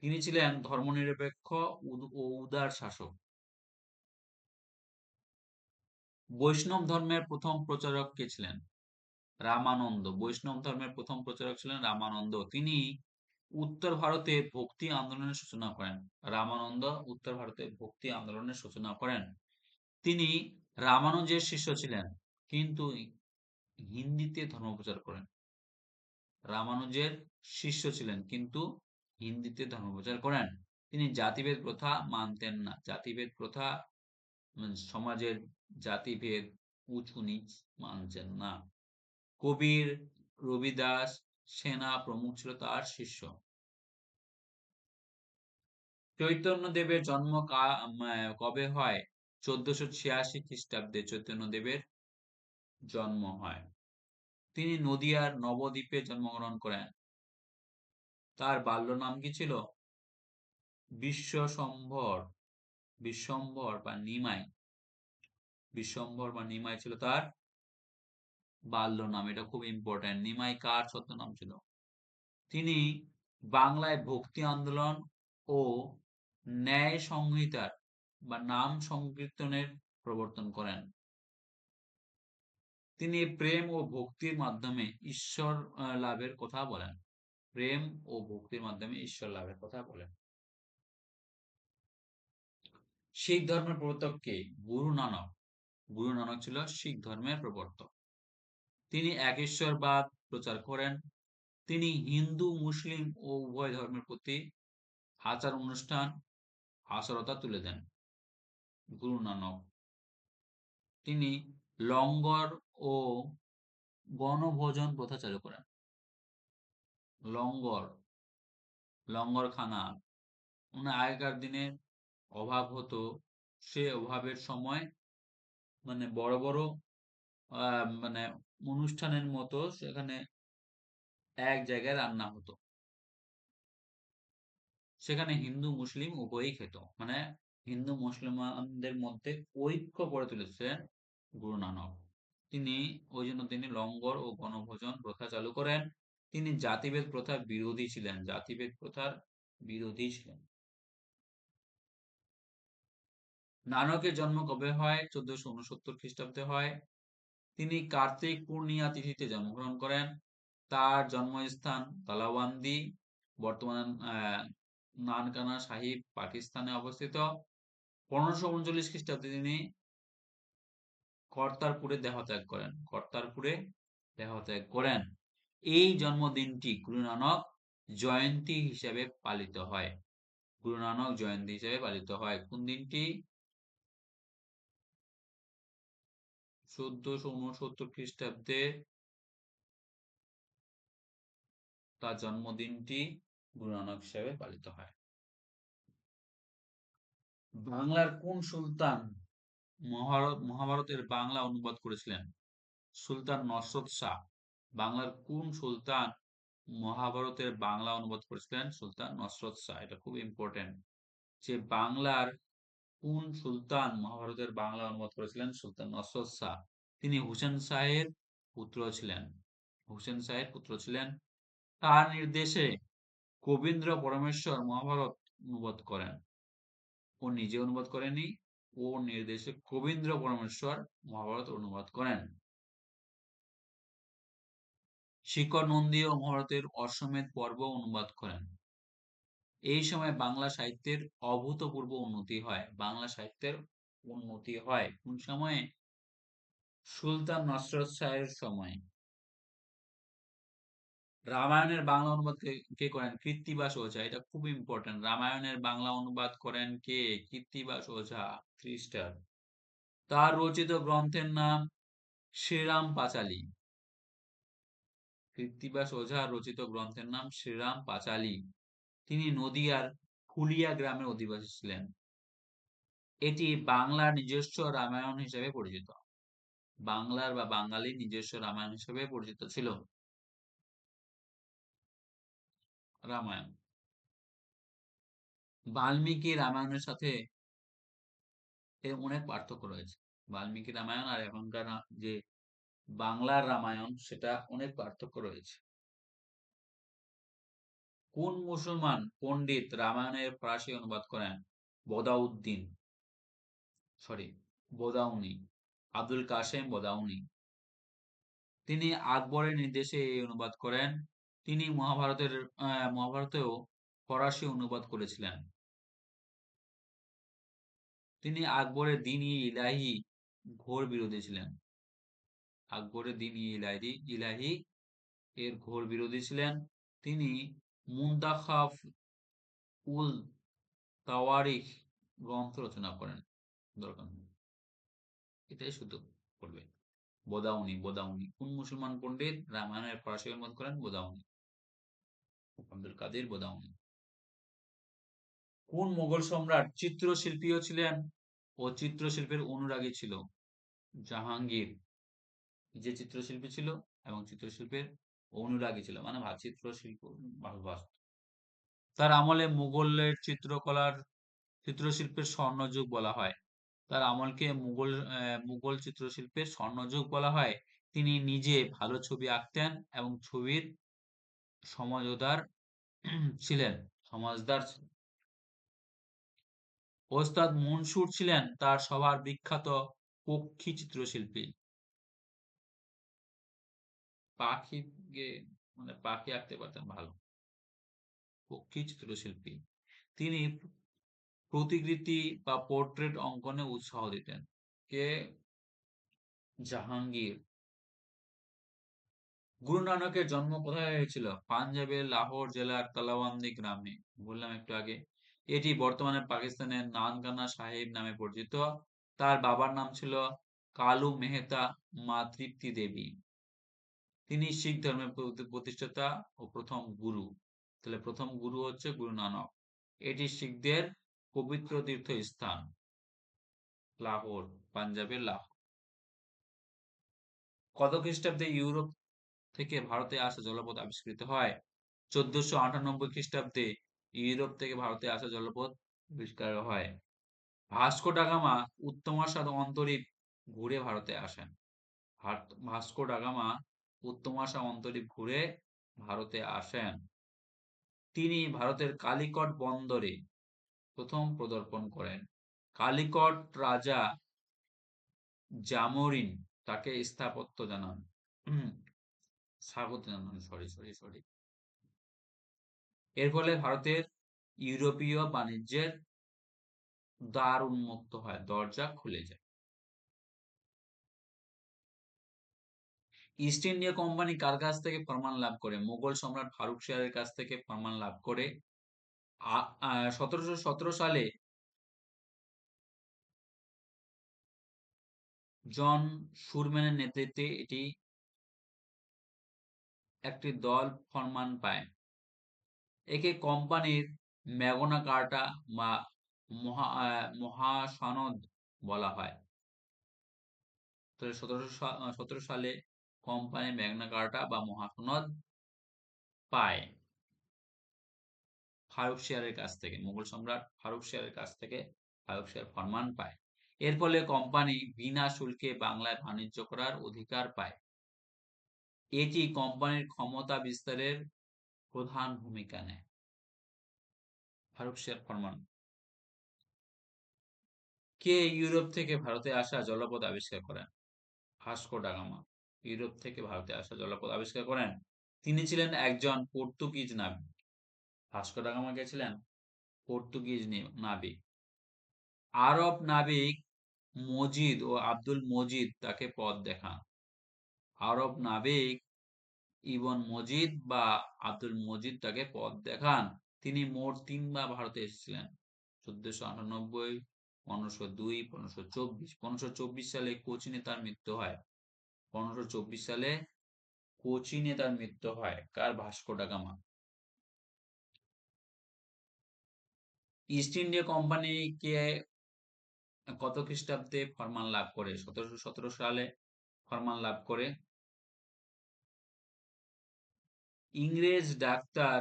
তিনি ছিলেন ধর্মনিরপেক্ষ ও উদার শাসক। বৈষ্ণব ধর্মের প্রথম প্রচারক কে ছিলেন? রামানন্দ। বৈষ্ণব ধর্মের প্রথম প্রচারক ছিলেন রামানন্দ। তিনি উত্তর ভারতে ভক্তি আন্দোলনের সূচনা করেন। রামানন্দ উত্তর ভারতে ভক্তি আন্দোলনের সূচনা করেন। তিনি রামানুজের শিষ্য ছিলেন, কিন্তু হিন্দিতে ধর্মপ্রচার করেন। রামানুজের শিষ্য ছিলেন, কিন্তু হিন্দিতে ধর্মপ্রচার করেন। তিনি জাতিভেদ প্রথা মানতেন না। জাতিভেদ প্রথা সমাজের জাতিভেদ উঁচু নিচ মানছেন না। কবির, রবিদাস, সেনা প্রমুখ ছিল তার শিষ্য। চৈতন্যদেবের জন্ম কবে হয়? 1486 খ্রিস্টাব্দে চৈতন্যদেবের জন্ম হয়। তিনি নদিয়ার নবদ্বীপে জন্মগ্রহণ করেন। তার বাল্য নাম কি ছিল? বিশ্বম্ভর। বিশ্বম্ভর বা নিমাই। বিশ্বম্ভর বা নিমাই ছিল তার বাল্য নাম। এটা খুব ইম্পর্টেন্ট। নিমাই কার ছদ্মনাম ছিল? তিনি বাংলায় ভক্তি আন্দোলন ও ন্যায় সংহিতার বা নাম সংকীর্তনের প্রবর্তন করেন। তিনি প্রেম ও ভক্তির মাধ্যমে ঈশ্বর লাভের কথা বলেন। প্রেম ও ভক্তির মাধ্যমে ঈশ্বর লাভের কথা বলেন। শিখ ধর্মের প্রবর্তক কে? গুরু নানক। গুরু নানক ছিল শিখ ধর্মের প্রবর্তক। তিনি একেশ্বরবাদ প্রচার করেন। তিনি হিন্দু মুসলিম ও উভয় ধর্মের প্রতি আচার অনুষ্ঠান আচারতা তুলে দেন। গুরু নানক। তিনি লঙ্গর ও বনভোজন প্রথা চালু করেন। লঙ্গর, লঙ্গরখানা মানে আগেকার দিনে অভাব হতো, সে অভাবের সময় মানে বড় বড় মানে অনুষ্ঠানের মতো সেখানে এক জায়গায় রান্না হতো। সেখানে হিন্দু মুসলিম উভয়ই খেত। মানে হিন্দু মুসলমানদের মধ্যে ঐক্য গড়ে তুলেছিলেন গুরু নানক। তিনি ওই জন্য তিনি লঙ্গর ও বনভোজন প্রথা চালু করেন। তিনি জাতিভেদ প্রথার বিরোধী ছিলেন। জাতিভেদ প্রথার বিরোধী ছিলেন। নানকের জন্ম কবে হয়? 1469 খ্রিস্টাব্দে হয়। তিনি কার্তিক পূর্ণিমা তিথিতে জন্মগ্রহণ করেন। তার জন্মস্থান তালাওয়ান্দি, বর্তমান নানকানা সাহিব, পাকিস্তানে অবস্থিত। 1539 খ্রিস্টাব্দে তিনি কর্তারপুরে দেহত্যাগ করেন। কর্তারপুরে দেহত্যাগ করেন। এই জন্মদিনটি গুরু নানক জয়ন্তী হিসেবে পালিত হয়। গুরু নানক জয়ন্তী হিসেবে পালিত হয়। কোন দিনটি? 1469 খ্রিস্টাব্দে তার জন্মদিনটি গুরু নানক হিসেবে পালিত হয়। বাংলার কোন সুলতান মহাভারতের বাংলা অনুবাদ করেছিলেন? সুলতান নসরত শাহ। বাংলার কোন সুলতান মহাভারতের বাংলা অনুবাদ করেছিলেন? সুলতান নসরত শাহ। এটা খুব ইম্পর্টেন্ট যে বাংলার কোন সুলতান মহাভারতের বাংলা অনুবাদ করেছিলেন? সুলতান নসরত শাহ। তিনি হুসেন শাহের পুত্র ছিলেন। হুসেন শাহের পুত্র ছিলেন। তার নির্দেশে কবীন্দ্র পরমেশ্বর মহাভারত অনুবাদ করেন। ও নিজে অনুবাদ করেনি, ওর নির্দেশে কবীন্দ্র পরমেশ্বর মহাভারত অনুবাদ করেন। শিখর নন্দীও মহাভারতের অশ্বমেধ পর্ব অনুবাদ করেন। এই সময় বাংলা সাহিত্যের অভূতপূর্ব উন্নতি হয়। বাংলা সাহিত্যের উন্নতি হয় কোন সময়ে? সুলতান নসরত শাহের সময়। রামায়ণের বাংলা অনুবাদ কে করেন? কৃত্তিবাস ওঝা। এটা খুব ইম্পর্টেন্ট। রামায়ণের বাংলা অনুবাদ করেন কে? কৃত্তিবাস ওঝা। 3 স্টার। তার রচিত গ্রন্থের নাম শ্রীরাম পাঁচালী। কৃত্তিবাস ওঝা রচিত গ্রন্থের নাম শ্রীরাম পাঁচালী। তিনি নদিয়ার ফুলিয়া গ্রামের অধিবাসী ছিলেন। এটি বাংলার নিজস্ব রামায়ণ হিসেবে পরিচিত। বাংলার বা বাঙালির নিজস্ব রামায়ণ হিসেবে পরিচিত ছিল রামায়ণ। বাল্মীকি রামায়ণের সাথে এর অনেক পার্থক্য রয়েছে। বাল্মীকি রামায়ণ আর এখনকার যে বাংলার রামায়ণ সেটা অনেক পার্থক্য রয়েছে। কোন মুসলমান পণ্ডিত রামায়ণের ফরাসি অনুবাদ করেন? বদাউদ্দিন সরি বদাউনি, আবুল কাসেম বদাউনি। তিনি আকবরের নির্দেশে এই অনুবাদ করেন। তিনি মহাভারতেও ফরাসি অনুবাদ করেছিলেন। তিনি আকবরের দ্বীন-ই-ইলাহি ঘোর বিরোধী ছিলেন। আকবরের দ্বীন-ই-ইলাহি এর ঘোর বিরোধী ছিলেন। তিনি মুনতাখাব উল তাওয়ারিখ গ্রন্থ রচনা করেন। দরকার নেই, এটাই শুধু পড়বে। বদাউনি। বদাউনি কোন মুসলমান পণ্ডিত রামায়ণের ফরাসি অনুবাদ করেন? বদাউনি, আব্দুল কাদের বদাউনি। কোন মোগল সম্রাট চিত্রশিল্পীও ছিলেন ও চিত্রশিল্পের অনুরাগী ছিল? জাহাঙ্গীর যে চিত্রশিল্পী ছিল এবং চিত্রশিল্পের অনুরাগী ছিল, মানে চিত্রশিল্প ভালোবাসত। তার আমলে মুঘলের চিত্রকলার চিত্রশিল্পের স্বর্ণযুগ বলা হয়। তার আমলকে মুঘল চিত্রশিল্পের স্বর্ণযুগ বলা হয়। তিনি নিজে ভালো ছবি আঁকতেন এবং ছবির সমাজদার ছিলেন সমাজদার ছিলেন। ওস্তাদ মনসুর ছিলেন তার সবার বিখ্যাত পক্ষী চিত্রশিল্পী। পাখি মানে পাখি আঁকতে পারতেন ভালো, পক্ষী চিত্রশিল্পী। তিনি প্রতিকৃতি বা পোর্ট্রেট অঙ্কনে উৎসাহ দিতেন। কে? জাহাঙ্গীর। গুরু নানকের জন্ম কোথায় হয়েছিল? পাঞ্জাবের লাহোর জেলার তালাওয়ান্দি গ্রামে, বললাম একটু আগে। এটি বর্তমানে পাকিস্তানের নানকানা সাহিব নামে পরিচিত। তার বাবার নাম ছিল কালু মেহতা, মা তৃপ্তি দেবী। তিনি শিখ ধর্মের প্রতিষ্ঠাতা ও প্রথম গুরু। তাহলে প্রথম গুরু হচ্ছে গুরু নানক। এটি শিখদের পবিত্র তীর্থস্থান। লাহোর, পাঞ্জাবের লাহোর। কত খ্রিস্টাব্দে ইউরোপ থেকে ভারতে আসা জলপথ আবিষ্কৃত হয়? 1498 খ্রিস্টাব্দে ইউরোপ থেকে ভারতে আসা জলপথ আবিষ্কার হয়। ভাস্কো ডা গামা উত্তমাশাদ অন্তরীপ ঘুরে ভারতে আসেন। ভাস্কো ডা গামা উত্তমাশা অন্তরীপ ঘুরে ভারতে আসেন। তিনি ভারতের কালিকট বন্দরে প্রথম পদার্পণ করেন। কালিকট রাজা জামোরিন তাকে স্থাপত্য জানান। স্বাগত জানান, সরি। এর ফলে ভারতের ইউরোপীয় বাণিজ্যের দ্বার উন্মুক্ত হয়, দরজা খুলে যায়। ইস্ট ইন্ডিয়া কোম্পানি কার কাছ থেকে ফরমান লাভ করে? মুঘল সম্রাট ফারুক শাহের কাছ থেকে ফরমান লাভ করে। 1717 সালে জন শুরম্যানের নেতৃত্বে এটি একটি দল ফরমান পায়। একে কোম্পানির ম্যাগনা কার্টা বা মহাসনদ বলা হয়। তো 1717 সালে কোম্পানি ম্যাগনা কার্টা বা মহাসনদ পায় ফারুক শিয়ারের কাছ থেকে। মুঘল সম্রাট ফারুক শিয়ারের কাছ থেকে ফারুক শিয়ার ফরমান পায়। এর ফলে কোম্পানি বিনা শুল্কে বাংলায় বাণিজ্য করার অধিকার পায়। এটি কোম্পানির ক্ষমতা বিস্তারের প্রধান ভূমিকা নেয়। ফারুক শিয়ার ফরমান। কে ইউরোপ থেকে ভারতে আসা জলপথ আবিষ্কার করেন? ভাস্কো ডা গামা ইউরোপ থেকে ভারতে আসা জলপথ আবিষ্কার করেন। তিনি ছিলেন একজন পর্তুগিজ নাবিক। ভাস্কো ডা গামা কে ছিলেন? পর্তুগিজ নাবিক। আরব নাবিক মজিদ ও আব্দুল মজিদ তাকে পথ দেখান। আরব নাবিক ইবন মজিদ বা আব্দুল মজিদ তাকে পথ দেখান। তিনি মোট 3 বার ভারতে এসেছিলেন। 1498, 1502, 1524। 1524 সালে কোচিনে তার মৃত্যু হয়। 1524 সালে কোচিনে তার মৃত্যু হয়। কার? Vasco da Gama. East India Company কে কত খ্রিস্টাব্দে ফরমান লাভ করে? 1717 সালে ফরমান লাভ করে। ইংরেজ ডাক্তার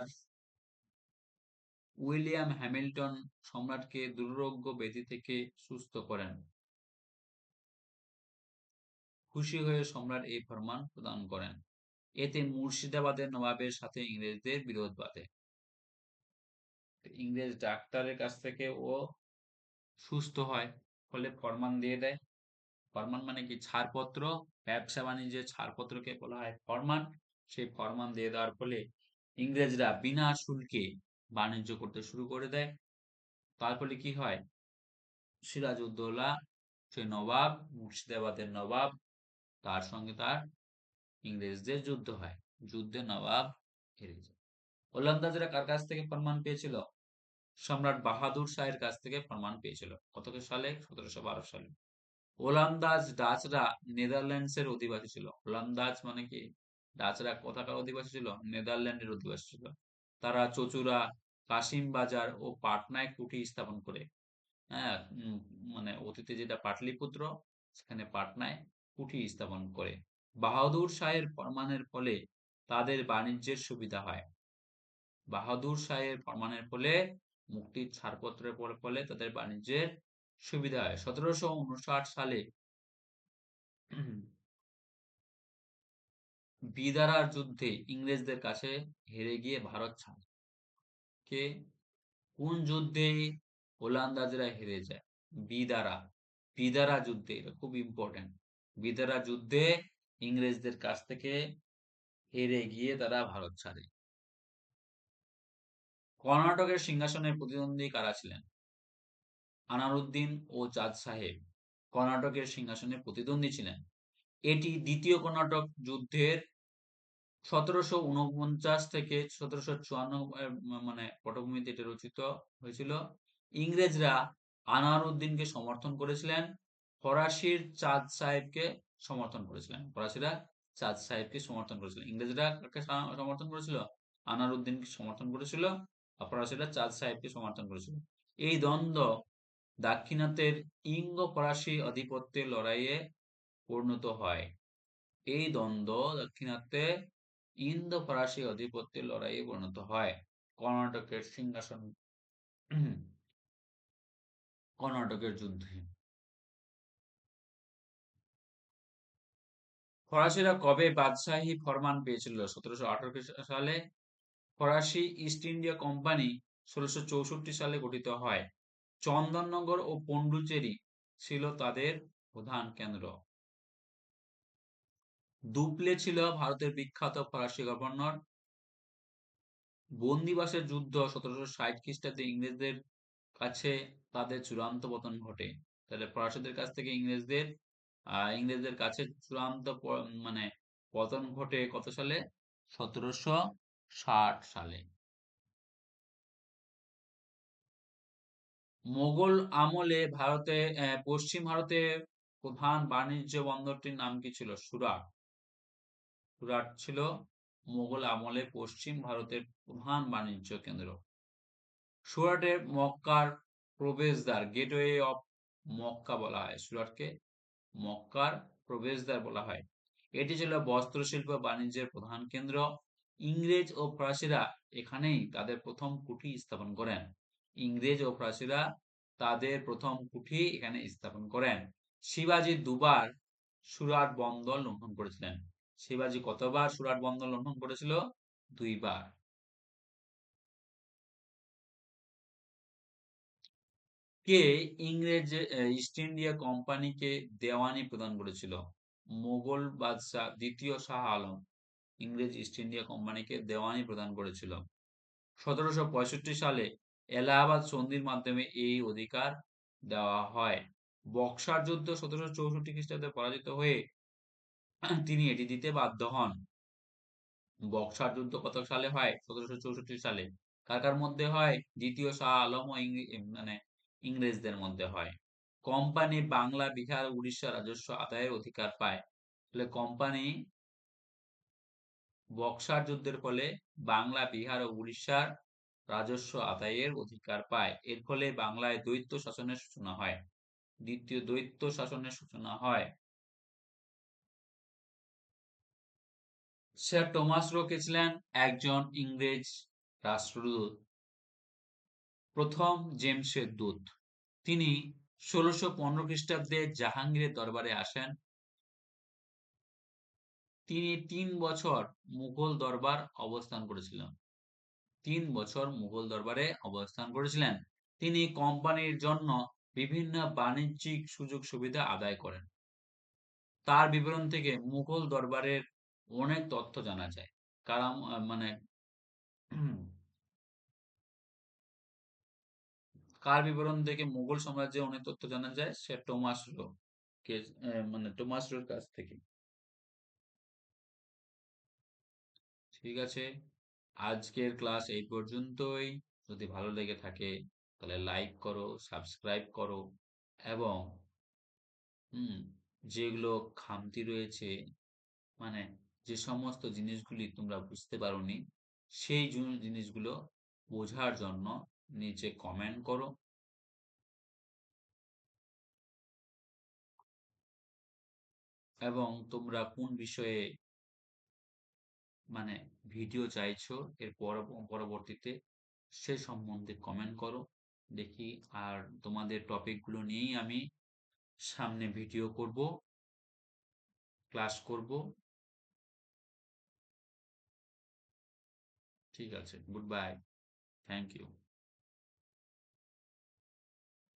উইলিয়াম হ্যামিল্টন সম্রাটকে দুরারোগ্য ব্যাধি থেকে সুস্থ করেন। খুশি হয়ে সম্রাট এই ফরমান প্রদান করেন। এতে মুর্শিদাবাদের নবাবের সাথে ইংরেজদের বিরোধ বাধে। ইংরেজ ডাক্তারের কাছ থেকে ও সুস্থ হয়, ফলে ফরমান দিয়ে দেয়। ফরমান মানে কি? ছাড়পত্র। ব্যবসা বাণিজ্যের ছাড়পত্রকে বলা হয় ফরমান। সেই ফরমান দিয়ে দেওয়ার ফলে ইংরেজরা বিনা শুল্কে বাণিজ্য করতে শুরু করে দেয়। তার ফলে কি হয়? সিরাজউদ্দৌলা, সে নবাব, মুর্শিদাবাদের নবাব, তার সঙ্গে তার ইংরেজদের যুদ্ধ হয়। যুদ্ধে নবাব হেরে যায়। ওলন্দাজরা কার কাছ থেকে ফরমান পেয়েছিল? সম্রাট বাহাদুর শাহের কাছ থেকে ফরমান পেয়েছিল। কত সালে? 1712 সালে। ওলন্দাজ ডাচরা নেদারল্যান্ডসের অধিবাসী ছিল। ওলন্দাজ মানে কি? ডাচরা কোথাকার অধিবাসী ছিল? নেদারল্যান্ডের অধিবাসী ছিল। তারা চচুরা কাশিম বাজার ও পাটনায় কুঠি স্থাপন করে। হ্যাঁ, মানে অতীতে যেটা পাটলিপুত্র, সেখানে পাটনায় কুঠি স্থাপন করে। বাহাদুর শাহের ফরমানের ফলে তাদের বাণিজ্যের সুবিধা হয়। বাহাদুর শাহের ফরমানের ফলে, মুক্তির ছাড়পত্রের ফলে তাদের বাণিজ্যের সুবিধা হয়। 1759 সালে বিদারার যুদ্ধে ইংরেজদের কাছে হেরে গিয়ে ভারত ছাড়ে। কে কোন যুদ্ধে ওলন্দাজরা হেরে যায়? বিদারা। বিদারা যুদ্ধে, এটা খুব ইম্পর্টেন্ট। বিদারা যুদ্ধে ইংরেজদের কাছ থেকে হেরে গিয়ে তারা ভারত ছাড়ে। কর্ণাটকের সিংহাসনের প্রতিদ্বন্দ্বী কারা ছিলেন? আনারউদ্দিন ও চাঁদ সাহেব কর্ণাটকের সিংহাসনে প্রতিদ্বন্দ্বী ছিলেন। এটি দ্বিতীয় কর্ণাটক যুদ্ধের 1749 থেকে 1754 মানে পটভূমিতে এটা রচিত হয়েছিল। ইংরেজরা আনারউদ্দিনকে সমর্থন করেছিলেন, ফরাসির চাঁদ সাহেবকে সমর্থন করেছিলেন। ফরাসিরা চাঁদ সাহেবকে সমর্থন করেছিলেন। ইংরেজরা কাকে সমর্থন করেছিল? আনারউদ্দিনকে সমর্থন করেছিল, আর ফরাসিরা চাঁদ সাহেবকে সমর্থন করেছিল। এই দ্বন্দ্ব দাক্ষিণাত্যের ইঙ্গ ফরাসি আধিপত্যের লড়াইয়ে পরিণত হয়। এই দ্বন্দ্ব দাক্ষিণাত্যে ইন্দো ফরাসি আধিপত্যের লড়াইয়ে পরিণত হয়। কর্ণাটকের সিংহাসন কর্ণাটকের যুদ্ধে। ফরাসিরা কবে বাদশাহী ফরমান পেয়েছিল? 1718 সালে। ফরাসি ইস্ট ইন্ডিয়া কোম্পানি 1664 সালে গঠিত হয়। চন্দননগর ও পন্ডুচেরি ছিল তাদের প্রধান কেন্দ্র। দুপ্লে ছিল ভারতের বিখ্যাত ফরাসি গভর্নর। বন্দিবাসের যুদ্ধ 1760 খ্রিস্টাব্দে ইংরেজদের কাছে তাদের চূড়ান্ত পতন ঘটে। তাহলে ফরাসিদের কাছ থেকে ইংরেজদের কাছে চূড়ান্ত মানে পতন ঘটে কত সালে? 1760 সালে। মোগল আমলে পশ্চিম ভারতে প্রধান বাণিজ্য বন্দরটির নাম কি ছিল? সুরাট। সুরাট ছিল মোগল আমলে পশ্চিম ভারতের প্রধান বাণিজ্য কেন্দ্র। সুরাটে মক্কার প্রবেশদ্বার, গেটওয়ে অফ মক্কা বলা হয়। সুরাটকে মক্কার প্রবেশদ্বার বলা হয়। এটি ছিল বস্ত্র শিল্প বাণিজ্যের প্রধান কেন্দ্র। ইংরেজ ও ফরাসিরা এখানেই তাদের প্রথম কুঠি স্থাপন করেন। ইংরেজ ও ফরাসিরা তাদের প্রথম কুঠি এখানে স্থাপন করেন। শিবাজি দুবার সুরাট বন্দর লঙ্ঘন করেছিলেন। শিবাজি কতবার সুরাট বন্দর লঙ্ঘন করেছিল? দুইবার। কে ইংরেজ ইস্ট ইন্ডিয়া কোম্পানিকে দেওয়ানি প্রদান করেছিল? মোগল বাদশাহ দ্বিতীয় শাহ আলম ইংরেজ ইস্ট ইন্ডিয়া কোম্পানিকে দেওয়ানি প্রদান করেছিল। 1765 সালে এলাহাবাদ সন্ধির মাধ্যমে এই অধিকার দেওয়া হয়। বক্সার যুদ্ধ 1764 খ্রিস্টাব্দে পরাজিত হয়ে তিনি এটি দিতে বাধ্য হন। বক্সার যুদ্ধ কত সালে হয়? 1764 সালে। কার কার মধ্যে হয়? দ্বিতীয় শাহ আলম ও মানে ইংরেজদের মধ্যে হয়। কোম্পানি বাংলা, বিহার, উড়িষ্যা রাজস্ব আদায়ের অধিকার পায়। তাহলে কোম্পানি বক্সার যুদ্ধের ফলে বাংলা, বিহার ও উড়িষ্যার রাজস্ব আদায়ের অধিকার পায়। এর ফলে বাংলায় দ্বৈত শাসনের সূচনা হয়। দ্বিতীয় দ্বৈত শাসনের সূচনা হয়। স্যার টমাস রো কে ছিলেন? একজন ইংরেজ রাষ্ট্রদূত, প্রথম জেমসের দূত। তিনি 1615 খ্রিস্টাব্দে জাহাঙ্গীরের দরবারে আসেন। তিনি 3 বছর মুঘল দরবার অবস্থান করেছিলেন। 3 বছর মুঘল দরবারে অবস্থান করেছিলেন। তিনি কোম্পানির জন্য বিভিন্ন বাণিজ্যিক সুযোগ সুবিধা আদায় করেন। তার বিবরণ থেকে মুঘল দরবারের অনেক তথ্য জানা যায়। কারণ মানে কার বিবরণ থেকে মুঘল সাম্রাজ্যের অনেক তথ্য জানা যায়? সে টমাস রো কে মানে টমাস রোর কাছ থেকে। ঠিক আছে, আজকের ক্লাস এই পর্যন্তই। যদি ভালো লেগে থাকে তাহলে লাইক করো, সাবস্ক্রাইব করো, এবং হুম যেগুলো খামতি রয়েছে, মানে যে সমস্ত জিনিসগুলি তোমরা বুঝতে পারোনি, সেই জিনিসগুলো বোঝার জন্য নিচে কমেন্ট করো এবং তোমরা কোন বিষয়ে মানে ভিডিও চাইছো এর পরবর্তীতে সে সম্বন্ধে কমেন্ট করো দেখি। আর তোমাদের টপিকগুলো নিয়েই আমি সামনে ভিডিও করব, ক্লাস করব। ঠিক আছে, গুড বাই, থ্যাংক ইউ।